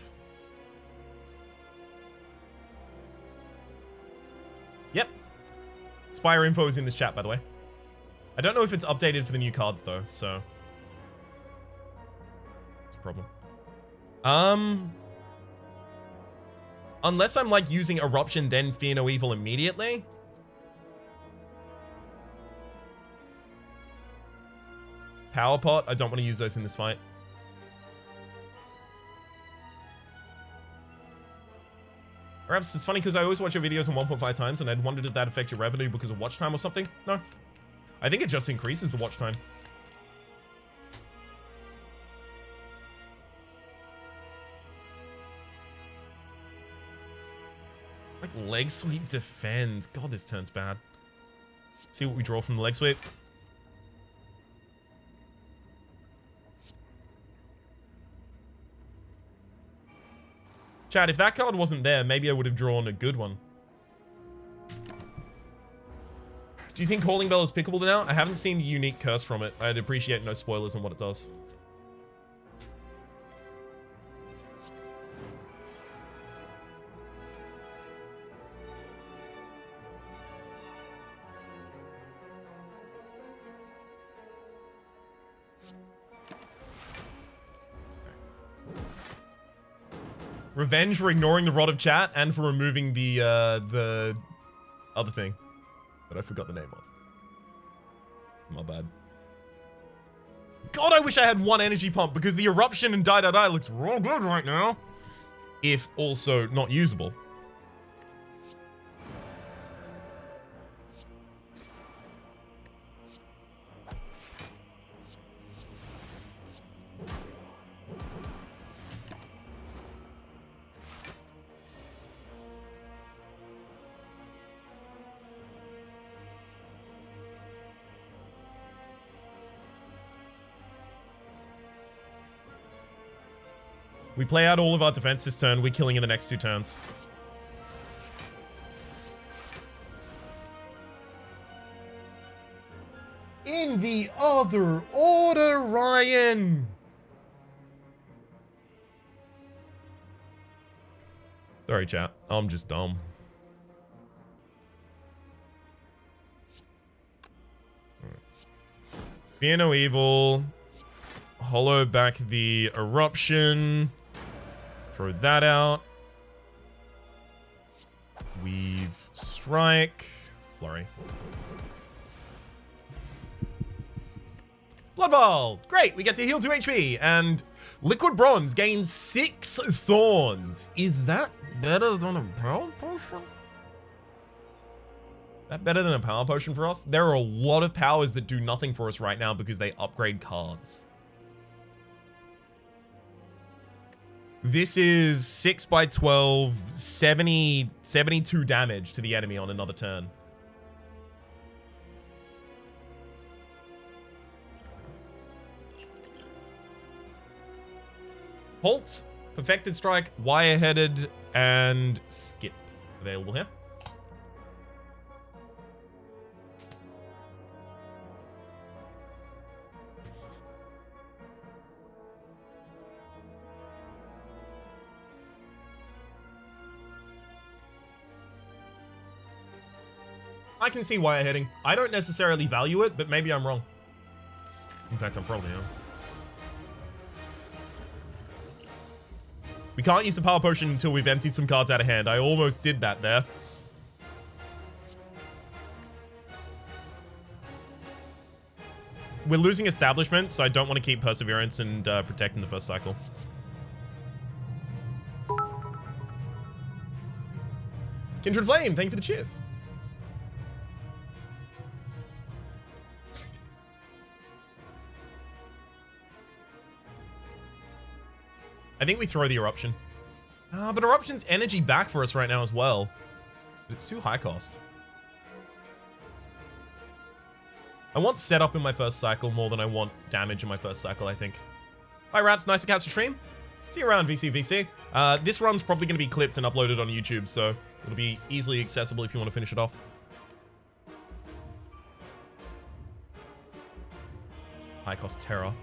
Yep. Spire info is in this chat, by the way. I don't know if it's updated for the new cards, though, so... it's a problem. Unless I'm, like, using Eruption, then Fear No Evil immediately. Power Pot, I don't want to use those in this fight. Perhaps it's funny because I always watch your videos on 1.5 times and I'd wondered if that affects your revenue because of watch time or something. No. I think it just increases the watch time. Like leg sweep defend. God, this turn's bad. Let's see what we draw from the leg sweep. Chad, if that card wasn't there, maybe I would have drawn a good one. Do you think Calling Bell is pickable now? I haven't seen the unique curse from it. I'd appreciate no spoilers on what it does. Revenge for ignoring the Rod of Chat and for removing the other thing that I forgot the name of. My bad. God, I wish I had one energy pump because the Eruption and Die looks real good right now. If also not usable. We play out all of our defense this turn. We're killing in the next 2 turns. In the other order, Ryan. Sorry, chat. I'm just dumb. Fear No Evil. Hollow back the Eruption. Throw that out. Weave Strike. Flurry. Blood Ball! Great, we get to heal 2 HP. And Liquid Bronze gains 6 Thorns. Is that better than a Power Potion? That better than a Power Potion for us? There are a lot of powers that do nothing for us right now because they upgrade cards. This is 6 by 12, 72 damage to the enemy on another turn. Halt, Perfected Strike, Wire-Headed, and Skip available here. I can see wire heading. I don't necessarily value it, but maybe I'm wrong. In fact, I'm probably wrong. We can't use the Power Potion until we've emptied some cards out of hand. I almost did that there. we're losing establishment, so I don't want to keep Perseverance and Protect in the first cycle. Kindred Flame, thank you for the cheers. I think we throw the Eruption. But Eruption's energy back for us right now as well. But it's too high cost. I want setup in my first cycle more than I want damage in my first cycle, I think. Bye, Raps. Nice to catch the stream. See you around, VCVC. This run's probably going to be clipped and uploaded on YouTube, so it'll be easily accessible if you want to finish it off. High cost terror.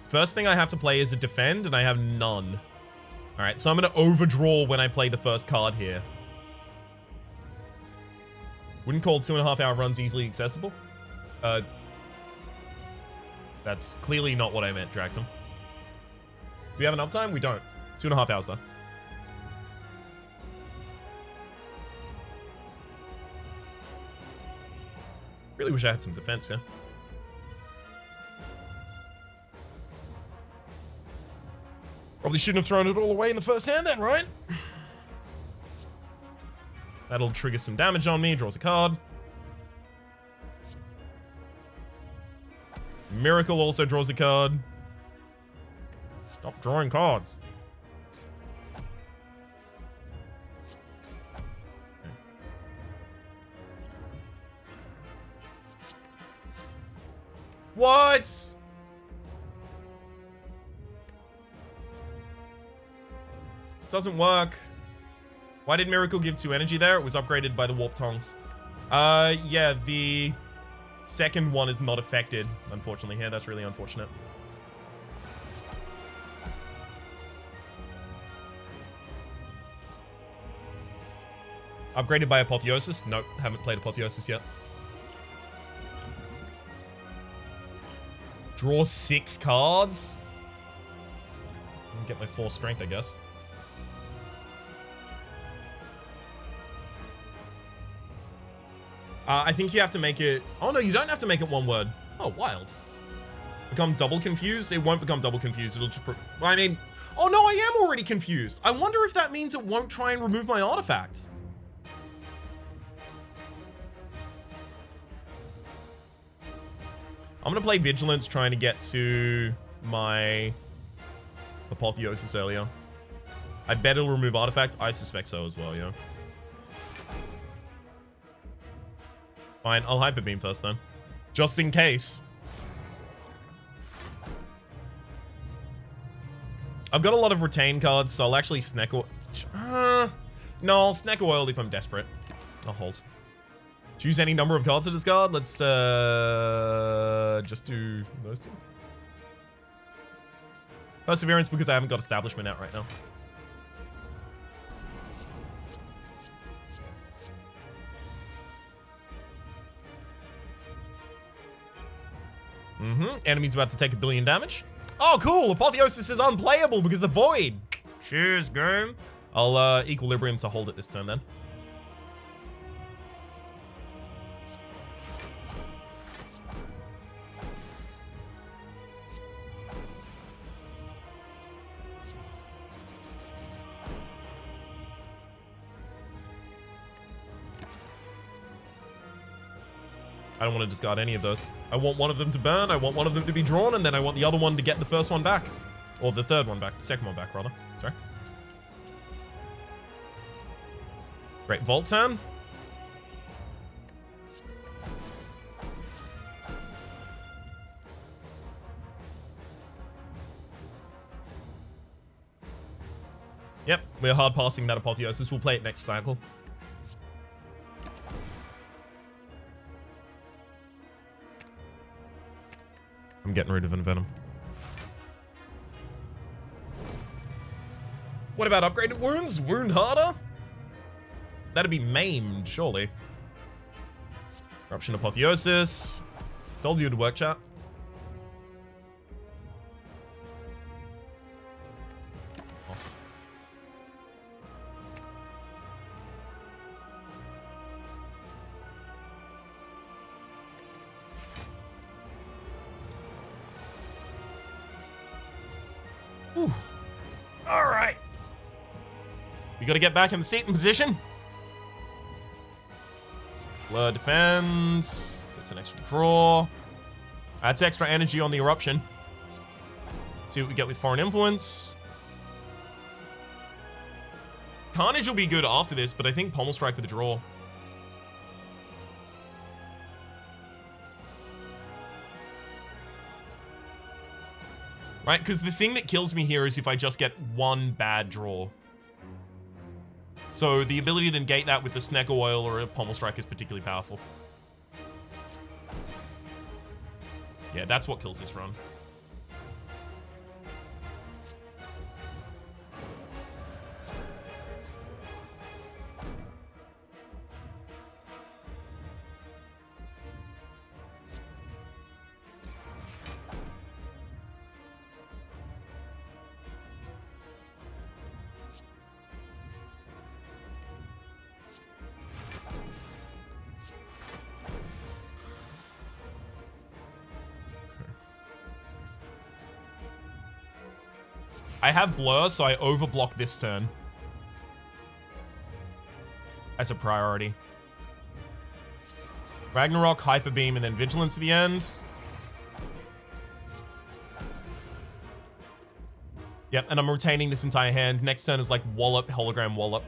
First thing I have to play is a defend, and I have none. Alright, so I'm going to overdraw when I play the first card here. Wouldn't call 2.5 hour runs easily accessible. That's clearly not what I meant, Dragtum. Do we have an uptime? We don't. 2.5 hours, though. Really wish I had some defense here. Probably shouldn't have thrown it all away in the first hand then, right? That'll trigger some damage on me. Draws a card. Miracle also draws a card. Stop drawing cards. Okay. What? This doesn't work. Why did Miracle give 2 energy there? It was upgraded by the Warp Tongs. Yeah, the second one is not affected, unfortunately, here. That's really unfortunate. Upgraded by Apotheosis? Nope, haven't played Apotheosis yet. Draw 6 cards? Get my 4 strength, I guess. I think you have to make it... Oh, no, you don't have to make it one word. Oh, wild. Become double confused? It won't become double confused. It'll just... I mean... Oh, no, I am already confused. I wonder if that means it won't try and remove my artifact. I'm going to play Vigilance trying to get to my Apotheosis earlier. I bet it'll remove artifact. I suspect so as well, yeah. Fine, I'll Hyper Beam first then. Just in case. I've got a lot of retain cards, so I'll actually Snecko... no, I'll Snecko Oil if I'm desperate. I'll hold. Choose any number of cards to discard. Let's just do those two. Perseverance because I haven't got Establishment out right now. Enemy's about to take 1 billion damage. Oh, cool. Apotheosis is unplayable because the Void. Cheers, game. I'll Equilibrium to hold it this turn then. I don't want to discard any of those. I want one of them to burn, I want one of them to be drawn, and then I want the other one to get the first one back. Or the third one back. The second one back, rather. Sorry. Great. Vault turn. Yep, we're hard passing that Apotheosis. We'll play it next cycle. I'm getting rid of Envenom. What about upgraded wounds? Wound harder? That'd be maimed, surely. Corruption Apotheosis. Told you it'd work, chat. Whew. All right. We got to get back in the seating position. Blur defends. Gets an extra draw. Adds extra energy on the eruption. See what we get with foreign influence. Carnage will be good after this, but I think Pommel Strike for the draw. Right, because the thing that kills me here is if I just get one bad draw. So the ability to negate that with the Snecko Oil or a Pommel Strike is particularly powerful. Yeah, that's what kills this run. I have Blur, so I overblock this turn. As a priority. Ragnarok, Hyper Beam, and then Vigilance at the end. Yep, and I'm retaining this entire hand. Next turn is like Wallop, Hologram Wallop.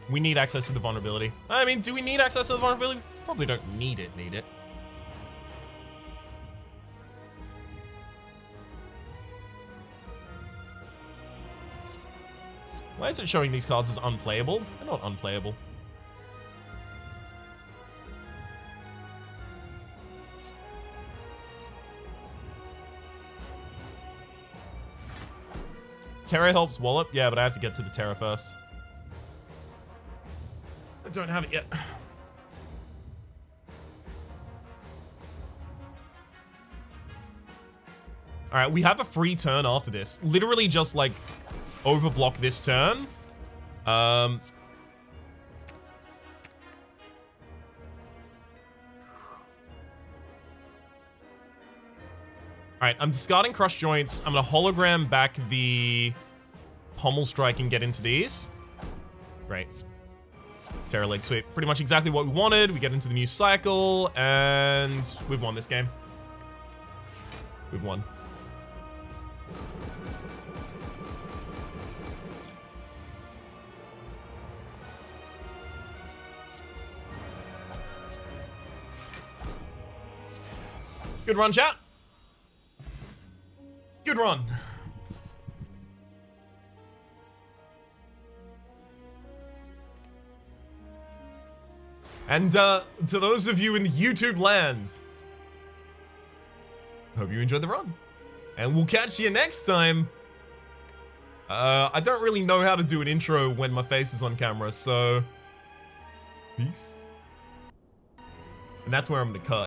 We need access to the vulnerability. I mean, do we need access to the vulnerability? Probably don't need it. Why is it showing these cards as unplayable? They're not unplayable. Terra helps Wallop? Yeah, but I have to get to the Terra first. I don't have it yet. All right, we have a free turn after this. Literally just like overblock this turn. All right, I'm discarding Crush Joints. I'm gonna hologram back the Pommel Strike and get into these. Great. Terra Leg Sweep. Pretty much exactly what we wanted. We get into the new cycle, and we've won this game. We've won. Good run, chat. Good run. And to those of you in the YouTube lands, hope you enjoyed the run. And we'll catch you next time. I don't really know how to do an intro when my face is on camera, so peace. And that's where I'm gonna cut.